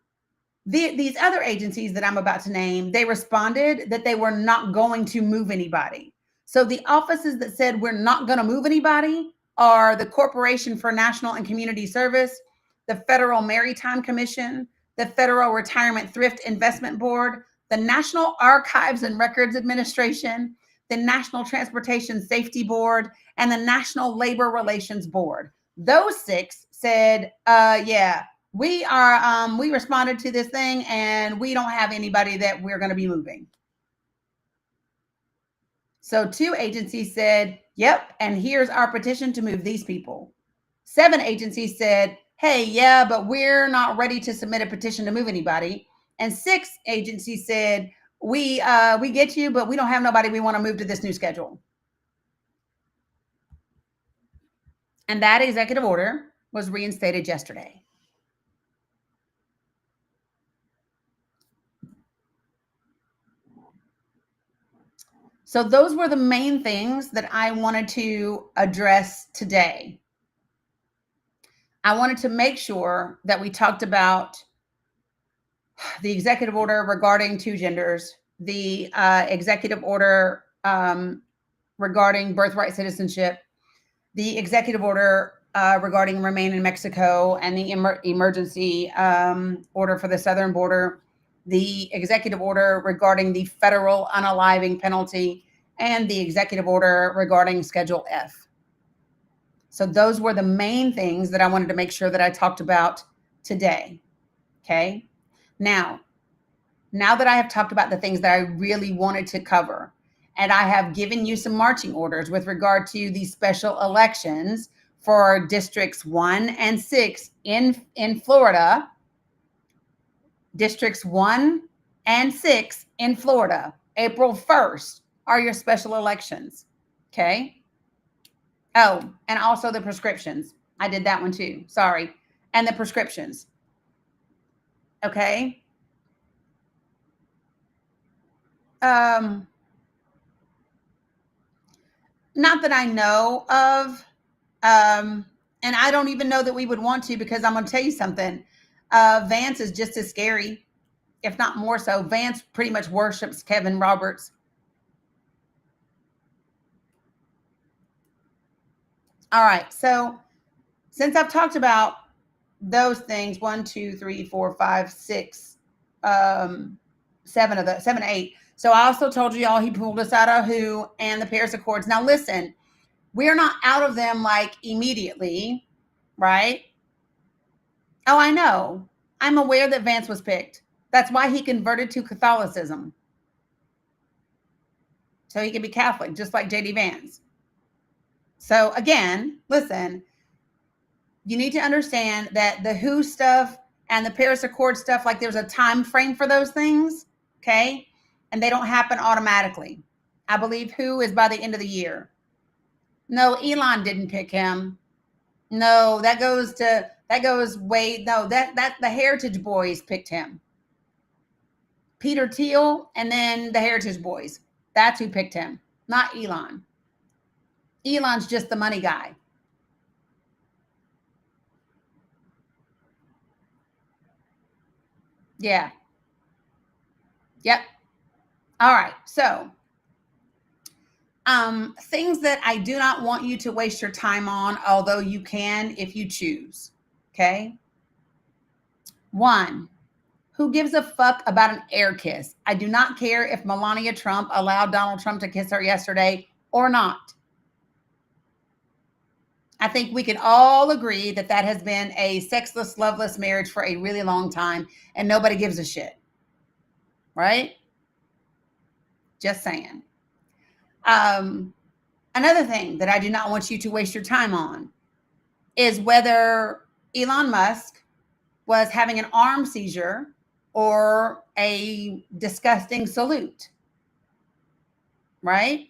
these other agencies that I'm about to name, they responded that they were not going to move anybody. So the offices that said we're not going to move anybody are the Corporation for National and Community Service, the Federal Maritime Commission, the Federal Retirement Thrift Investment Board, the National Archives and Records Administration, the National Transportation Safety Board, and the National Labor Relations Board. Those 6 said, yeah, we responded to this thing and we don't have anybody that we're going to be moving. So 2 agencies said, yep, and here's our petition to move these people. 7 agencies said, hey, yeah, but we're not ready to submit a petition to move anybody. And 6 agencies said, we get you, but we don't have nobody we want to move to this new schedule. And that executive order was reinstated yesterday. So those were the main things that I wanted to address today. I wanted to make sure that we talked about the executive order regarding 2 genders, the executive order regarding birthright citizenship, the executive order regarding Remain in Mexico, and the emergency order for the southern border, the executive order regarding the federal unaliving penalty, and the executive order regarding Schedule F. So those were the main things that I wanted to make sure that I talked about today. Okay. Now that I have talked about the things that I really wanted to cover, and I have given you some marching orders with regard to the special elections for districts 1 and 6 in Florida, districts 1 and 6 in Florida, April 1st are your special elections. Okay. Oh, and also the prescriptions. I did that one too. Sorry. And the prescriptions. Okay. Not that I know of. And I don't even know that we would want to, because I'm going to tell you something. Vance is just as scary, if not more so. Vance pretty much worships Kevin Roberts. All right. So since I've talked about those things, 1, 2, 3, 4, 5, 6, 7 of the 7, 8. So I also told you all he pulled us out of WHO and the Paris Accords. Now listen, we're not out of them like immediately, right? Oh, I know. I'm aware that Vance was picked. That's why he converted to Catholicism. So he can be Catholic, just like J.D. Vance. So again, listen, you need to understand that the WHO stuff and the Paris Accord stuff, like there's a time frame for those things, okay? And they don't happen automatically. I believe WHO is by the end of the year. No, Elon didn't pick him. No, the Heritage Boys picked him. Peter Thiel and then the Heritage Boys. That's who picked him, not Elon. Elon's just the money guy. Yeah. Yep. All right. So, things that I do not want you to waste your time on, although you can if you choose. Okay. 1, who gives a fuck about an air kiss? I do not care if Melania Trump allowed Donald Trump to kiss her yesterday or not. I think we can all agree that that has been a sexless, loveless marriage for a really long time, and nobody gives a shit. Right? Just saying. Another thing that I do not want you to waste your time on is whether Elon Musk was having an arm seizure or a disgusting salute, right?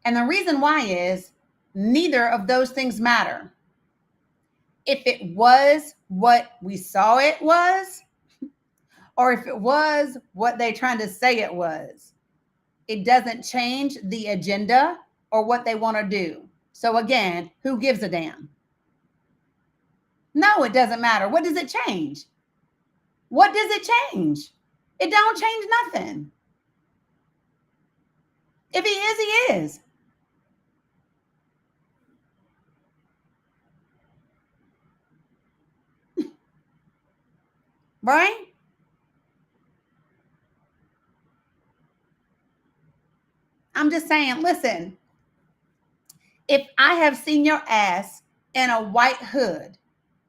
And the reason why is neither of those things matter. If it was what we saw it was, or if it was what they're trying to say it was, it doesn't change the agenda or what they want to do. So again, who gives a damn? No, it doesn't matter. What does it change? What does it change? It don't change nothing. If he is, he is. Right? I'm just saying, listen, if I have seen your ass in a white hood,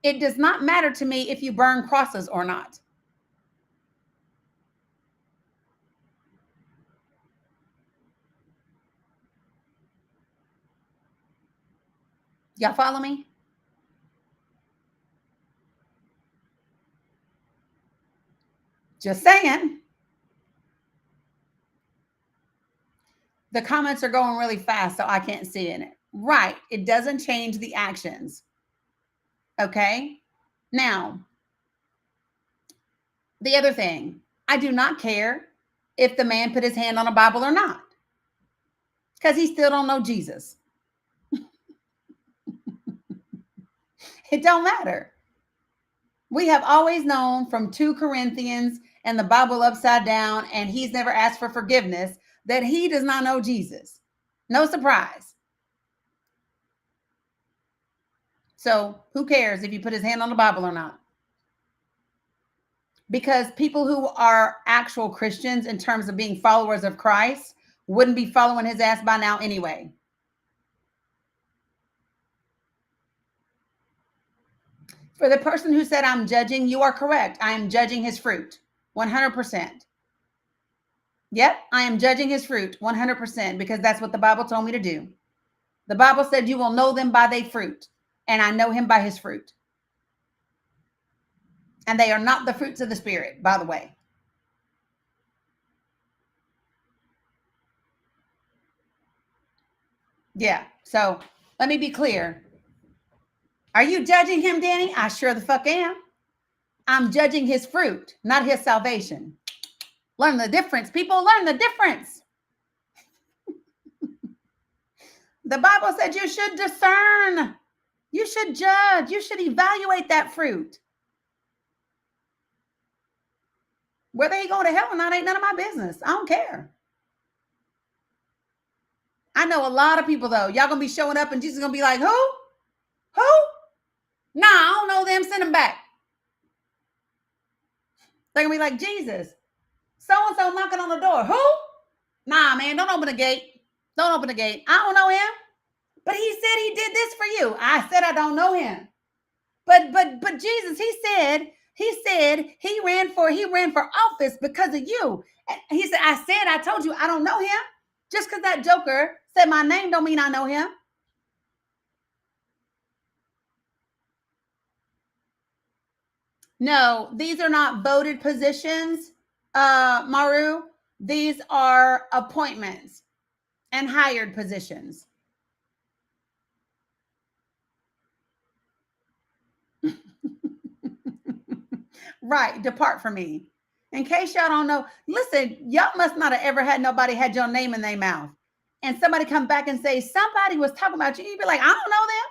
it does not matter to me if you burn crosses or not. Y'all follow me? Just saying. The comments are going really fast, so I can't see in it. Right. It doesn't change the actions. Okay. Now, the other thing, I do not care if the man put his hand on a Bible or not, because he still don't know Jesus. It don't matter. We have always known from 2 Corinthians and the Bible upside down, and he's never asked for forgiveness, that he does not know Jesus. No surprise. So who cares if you put his hand on the Bible or not? Because people who are actual Christians in terms of being followers of Christ wouldn't be following his ass by now anyway. For the person who said I'm judging, you are correct. I am judging his fruit 100%. Yep, I am judging his fruit 100% because that's what the Bible told me to do. The Bible said you will know them by their fruit, and I know him by his fruit. And they are not the fruits of the Spirit, by the way. Yeah, so let me be clear. Are you judging him, Danny? I sure the fuck am. I'm judging his fruit, not his salvation. Learn the difference. People, learn the difference. The Bible said you should discern. You should judge. You should evaluate that fruit. Whether he go to hell or not ain't none of my business. I don't care. I know a lot of people, though. Y'all going to be showing up and Jesus going to be like, who? Who? Nah, I don't know them. Send them back. They're going to be like, Jesus, so-and-so knocking on the door. Who? Nah, man, don't open the gate. Don't open the gate. I don't know him. But he said he did this for you. I said I don't know him. But Jesus, he said he ran for office because of you. And he said, I told you I don't know him. Just because that joker said my name don't mean I know him. No, these are not voted positions, Maru. These are appointments and hired positions. Right, depart from me. In case y'all don't know, listen, y'all must not have ever had nobody had your name in their mouth. And somebody come back and say, somebody was talking about you. You'd be like, I don't know them.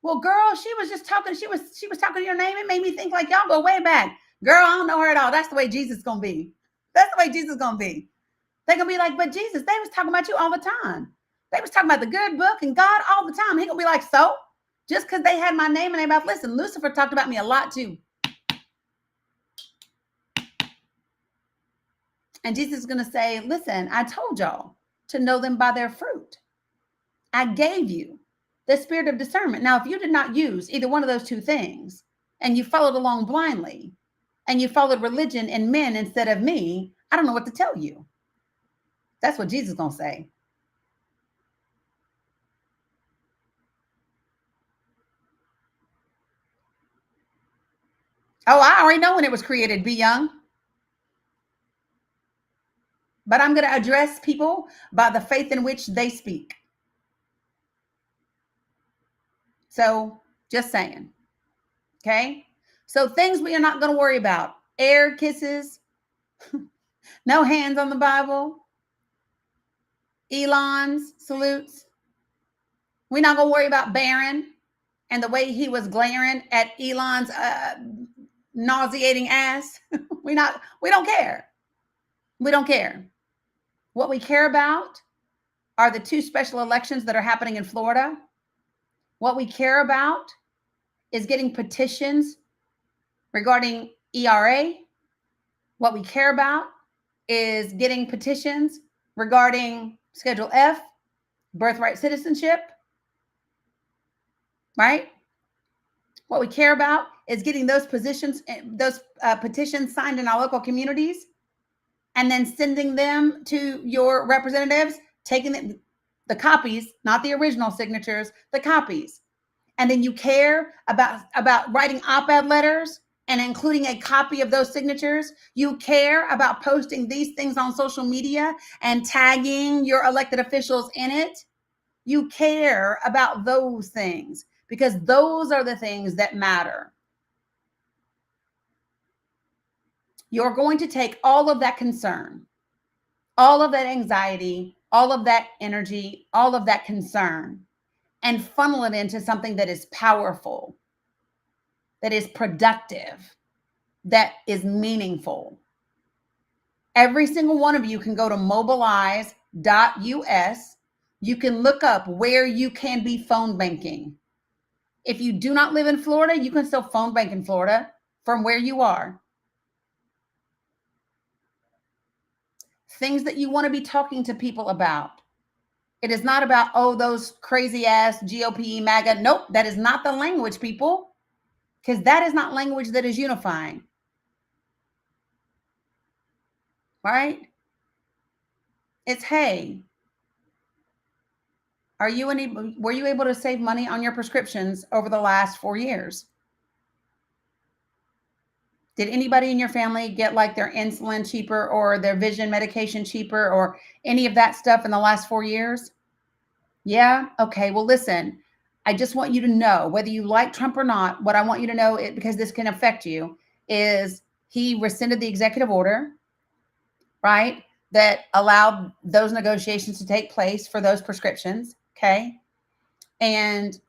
Well, girl, she was just talking. She was talking your name. It made me think like y'all go way back. Girl, I don't know her at all. That's the way Jesus is gonna be. That's the way Jesus is gonna be. They're gonna be like, but Jesus, they was talking about you all the time. They was talking about the good book and God all the time. He gonna be like, so just because they had my name in their mouth. Listen, Lucifer talked about me a lot too. And Jesus is going to say, listen, I told y'all to know them by their fruit. I gave you the spirit of discernment. Now, if you did not use either one of those two things and you followed along blindly and you followed religion and men instead of me, I don't know what to tell you. That's what Jesus is going to say. Oh, I already know when it was created. Be young. But I'm going to address people by the faith in which they speak. So just saying. Okay. So things we are not going to worry about. Air kisses. No hands on the Bible. Elon's salutes. We're not going to worry about Barron and the way he was glaring at Elon's nauseating ass. we don't care. We don't care. What we care about are the 2 special elections that are happening in Florida. What we care about is getting petitions regarding ERA. What we care about is getting petitions regarding Schedule F, birthright citizenship, right? What we care about is getting those petitions signed in our local communities and then sending them to your representatives, taking the copies, not the original signatures, the copies. And then you care about writing op-ed letters and including a copy of those signatures. You care about posting these things on social media and tagging your elected officials in it. You care about those things because those are the things that matter. You're going to take all of that concern, all of that anxiety, all of that energy, all of that concern, and funnel it into something that is powerful, that is productive, that is meaningful. Every single one of you can go to mobilize.us. You can look up where you can be phone banking. If you do not live in Florida, you can still phone bank in Florida from where you are. Things that you want to be talking to people about. It is not about, oh, those crazy ass GOP MAGA. Nope, that is not the language, people, because that is not language that is unifying. Right? It's, hey, were you able to save money on your prescriptions over the last 4 years? Did anybody in your family get like their insulin cheaper or their vision medication cheaper or any of that stuff in the last 4 years? Yeah. Okay. Well, listen, I just want you to know, whether you like Trump or not, what I want you to know, because this can affect you, is he rescinded the executive order, right, that allowed those negotiations to take place for those prescriptions. Okay. And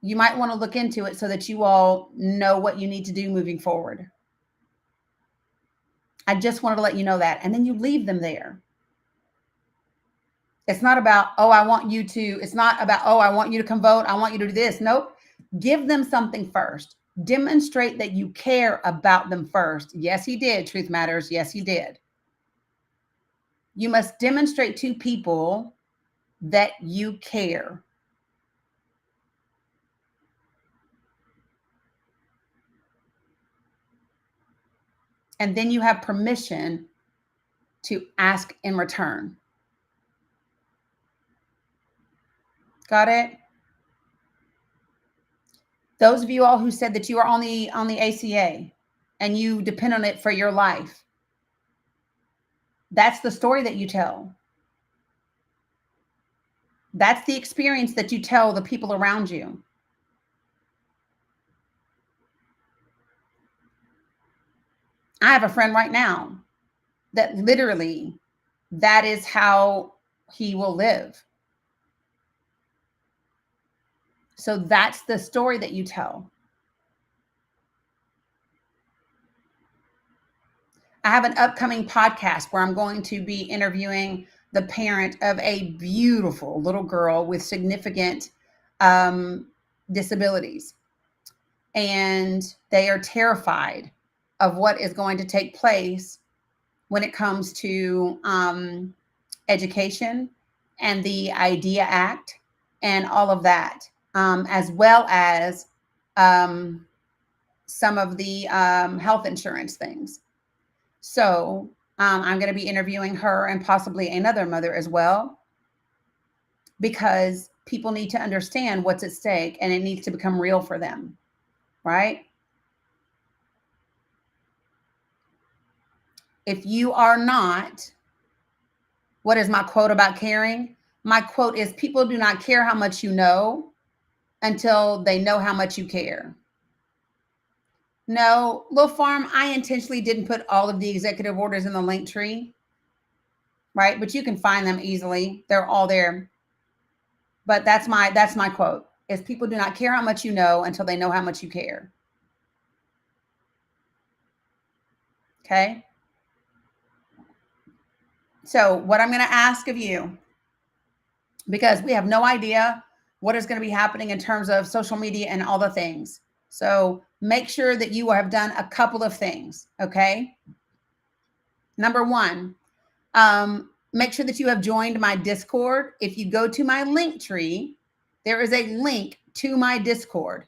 you might want to look into it so that you all know what you need to do moving forward. I just wanted to let you know that. And then you leave them there. It's not about, oh, I want you to come vote. I want you to do this. Nope. Give them something first. Demonstrate that you care about them first. Yes, he did. Truth matters. Yes, he did. You must demonstrate to people that you care. And then you have permission to ask in return. Got it? Those of you all who said that you are on the ACA and you depend on it for your life, that's the story that you tell. That's the experience that you tell the people around you. I have a friend right now that literally that is how he will live. So that's the story that you tell. I have an upcoming podcast where I'm going to be interviewing the parent of a beautiful little girl with significant disabilities. And they are terrified of what is going to take place when it comes to education and the IDEA Act and all of that, as well as some of the health insurance things. So I'm going to be interviewing her and possibly another mother as well, because people need to understand what's at stake and it needs to become real for them, right? if you are not, what is my quote about caring? My quote is, people do not care how much you know until they know how much you care. No, Lil Farm, I intentionally didn't put all of the executive orders in the link tree, right? But you can find them easily. They're all there. But that's my quote, is people do not care how much you know until they know how much you care. Okay? So what I'm going to ask of you, because we have no idea what is going to be happening in terms of social media and all the things. So make sure that you have done a couple of things, okay? Number one, make sure that you have joined my Discord. If you go to my link tree, there is a link to my Discord.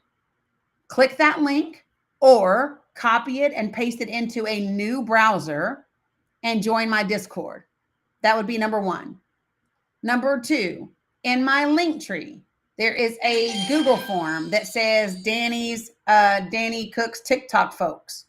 Click that link or copy it and paste it into a new browser and join my Discord. That would be number one. Number two, in my link tree, there is a Google form that says Danny Cooks TikTok folks.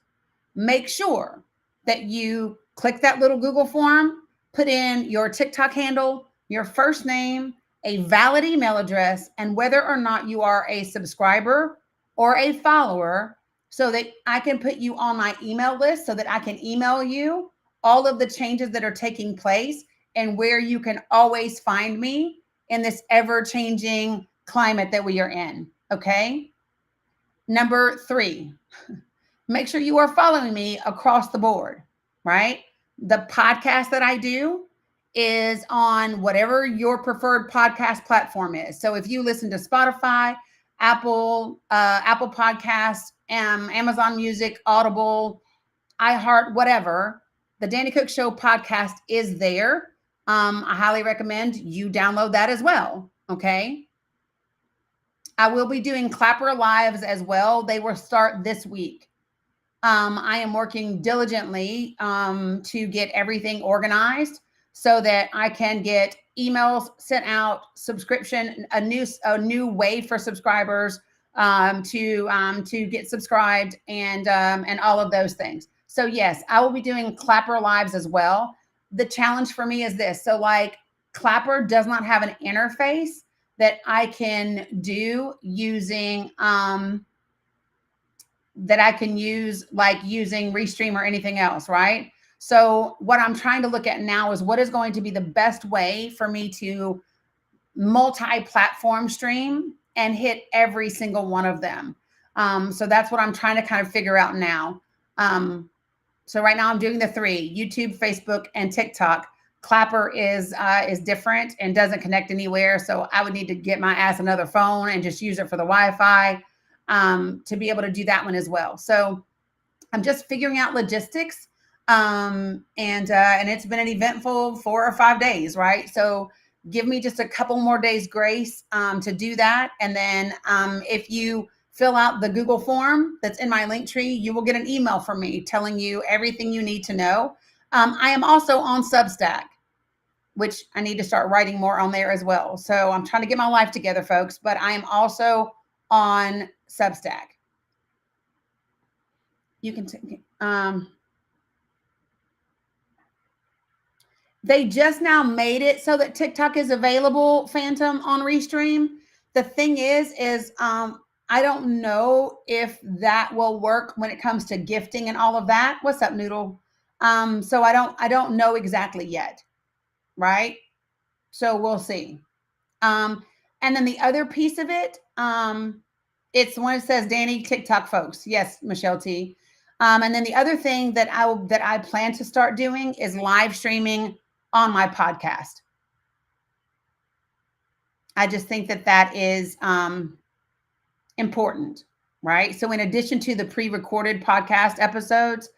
Make sure that you click that little Google form, put in your TikTok handle, your first name, a valid email address, and whether or not you are a subscriber or a follower, so that I can put you on my email list, so that I can email you all of the changes that are taking place and where you can always find me in this ever-changing climate that we are in, okay? Number three, make sure you are following me across the board, right? The podcast that I do is on whatever your preferred podcast platform is. So if you listen to Spotify, Apple Podcasts, Amazon Music, Audible, iHeart, whatever, the Danny Cook Show podcast is there. I highly recommend you download that as well, okay? I will be doing Clapper Lives as well. They will start this week. I am working diligently to get everything organized so that I can get emails sent out, subscription, a new way for subscribers to get subscribed, and all of those things. So yes, I will be doing Clapper Lives as well. The challenge for me is this. So like, Clapper does not have an interface that I can do using that I can use, like using Restream or anything else, right? So what I'm trying to look at now is what is going to be the best way for me to multi-platform stream and hit every single one of them. So that's what I'm trying to kind of figure out now. So right now I'm doing the three: YouTube, Facebook, and TikTok. Clapper is different and doesn't connect anywhere. So I would need to get my ass another phone and just use it for the Wi-Fi to be able to do that one as well. So I'm just figuring out logistics. And it's been an eventful 4 or 5 days, right? So give me just a couple more days grace to do that. And then if you fill out the Google form that's in my link tree, you will get an email from me telling you everything you need to know. I am also on Substack, which I need to start writing more on there as well. So I'm trying to get my life together, folks, but I am also on Substack. You can take, they just now made it so that TikTok is available, Phantom, on Restream. The thing is I don't know if that will work when it comes to gifting and all of that. What's up, Noodle? So I don't know exactly yet, right? So we'll see. And then the other piece of it, it's when it says Danny TikTok folks. Yes, Michelle T. And then the other thing that I plan to start doing is live streaming on my podcast. I just think that is important, right? So in addition to the pre-recorded podcast episodes,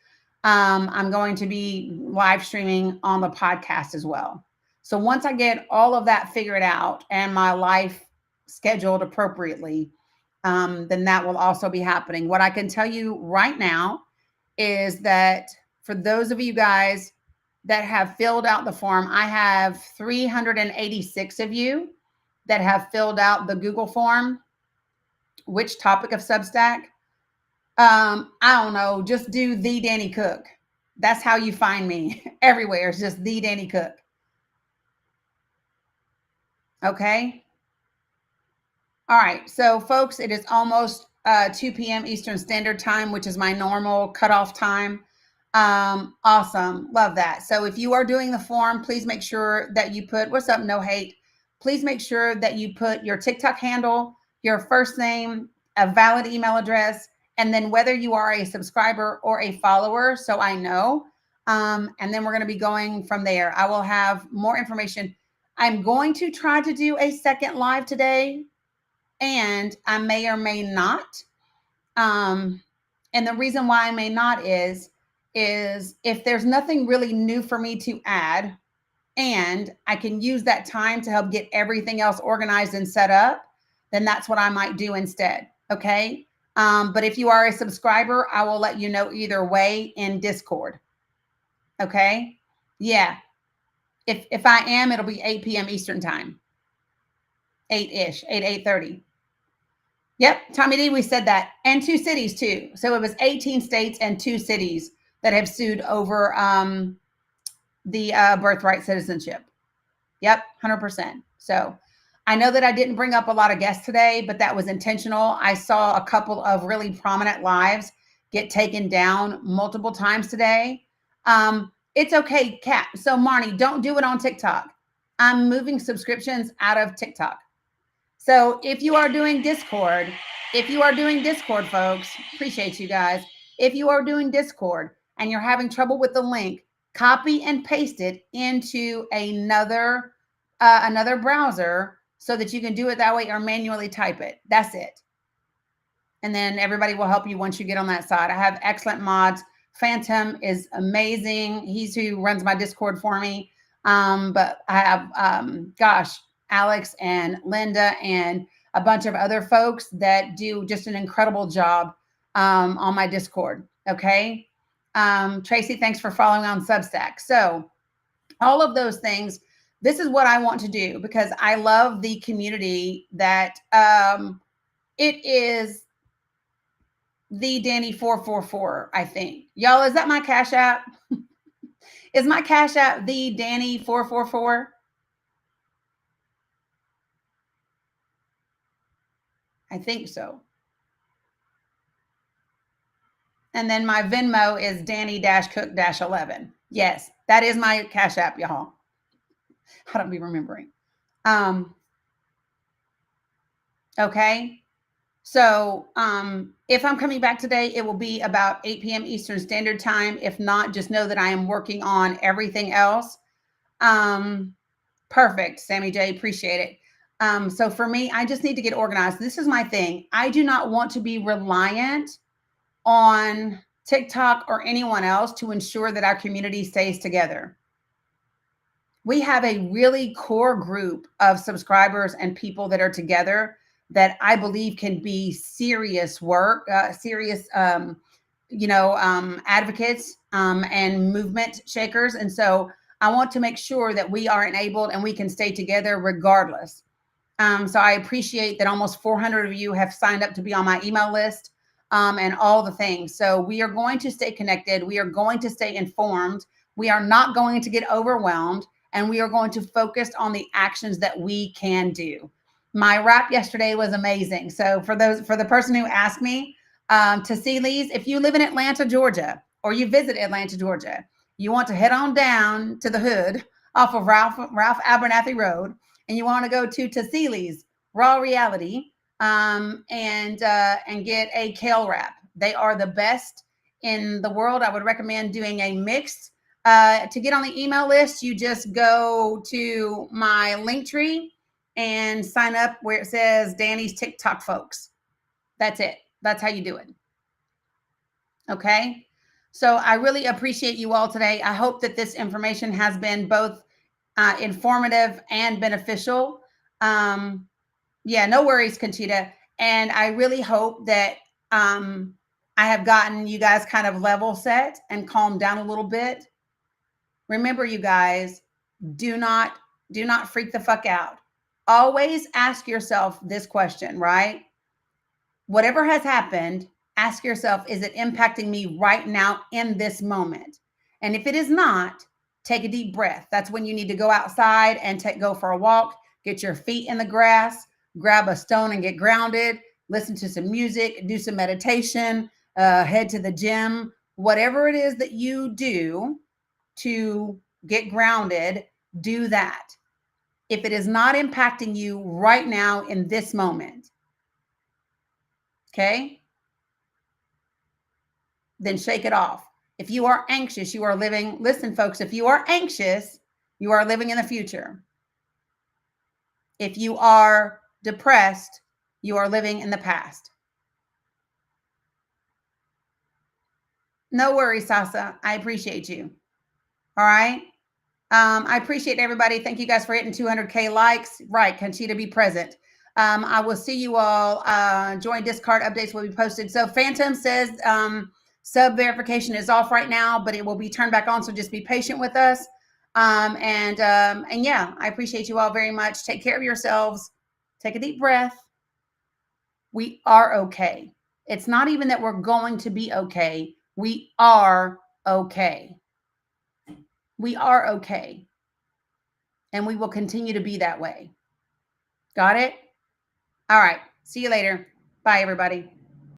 I'm going to be live streaming on the podcast as well. So once I get all of that figured out and my life scheduled appropriately, then that will also be happening. What I can tell you right now is that for those of you guys that have filled out the form, I have 386 of you that have filled out the Google form. Which topic of Substack? I don't know. Just do the Danny Cook. That's how you find me everywhere. It's just the Danny Cook. Okay. All right. So folks, it is almost 2 p.m. Eastern Standard Time, which is my normal cutoff time. Awesome. Love that. So if you are doing the form, please make sure that you put, what's up, no hate. Please make sure that you put your TikTok handle, your first name, a valid email address, and then whether you are a subscriber or a follower, so I know. And then we're going to be going from there. I will have more information. I'm going to try to do a second live today, and I may or may not. And the reason why I may not is if there's nothing really new for me to add, and I can use that time to help get everything else organized and set up, then that's what I might do instead. Okay. But if you are a subscriber, I will let you know either way in Discord. Okay. Yeah. If I am, it'll be 8 p.m. Eastern time. 8-ish, 8:30. Yep. Tommy D, we said that. And 2 cities too. So it was 18 states and 2 cities that have sued over the birthright citizenship. Yep. 100%. So I know that I didn't bring up a lot of guests today, but that was intentional. I saw a couple of really prominent lives get taken down multiple times today. It's okay, Kat. So Marnie, don't do it on TikTok. I'm moving subscriptions out of TikTok. So if you are doing Discord, folks, appreciate you guys. If you are doing Discord and you're having trouble with the link, copy and paste it into another browser so that you can do it that way, or manually type it. That's it. And then everybody will help you once you get on that side. I have excellent mods. Phantom is amazing. He's who runs my Discord for me. But I have, Alex and Linda and a bunch of other folks that do just an incredible job on my Discord. Okay. Tracy, thanks for following on Substack. So all of those things, this is what I want to do because I love the community that it is the Danny 444, I think. Y'all, is that my Cash App? Is my Cash App the Danny 444? I think so. And then my Venmo is Danny-Cook-11. Yes, that is my Cash App, y'all. I don't be remembering. Okay. So if I'm coming back today, it will be about 8 p.m. Eastern Standard Time. If not, just know that I am working on everything else. Perfect, Sammy J. Appreciate it. So for me, I just need to get organized. This is my thing. I do not want to be reliant on TikTok or anyone else to ensure that our community stays together. We have a really core group of subscribers and people that are together that I believe can be serious work, advocates and movement shakers. And so I want to make sure that we are enabled and we can stay together regardless. So I appreciate that almost 400 of you have signed up to be on my email list and all the things. So we are going to stay connected. We are going to stay informed. We are not going to get overwhelmed, and we are going to focus on the actions that we can do. My wrap yesterday was amazing. So for the person who asked me, Tassilis, if you live in Atlanta, Georgia, or you visit Atlanta, Georgia, you want to head on down to the hood off of Ralph Abernathy Road, and you want to go to Tassilis Raw Reality and get a kale wrap. They are the best in the world. I would recommend doing a mixed. To get on the email list, you just go to my Linktree and sign up where it says Danny's TikTok folks. That's it. That's how you do it. Okay. So I really appreciate you all today. I hope that this information has been both informative and beneficial. Yeah, no worries, Conchita. And I really hope that I have gotten you guys kind of level set and calmed down a little bit. Remember, you guys, do not freak the fuck out. Always ask yourself this question, right? Whatever has happened, ask yourself, is it impacting me right now in this moment? And if it is not, take a deep breath. That's when you need to go outside and go for a walk, get your feet in the grass, grab a stone and get grounded, listen to some music, do some meditation, head to the gym, whatever it is that you do to get grounded, do that. If it is not impacting you right now in this moment, okay, then shake it off. If you are anxious, you are living, listen, folks, if you are anxious, you are living in the future. If you are depressed, you are living in the past. No worries, Sasa. I appreciate you. All right. I appreciate everybody. Thank you guys for hitting 200K likes. Right. Conchita, be present. I will see you all. Join Discard updates will be posted. So Phantom says sub verification is off right now, but it will be turned back on. So just be patient with us. And yeah, I appreciate you all very much. Take care of yourselves. Take a deep breath. We are okay. It's not even that we're going to be okay. We are okay. We are okay. And we will continue to be that way. Got it? All right. See you later. Bye, everybody.